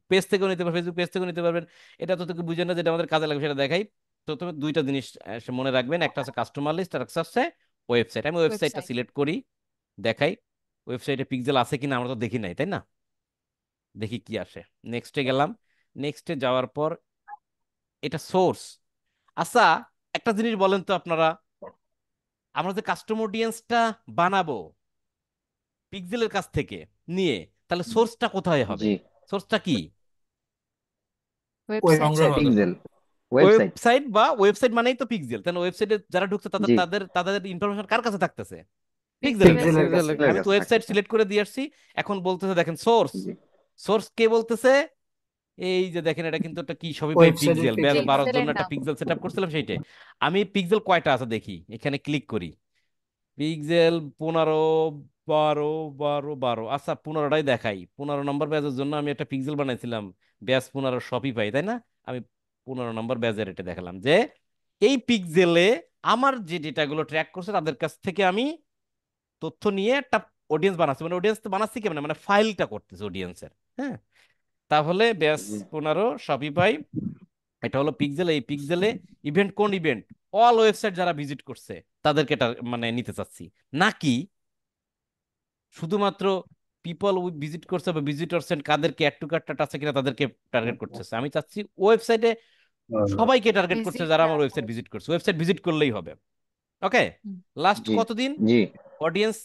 পেজ থেকেও নিতে পারবেন, ফেসবুক পেজ থেকেও নিতে পারবেন। এটা তো তোকে বুঝেন না, যেটা আমাদের কাজে লাগবে সেটা দেখাই। তো তুমি দুইটা জিনিস মনে রাখবেন, একটা হচ্ছে কাস্টমার লিস্ট আর একটা হচ্ছে ওয়েবসাইট। আমি ওয়েবসাইটটা ওয়েবসাইট। সিলেক্ট করি, দেখাই ওয়েবসাইটে পিক্সেল আছে কিনা, আমরা তো দেখি নাই তাই না? দেখি কি আসে। নেক্সটে গেলাম, নেক্সটে যাওয়ার পর এটা সোর্স। আচ্ছা, একটা জিনিস বলেন তো আপনারা, আমরা যে কাস্টম অডিয়েন্সটা বানাবো পিক্সেলের কাছ থেকে নিয়ে, তাহলে সোর্সটা কোথায় হবে? জি। সোর্সটা কি? ওয়েবসাইট। সংগ্রহ ওয়েবসাইট। দাদা। Pixel, website. ওয়েবসাইট, বা ওয়েবসাইট মানেই তো পিক্সেল, তাহলে ওয়েবসাইটে যারা ঢুকছে তাদের জি। তাদের তাদের ইনফরমেশন কার কাছে থাকতেছে? পিক্সেলের পিক্সেলের কাছে। পিক্সেলের কাছে। কাছে। পিক্সেলের পিক্সেলের আমি তো কাছে ওয়েবসাইট থাকতেছে। সিলেক্ট করে দিয়ে আসছি। এখন বলতেছে দেখেন সোর্স, জি। সোর্স কে বলতেছে? এই যে দেখেন এটা কিন্তু একটা কি শপিফাই ওয়েবসাইটের পিক্সেল, ব্যাস পিক্সেল 12 পিক্সেলের জন্য একটা নাম। পিক্সেল সেট আপ করছিলাম সেইটাই। আমি পিক্সেল কয়টা আছে দেখি, এখানে ক্লিক করি, পিক্সেল 15, 12, 12, আচ্ছা 15টাই দেখাই। 15 নম্বর ব্যাচের জন্য আমি একটা পিক্সেল বানাইছিলাম, ব্যাচ 15 শপিফাই, তাই না? আমি 15 নম্বর ব্যাচের এটা দেখালাম যে এই পিক্সেলে আমার যে ডেটাগুলো ট্র্যাক করছে তাদের কাছ থেকে আমি তথ্য নিয়ে একটা অডিয়েন্স বানাচ্ছি। মানে অডিয়েন্স বানাচ্ছি কেমন, মানে ফাইলটা করতেছে অডিয়েন্সের। হ্যাঁ, তাহলে ব্যাস জি 15 শপিফাই, এটা হলো পিক্সেল। এই পিক্সেলে ইভেন্ট কোন ইভেন্ট, অল ওয়েবসাইট যারা ভিজিট করছে তাদেরকে এটা মানে নিতে চাচ্ছি, নাকি শুধুমাত্র পিপল ভিজিট করছে বা ভিজিটরস এন্ড কাদেরকে অ্যাড টু কার্টটা আছে কিনা তাদেরকে টার্গেট করতেছে। আমি চাচ্ছি ওয়েবসাইটে সবাইকে টার্গেট করছে ভিজিট যারা আমার যারা ওয়েবসাইট করেছে। ভিজিট করছে, ওয়েবসাইট ভিজিট করলেই হবে। ওকে, হুম। লাস্ট জি কতদিন জি অডিয়েন্স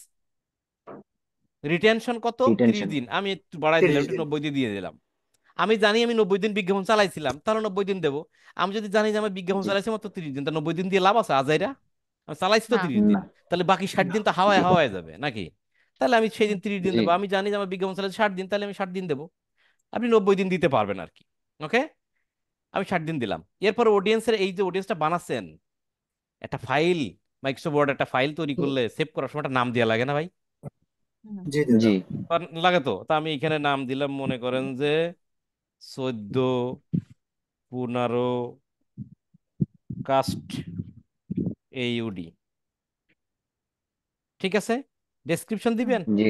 রিটেনশন, কত 30 রিটেনশন দিন, আমি একটু বাড়াই দিলাম, 30 একটু দিন 90 দিন দিয়ে দিলাম। আমি জানি আমি 90 দিন বিজ্ঞাপন চালাইছিলাম, তাহলে 90 দিন দেবো। আমি যদি জানি যে আমি বিজ্ঞাপন জি চালাইছি মাত্র 30 দিন, তা 90 দিন দিয়ে লাভ আছে আজাইরা? আমি চালাইছি তো না। 30 দিন, না তাহলে বাকি 60 দিন তো হাওয়ায় জি হাওয়ায় যাবে নাকি? তাহলে আমি সেই দিন 30 দিন জি দেবো। আমি জানি যে আমার বিজ্ঞাপন চালাইছি 60 দিন, তাহলে আমি 60 দিন দেবো। আপনি 90 দিন দিতে পারবেন আর কি। ওকে, আমি 60 দিন দিলাম। এরপর অডিয়েন্সের এই যে অডিয়েন্সটা বানাচ্ছেন, একটা ফাইল, মাইক্রোসফট ওয়ার্ড একটা ফাইল তৈরি করলে সেভ করার সময় একটা নাম দেওয়া লাগে না ভাই? হুম। জি দাদা জি লাগে তো। তা আমি এখানে নাম দিলাম, মনে করেন যে 14, 15 কাস্ট এইউডি, ঠিক আছে? ডেসক্রিপশন হুম। দিবেন, জি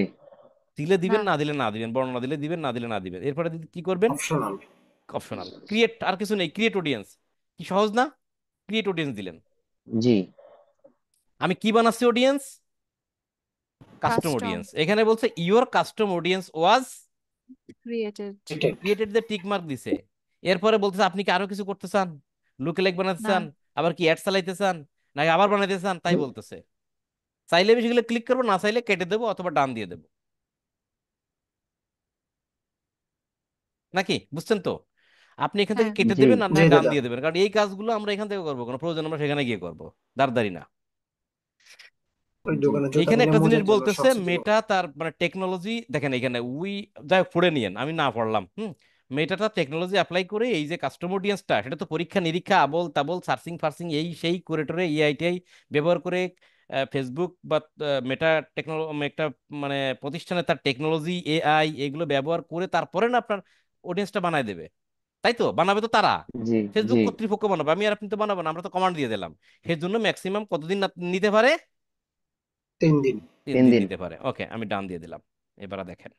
দিলে না। দিবেন, না দিলে না দিবেন, বর্ণনা দিলে দিবেন, না দিলে না দিবেন। এরপরে কি করবেন? অপশনাল অপশনাল ক্রিয়েট, আর কিছু নেই, ক্রিয়েট অডিয়েন্স। কি সহজ না? ক্রিয়েট অডিয়েন্স দিলেন। জি আমি কি বানাচ্ছি অডিয়েন্স? Custom custom audience. এখানে বলছে your custom audience was created. রিটেক্ট ক্রিয়েটেড, দ্য টিক মার্ক দিছে। এরপরে বলতেছে আপনি কি আরো কিছু করতে চান, লুক লাইক বানাতে না। চান, আবার কি অ্যাড চালাইতে চান, নাকি আবার বানাইতে চান, তাই বলতেছে। চাইলে আমি সেগুলো ক্লিক করবো, না চাইলে কেটে দেবো অথবা ডান দিয়ে দেবো, নাকি বুঝছেন তো? আপনি এখান থেকে হ্যাঁ। কেটে জি দেবেন আর না জি ডান দাদা দিয়ে দেবেন, কারণ এই কাজগুলো আমরা এখান থেকে করবো, কোনো প্রয়োজন আমরা সেখানে গিয়ে করবো, দাঁড় না। ওই জি দোকানে জুতা এইখানে নিলে একটা জিনিস মোজার জন্য বলতেছে, সবচেয়ে বড় মেটা তার মানে টেকনোলজি দেখেন এখানে যাই হোক পড়ে নিয়েন, আমি না পড়লাম। মেটাটা টেকনোলজি অ্যাপ্লাই করে এই যে কাস্টম অডিয়েন্সটা, সেটা তো পরীক্ষা নিরীক্ষা আবল তাবল সার্চিং ফার্সিং এই সেই করে টোরে এআইটিআই ব্যবহার করে ফেসবুক বা মেটা একটা মানে প্রতিষ্ঠানে তার টেকনোলজি এআই এগুলো ব্যবহার করে তারপরে না আপনার অডিয়েন্সটা বানায় দেবে। তাই তো, বানাবে তো তারা, জি ফেসবুক জি কর্তৃপক্ষ বানাবে, আমি আর আপনি তো বানাবো না, আমরা তো কমান্ড দিয়ে দিলাম। এর জন্য ম্যাক্সিমাম কতদিন নিতে পারে? 3 দিন 3 তিন দিন দিন নিতে পারে। ওকে, আমি ডান দিয়ে দিলাম। এবার দেখেন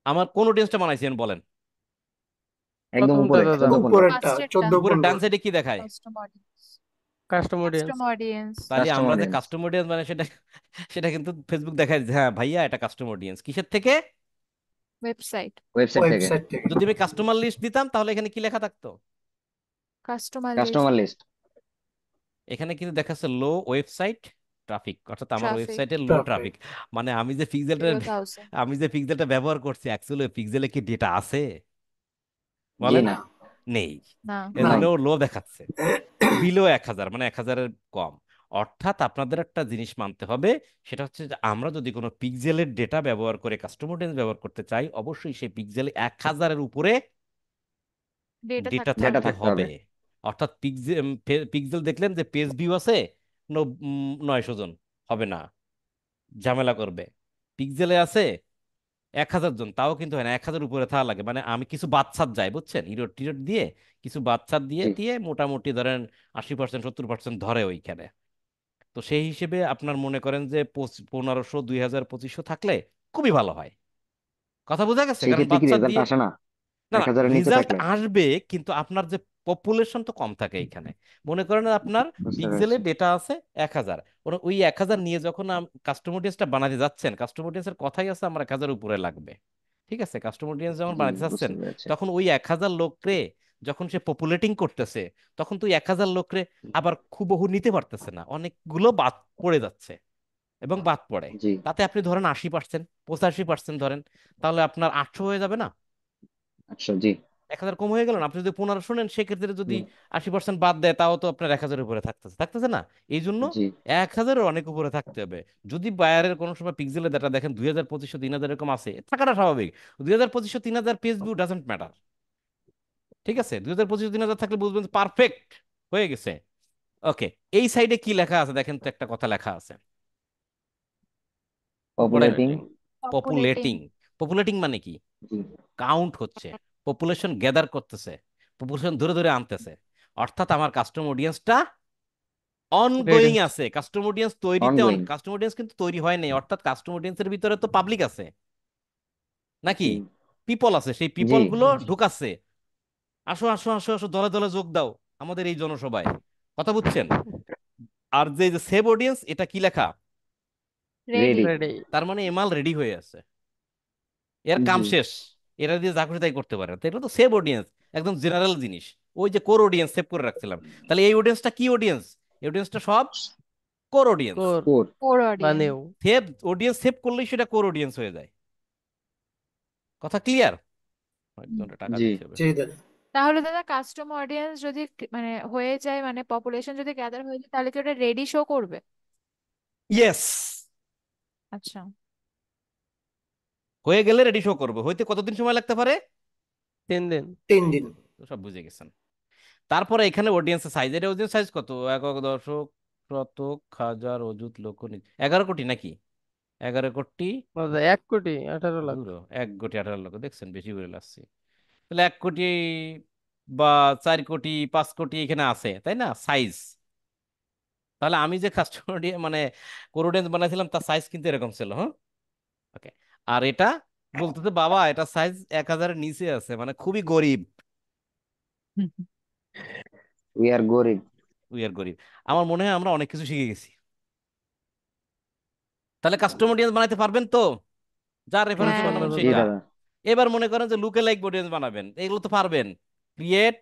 আমার কোন অডিয়েন্সটা বানাইছেন বলেন। একদম প্রথমটা উপরে দাদা, 14-15 উপরেরটা ফার্স্টেরটা 14 উপরে ডান 15 সাইডে কি দেখায়? Custom audience. Custom audience. Custom audience তাহলে কাস্টম আমরা যে অডিয়েন্স কাস্টম অডিয়েন্স মানে সেটা সেটা কিন্তু ফেসবুক দেখায় যে, হ্যাঁ ভাইয়া এটা কাস্টম অডিয়েন্স। কিসের থেকে? ওয়েবসাইট। ওয়েবসাইট থেকে ওয়েবসাইট থেকে যদি আমি কাস্টমার লিস্ট দিতাম তাহলে এখানে কি লেখা থাকতো? Customer list. কাস্টমার লিস্ট এখানে কিন্তু দেখাচ্ছে লো ওয়েবসাইট ট্রাফিক, অর্থাৎ আমার ট্রাফিক ওয়েবসাইটে লো ট্রাফিক ট্রাফিক। মানে আমি যে পিক্সেলটা 0,000। ব্যবহার করছি, অ্যাকচুয়ালি পিক্সেলে কি ডেটা আছে জি বলেন? না না নেই। না। এর নাই জন্য ও লো দেখাচ্ছে, বিলো 1000, মানে 1000-এর কম। অর্থাৎ আপনাদের একটা জিনিস মানতে হবে, সেটা হচ্ছে যে আমরা যদি কোনো পিক্সেলের ডেটা ব্যবহার করে কাস্টমার অডিয়েন্স ব্যবহার করতে চাই, অবশ্যই সেই পিক্সেলে 1000-এর উপরে ডেটা ডেটা থাকতে ডেটা হবে। থাকতে থাকতে হবে। হবে অর্থাৎ পিক্সেল দেখলেন যে পেজ ভিউ আছে 900 জন, হবে না, ঝামেলা করবে। পিক্সেলে আছে 1000 জন, তাও কিন্তু হয় না, 1000 উপরে থাকা লাগে। মানে আমি কিছু বাদশাদ যাই বুঝছেন, ইরোড টিরোড দিয়ে কিছু বাদশাদ দিয়ে জি দিয়ে মোটামুটি ধরেন 80% 70% ধরে ওইখানে। তো সেই হিসেবে আপনার মনে করেন যে 1500, 2000, 2500 থাকলে খুবই ভালো হয়। কথা বোঝা গেছে? সেই কারণ ক্ষেত্রে কি বাচ্চা রেজাল্ট দিয়ে আসে না না না 1000-এর নিচে রেজাল্ট থাকলে আসবে, কিন্তু আপনার যে পপুলেশন তো কম থাকে এইখানে। মনে করেন আপনার বুঝতে পিক্সেলে পেরেছি ডেটা আছে 1000, ওই 1000 নিয়ে যখন কাস্টমার অডিয়েন্সটা বানাতে যাচ্ছেন, কাস্টমার অডিয়েন্সের কথাই আছে আমার 1000 উপরে লাগবে। ঠিক আছে, কাস্টমার অডিয়েন্স যখন জি বানাতে চাচ্ছেন, বুঝতে পেরেছি তখন ওই 1000 লোকরে যখন সে পপুলেটিং করতেছে, তখন তো ওই 1000 লোকরে আবার হুবহু নিতে পারতেছে না, অনেকগুলো বাদ পড়ে যাচ্ছে এবং বাদ পড়ে। জি তাতে আপনি ধরেন 80%, 85% ধরেন, তাহলে আপনার 800 হয়ে যাবে না? 800 জি 1,000 কম হয়ে গেল না? আপনি যদি 15 শোনেন সেক্ষেত্রে যদি হুম, 80% বাদ দেয় তাও তো আপনার 1,000-এর উপরে থাকতেছে থাকতেছে না? এই জন্য জি 1,000-এর অনেক উপরে থাকতে হবে। যদি বায়ারের কোনো সময় পিক্সেলের ডাটা দেখেন 2,000, 2,500, 3,000 এরকম আছে, থাকাটা স্বাভাবিক। 2,000, 2,500, 3,000 পেজ ভিউ ডাজেন্ট ম্যাটার। ঠিক আছে, 2,000, 2,500, 3,000 থাকলে বুঝবেন পারফেক্ট হয়ে গেছে। ওকে, এই সাইডে কি লেখা আছে দেখেন তো, একটা কথা লেখা আছে, পড়েন। পপুলেটিং। পপুলেটিং। পপুলেটিং। পপুলেটিং মানে কি? জি কাউন্ট হচ্ছে, পপুলেশন গ্যাদার করতেছে, পপুলেশন ধরে ধরে আনতেছে। অর্থাৎ আমার কাস্টম অডিয়েন্সটা রেডি। অনগোয়িং আছে, কাস্টম অডিয়েন্স তৈরিতে, অনগোয়িং। কাস্টম অডিয়েন্স কিন্তু তৈরি হয় নাই। অর্থাৎ কাস্টম অডিয়েন্সের ভিতরে তো পাবলিক আছে নাকি, জি পিপল আছে, সেই জি পিপল গুলো ঢুকাচ্ছে। আসো আসো আসো আসো, দলে দলে যোগ দাও আমাদের এই জনসভায়। কথা বুঝছেন? আর যে সেভ অডিয়েন্স, এটা কি লেখা? রেডি। রেডি। রেডি। তার মানে এমাল রেডি হয়ে আছে, এর কাম জি শেষ, এরা দিয়ে যা খুশি তাই করতে পারে। তো এটা তো সেভ অডিয়েন্স, একদম জেনারেল জিনিস। ওই যে কোর অডিয়েন্স সেভ করে রাখছিলাম, তাহলে এই অডিয়েন্সটা কি অডিয়েন্স? এই অডিয়েন্সটা সব core audience. Core core. Core বা audience. New. Save audience save করলেই সেটা কোর অডিয়েন্স হয়ে যায়। কথা ক্লিয়ার? একজনটা টাকা জি দিতে হবে। জি দাদা। তাহলে দাদা কাস্টম অডিয়েন্স যদি মানে হয়ে যায়, মানে পপুলেশন যদি গ্যাদার হয়ে যায়, তাহলে কি ওটা রেডি শো করবে? ইয়েস, আচ্ছা। হয়ে গেলে রেডি শো করবো। হইতে কতদিন সময় লাগতে পারে? 3 দিন। 3 দিন। তো সব বুঝে গেছেন। তারপরে এখানে অডিয়েন্সের সাইজ, এটা অডিয়েন্স সাইজ কত? একক, দশক, শতক, হাজার, অযুত, লক্ষ, 11 কোটি নাকি? 11 কোটি, 1,18,00,000। দূর, 1,18,00,000, দেখছেন বেশি করে লাগছে। তাহলে 1 কোটি বা 4 কোটি, 5 কোটি এখানে আছে, তাই না সাইজ? তাহলে আমি যে কাস্টমার মানে কোরোডেন্স বানাইছিলাম তার সাইজ কিন্তু এরকম ছিল, হ্যাঁ। ওকে। আর এটা বলতেছে বাবা এটা সাইজ 1,000-এর নিচে আছে, মানে খুবই গরিব। উই আর গরিব। উই আর গরিব। আমার মনে হয় আমরা অনেক কিছু শিখে গেছি। তাহলে কাস্টম অডিয়েন্স বানাইতে পারবেন তো, যার রেফারেন্সে হ্যাঁ। বানাবেন জি সেটা। দাদা। এবার মনে করেন যে লুকে লাইক অডিয়েন্স বানাবেন, এগুলো তো পারবেন। ক্রিয়েট,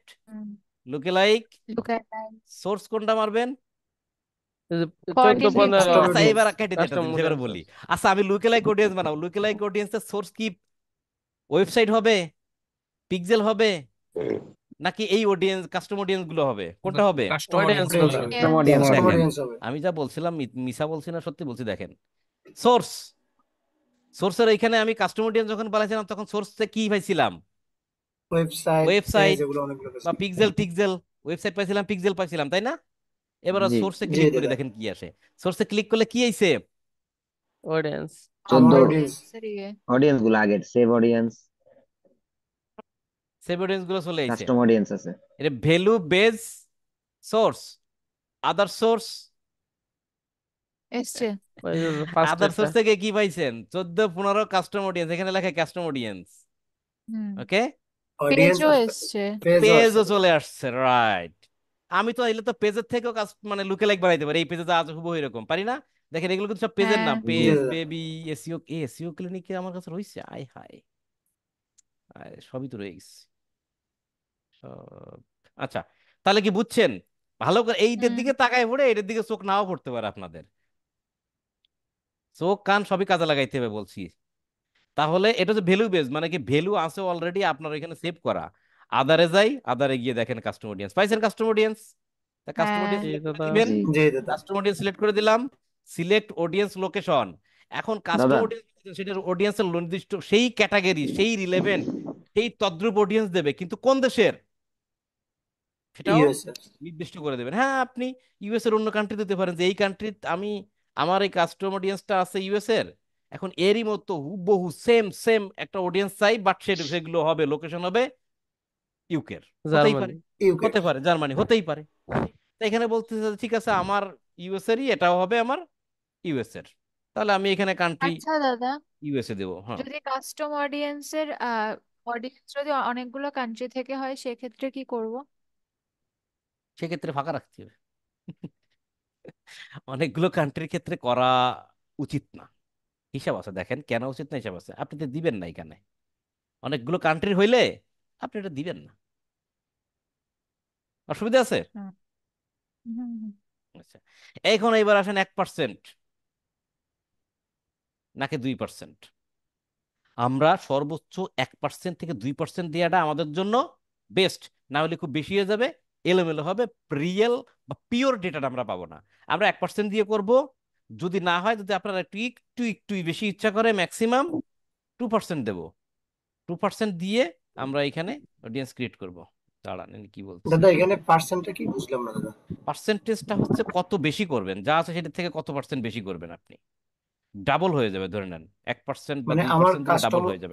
লুকে লাইক, লুক এট সোর্স কোনটা মারবেন? এই যে 14, কোঅর্ডিনেট 15। কাস্টম আচ্ছা অডিয়েন্স। এবার কেটে দিয়ে একটা কাস্টম জিনিস এবার অডিয়েন্স বলি। আছে। আচ্ছা আমি লুকে লাইক অডিয়েন্স বানাবো, লুকে লাইক অডিয়েন্সের সোর্স কি ওয়েবসাইট হবে, পিক্সেল হবে, নাকি এই অডিয়েন্স কাস্টম অডিয়েন্স গুলো হবে? কোনটা হবে? কাস্টম অডিয়েন্স অডিয়েন্স দাদা। হবে। কাস্টম অডিয়েন্স কাস্টম হবে। দেখেন, অডিয়েন্স হবে। আমি যা বলছিলাম মিছা বলছি না, সত্যি বলছি। দেখেন সোর্স, সোর্সের এইখানে আমি কাস্টম অডিয়েন্স যখন বানাইছিলাম তখন সোর্সে কি পাইছিলাম? ওয়েবসাইট, পেজ, ওয়েবসাইট এগুলো অনেকগুলো বা কিছু। পিক্সেল টিক্সেল। ওয়েবসাইট পাইছিলাম, পিক্সেল পাইছিলাম, তাই না? এবার জি সোর্সে জি ক্লিক করে দাদা। দেখেন কি আসে। সোর্সে ক্লিক করলে কি আইছে? অডিয়েন্স। আমার 14 অডিয়েন্স। অডিয়েন্স এর ইয়ে। অডিয়েন্স গুলো আগের সেভ অডিয়েন্স, সেভ অডিয়েন্স গুলো চলে আইছে। কাস্টম অডিয়েন্স আছে। এটা value base source, other source. এসছে। ফার্স্ট আদার এটা। সোর্স থেকে কি পাইছেন? 14, 15 কাস্টম অডিয়েন্স, এখানে লেখা কাস্টম অডিয়েন্স। হুম। ওকে, অডিয়েন্স পেজও আর এসছে। পেজও আছে পেজও দাদা। চলে আসছে, রাইট। আমি তো এলে তো পেজের থেকেও মানে লুকে লাইক বানাইতে পারি, এই পেজে যা আছে হুবহু এরকম, পারি না? দেখেন এগুলো কিন্তু সব পেজের হ্যাঁ। নাম, জি জি পেজ, দাদা। Baby, SEO. এসইও ক্লিনিকে আমার কাছে রয়েছে, আয় হায়, আয় সবই তো রয়ে গেছে সব। আচ্ছা, তাহলে কি বুঝছেন? ভালো করে এইটার হুম। দিকে তাকায় পড়ে এটার দিকে চোখ নাও পড়তে পারে আপনাদের, চোখ কান সবই কাজে লাগাইতে হবে বলছি। তাহলে এটা হচ্ছে ভ্যালু বেস, মানে কি ভ্যালু আছে অলরেডি আপনার এখানে সেভ করা। আদারে যাই, আদারে গিয়ে দেখেন কাস্টম অডিয়েন্স পাইছেন, কাস্টম অডিয়েন্স। তা কাস্টম হ্যাঁ। অডিয়েন্স জি সিলেক্ট করে দাদা। দিবেন। জি জি দাদা। কাস্টম অডিয়েন্স সিলেক্ট করে দিলাম, সিলেক্ট অডিয়েন্স লোকেশন। এখন কাস্টম দাদা। অডিয়েন্স সেটার অডিয়েন্সের নির্দিষ্ট সেই ক্যাটাগরি, সেই রিলেভেন্ট, সেই তদ্রুপ অডিয়েন্স দেবে, কিন্তু কোন দেশের সেটাও ইউএসএ। নির্দিষ্ট করে দেবেন। হ্যাঁ, আপনি ইউএস এর অন্য কান্ট্রি দিতে পারেন, যে এই কান্ট্রি আমি আমার এই কাস্টম অডিয়েন্সটা আছে ইউএস এর, এখন এরই মতো হুবহু সেম সেম একটা অডিয়েন্স চাই, বাট সেগুলো হবে, লোকেশন হবে ইউকের, হতেই পারে। জার্মানি। ইউকে। হতে পারে জার্মানি, হতেই পারে। তো এখানে বলতেছে যে, ঠিক আছে আমার ইউএস এরই এটাও হবে আমার ইউএস এর, তাহলে আমি এখানে কান্ট্রি আচ্ছা দাদা, ইউএসএ দেবো, হ্যাঁ। যদি কাস্টম অডিয়েন্সের অডিয়েন্স যদি অনেকগুলো কান্ট্রি থেকে হয়, সেক্ষেত্রে কি করব? সেক্ষেত্রে ফাঁকা রাখতে হবে। অনেকগুলো কান্ট্রির ক্ষেত্রে করা উচিত না। হিসাব আছে, দেখেন কেন উচিত না, হিসাব আছে। আপনি তো দিবেন না এখানে, অনেকগুলো কান্ট্রি হইলে আপনি এটা দিবেন না, অসুবিধা আছে। হুম। হুম, হুম। আচ্ছা, এখন এইবার আসেন 1% নাকি 2%। আমরা সর্বোচ্চ 1% থেকে 2% দেওয়াটা আমাদের জন্য বেস্ট। না হলে খুব বেশি হয়ে যাবে, এলোমেলো হবে, রিয়েল বা পিওর ডেটাটা আমরা পাবো না। আমরা 1% দিয়ে করব। যদি না হয়, যদি আপনারা একটু একটু একটু বেশি ইচ্ছা করে, ম্যাক্সিমাম 2% দেবো। 2% দিয়ে আমরা এখানে অডিয়েন্স ক্রিয়েট করব। দাঁড়ান, আমি কি বলছি। দাদা এখানে পার্সেন্টটা কি বুঝলাম না দাদা। পার্সেন্টেজটা হচ্ছে কত বেশি করবেন, যা আছে সেটা থেকে কত পার্সেন্ট বেশি করবেন আপনি। ডাবল হয়ে যাবে, ধরে নেন 1% বা মানে দুই আমার পার্সেন্ট দিলে ডাবল হয়ে যাবে।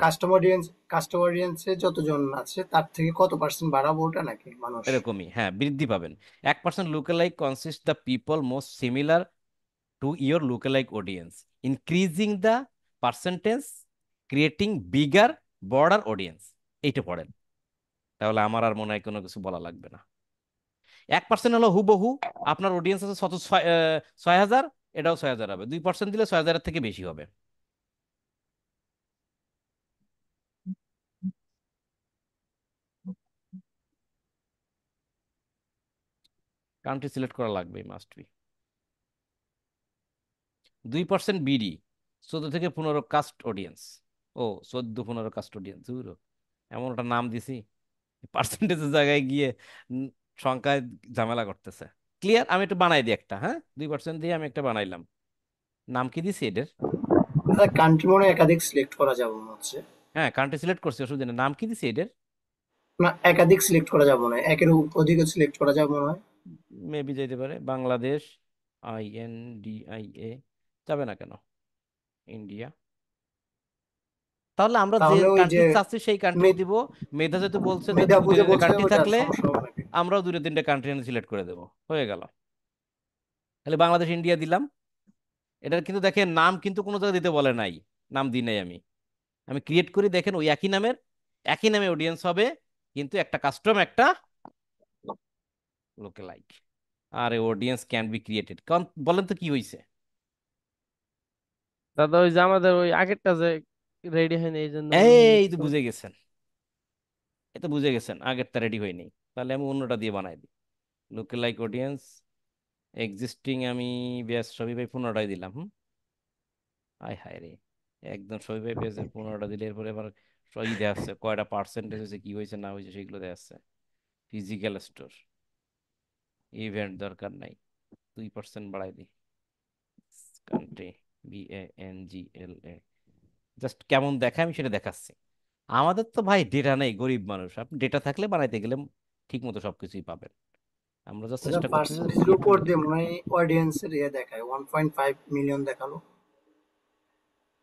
কাস্টমার অডিয়েন্সে যতজন আছে তার থেকে কত পার্সেন্ট বাড়াবো ওটা নাকি মানুষ? এরকমই, হ্যাঁ, বৃদ্ধি পাবেন। 1% lookalike consist the people most similar to your lookalike audience, increasing the percentage, creating bigger border audience. এইটা পড়েন, তাহলে আমার আর মনে হয় কোনো কিছু বলা লাগবে না। 1% হলো হুবহু আপনার অডিয়েন্স আছে 6,000, এটাও 6,000 হবে। 2% দিলে 6,000-এর থেকে বেশি হবে। কান্ট্রি সিলেক্ট করা লাগবে, মাস্ট বি। 2% বিডি, 14 থেকে 15 কাস্ট অডিয়েন্স। ও, 14-15 কাস্ট অডিয়েন্স, এমন একটা নাম দিছি, পার্সেন্টেজের জায়গায় গিয়ে উম, সংখ্যায় ঝামেলা করতেছে। ক্লিয়ার? আমি একটু বানাই দিই একটা, হ্যাঁ, 2% দিয়ে আমি একটা বানাইলাম। নাম কি দিছি এদের? দাদা কান্ট্রি মনে হয় একাধিক সিলেক্ট করা যাবে মনে হচ্ছে। হ্যাঁ, কান্ট্রি সিলেক্ট করছি, অসুবিধা নেই। নাম কি দিছি এদের? না, একাধিক সিলেক্ট করা যাবে মনে হয়, একের অধিকও সিলেক্ট করা যাবে মনে হয়। মেবি যেতে পারে। বাংলাদেশ, INDIA, যাবে না কেন? ইন্ডিয়া। তাহলে আমরা যে তাহলে ওই যে কান্ট্রি চাচ্ছি সেই কান্ট্রি মেধ- দিব। মেধা যেহেতু বলছে যে মেধা দুটো বুঝে তিনটে বলছে কান্ট্রি ওটা থাকলে সমস্যা হবে নাকি? আমরাও 2-3টে কান্ট্রি সিলেক্ট করে দেবো, হয়ে গেল। তাহলে বাংলাদেশ, ইন্ডিয়া দিলাম। এটার কিন্তু দেখেন নাম কিন্তু কোনো জায়গায় দিতে বলে নাই, নাম দিই নাই আমি। আমি ক্রিয়েট করি, দেখেন ওই একই নামের, একই নামে অডিয়েন্স হবে, কিন্তু একটা কাস্টম, একটা লোকে লাইক। আর অডিয়েন্স ক্যান বি ক্রিয়েটেড। কারণ বলেন তো কি হয়েছে? দাদা ওই যে আমাদের ওই আগেরটা যে রেডি হয়নি এই জন্য মনে হয় এই তো কিছু। বুঝে গেছেন, এ তো বুঝে গেছেন, আগেরটা রেডি হয়নি। তাহলে আমি অন্যটা দিয়ে বানাই দিই। লোকে লাইক অডিয়েন্স এক্সিস্টিং, আমি ব্যাস সবই ভাই 15টাই দিলাম। আয় হায় রে, একদম সবই ভাই পেজের 15টা দিলে এরপরে আবার সবই দেওয়া যাচ্ছে, কয়টা পার্সেন্টেজ হয়েছে, কি হয়েছে না হয়েছে সেগুলো দেওয়া যাচ্ছে। ফিজিক্যাল স্টোর, ইভেন্ট দরকার নাই, 2% বাড়াই দিই। কান্ট্রি, BANGLA, জাস্ট কেমন দেখায় আমি সেটা দেখাচ্ছি। আমাদের তো ভাই ডেটা নেই, গরিব মানুষ। আপনি ডেটা থাকলে বানাইতে গেলে ঠিক মতো সবকিছুই পাবেন। আমরা যা দাদা চেষ্টা করতেছি পার্সেন্টেজের উপর দিয়ে মনে হয় অডিয়েন্সের দেখায় 1.5 মিলিয়ন দেখালো।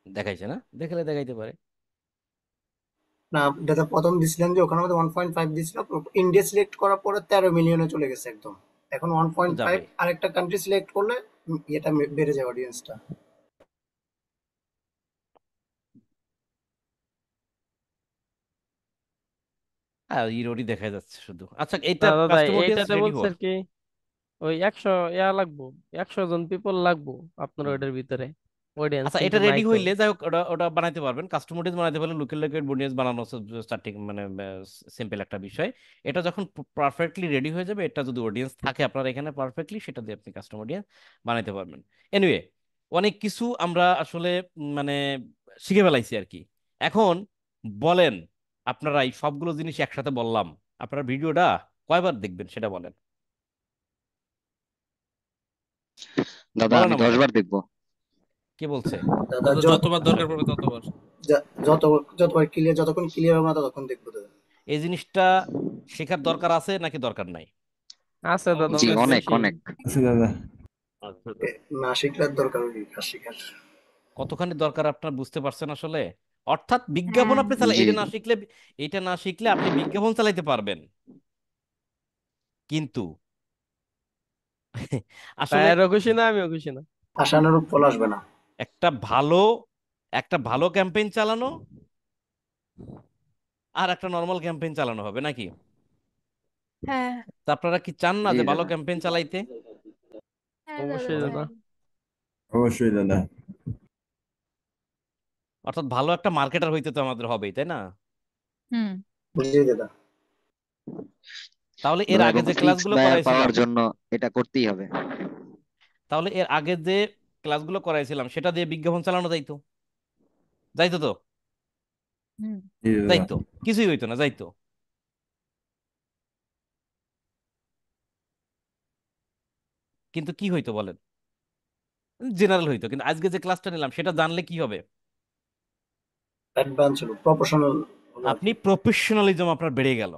দেখাইছে না, দেখলে দেখাইতে পারে। না দাদা প্রথম দিছিলেন যে ওখানে মধ্যে 1.5 দিছিল, ইন্ডিয়া সিলেক্ট করার পরে 13 মিলিয়নে চলে গেছে একদম। এখন তো 1.5 যাবে। আরেকটা কান্ট্রি সিলেক্ট করলে এটা বেড়ে যায় অডিয়েন্সটা। আর ইরোরই দেখা যাচ্ছে শুধু। আচ্ছা, না এইটা দাদা কাস্টম অডিয়েন্স এইটাতে রেডি বলছে হওয়ার। আর কি ওই 100 লাগবো, 100 জন পিপল লাগবো আপনার ওইটার ভিতরে অডিয়েন্স আচ্ছা, এটা কিন্তু রেডি নাই তো। হইলে যাই হোক, ওটা ওটা বানাইতে পারবেন। কাস্টম অডিয়েন্স বানাইতে পারলে লোকাল লোকের অডিয়েন্স বানানো স্টার্টিং, মানে সিম্পল একটা বিষয়। এটা যখন পারফেক্টলি রেডি হয়ে যাবে, এটা যদি অডিয়েন্স থাকে আপনার এখানে পারফেক্টলি, সেটা দিয়ে আপনি কাস্টম অডিয়েন্স বানাইতে পারবেন। এনিওয়ে, অনেক কিছু আমরা আসলে মানে শিখে ফেলাইছি আর কি। এখন বলেন, আপনারা এই সবগুলো জিনিস একসাথে বললাম, আপনারা ভিডিওটা কয়বার দেখবেন সেটা বলেন। দাদা বলেন আমি আমারে, 10 বার দেখবো। কে বলছে? দাদা দাদা যতবার দরকার পড়বে ততবার। যত যতবার ক্লিয়ার, যতক্ষণ ক্লিয়ার হবে না ততক্ষণ দেখবো দাদা। এই জিনিসটা শেখার দরকার আছে নাকি দরকার নাই? আছে দাদা জি, অবশ্যই অনেক আছে। অনেক বেশি। অনেক। আছে দাদা। আচ্ছা, না শিখলে আর দরকার হবে কি কাজ শিখার? কতখানি দরকার আপনার বুঝতে পারছেন আসলে? অর্থাৎ বিজ্ঞাপন হ্যাঁ। আপনি চালা, জি। এটা না শিখলে আপনি বিজ্ঞাপন চালাইতে পারবেন, কিন্তু তাই আসলে আরো খুশি না, আমিও খুশি না। আশানুরূপ ফল আসবে না। একটা ভালো একটা ভালো ক্যাম্পেইন চালানো আর একটা নর্মাল ক্যাম্পেইন চালানো হবে নাকি? হ্যাঁ। তা আপনারা কি চান না জি যে ভালো দাদা। ক্যাম্পেইন চালাইতে? হ্যাঁ দাদা অবশ্যই দাদা। চাই। অবশ্যই দাদা। অর্থাৎ ভালো একটা মার্কেটার হইতে তো আমাদের হবেই, তাই না? হুম। জি দাদা। তাহলে এর দাদা আগে এবং যে 6 ক্লাসগুলো বায়ার পাওয়ার করাইছিলাম, জন্য এটা করতেই হবে। তাহলে এর আগে যে ক্লাসগুলো করাইছিলাম সেটা দিয়ে বিজ্ঞাপন চালানো যাইতো, যাইতো তো? হুম। জি দাদা। যাইতো, কিছুই হইতো না, যাইতো। কিন্তু কি হইতো বলেন? জেনারেল হইতো, কিন্তু আজকে যে ক্লাসটা নিলাম সেটা জানলে কি হবে? অ্যাডভান্স হলো, প্রফেশনাল হলো আর আপনি কি। প্রফেশনালিজম আপনার বেড়ে গেল,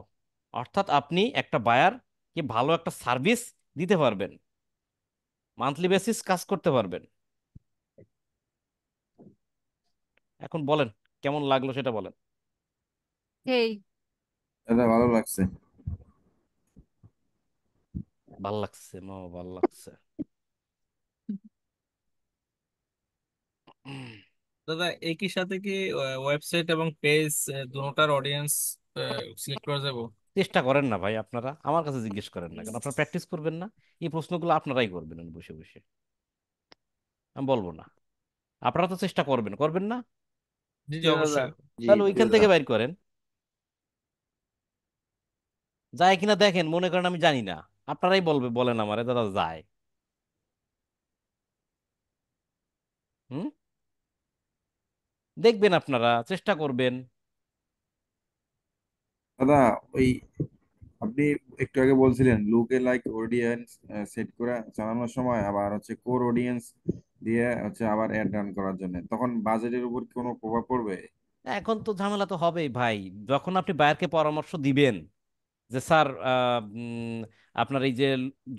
অর্থাৎ আপনি একটা বায়ার কি ভালো একটা সার্ভিস দিতে পারবেন, মান্থলি বেসিস কাজ করতে পারবেন। এখন বলেন কেমন লাগলো সেটা বলেন। এই দাদা ভালো লাগছে। ভাল লাগছে মা, ভাল লাগছে। উম, দাদা একই সাথে কি ওয়েবসাইট এবং পেজ দুটোটার অডিয়েন্স সিলেক্ট করা যাবে? চেষ্টা করেন না ভাই, আপনারা আমার কাছে জিজ্ঞেস করেন না কেন? আপনারা প্র্যাকটিস করবেন না? এই প্রশ্নগুলো আপনারাই করবেন বসে বসে, আমি বলবো না। আপনারা তো চেষ্টা করবেন, করবেন না? জি জি জি দাদা। অবশ্যই। জি তাহলে ওইখান দাদা। থেকে বাইর করেন, যায় কিনা দেখেন। মনে করেন আমি জানি না, আপনারাই বলেন আমারে দাদা যায়। হুম, দেখবেন, আপনারা চেষ্টা করবেন। দাদা ওই আপনি একটু আগে বলছিলেন লুকে লাইক অডিয়েন্স সেট করে চালানোর সময় আবার হচ্ছে কোর অডিয়েন্স দিয়ে হচ্ছে আবার অ্যাড রান করার জন্য, তখন বাজেটের উপর কোনো প্রভাব পড়বে? এখন তো ঝামেলা তো হবেই ভাই। যখন আপনি বায়ারকে পরামর্শ দিবেন যে স্যার, আপনার এই যে,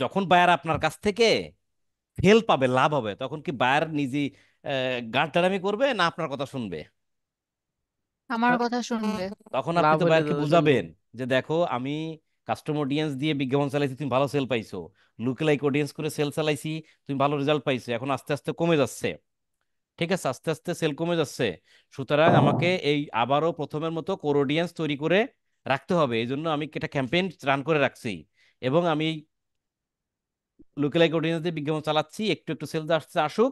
যখন বায়ার আপনার কাছ থেকে ফেল পাবে, লাভ হবে, তখন কি বায়ার নিজে গাঁটটারামি করবে না আপনার কথা শুনবে? আমার কথা শুনবে। তখন আপনি লাভ তো হইলে বায়ারকে দাদা শুনবো। বুঝাবেন যে দেখো, আমি কাস্টম অডিয়েন্স দিয়ে বিজ্ঞাপন চালাইছি, তুমি ভালো সেল পাইছো। লুক লাইক অডিয়েন্স করে সেল চালাইছি, তুমি ভালো রেজাল্ট পাইছো। এখন আস্তে আস্তে কমে যাচ্ছে, ঠিক আছে, আস্তে আস্তে সেল কমে যাচ্ছে। সুতরাং আমাকে এই আবারও প্রথমের মতো কোর অডিয়েন্স তৈরি করে রাখতে হবে। এই জন্য আমি একটা ক্যাম্পেইন রান করে রাখছি, এবং আমি লুক লাইক অডিয়েন্স দিয়ে বিজ্ঞাপন চালাচ্ছি, একটু একটু সেলস আসছে, আসুক।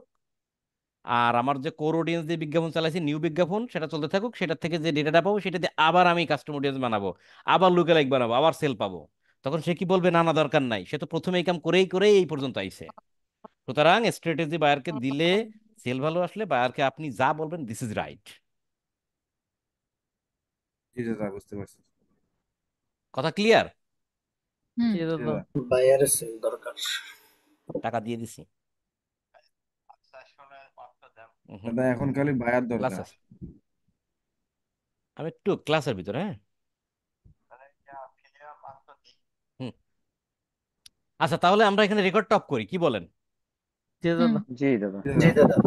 আর আমার যে কোর অডিয়েন্স দিয়ে বিজ্ঞাপন চালাইছি, নিউ বিজ্ঞাপন, সেটা চলতে থাকুক। সেটা থেকে যে ডেটাটা পাবো সেটা দিয়ে আবার আমি কাস্টম অডিয়েন্স বানাবো, আবার লুকে লাইক বানাবো, আবার সেল পাবো। তখন সে কি বলবে? না না, দরকার নাই, সে তো প্রথমে এই কাম করেই করেই এই পর্যন্ত আইছে। সুতরাং স্ট্র্যাটেজি বায়ারকে দিলে, সেল ভালো আসলে বায়ারকে আপনি যা বলবেন, দিস ইজ রাইট। জি দাদা, বুঝতে পারছি। কথা ক্লিয়ার? হুম। জি জি দাদা। দাদা। বায়ারের সেল দরকার। টাকা দিয়ে দিছি। দাদা এখন খালি বায়ার ক্লাস দরকার। আছে, আমি একটু ক্লাসের ভিতরে, হ্যাঁ। হুম। আচ্ছা, তাহলে আমরা এখানে রেকর্ড টপ করি, কি বলেন? জি হুম। দাদা। জি দাদা। জি জি দাদা। দাদা।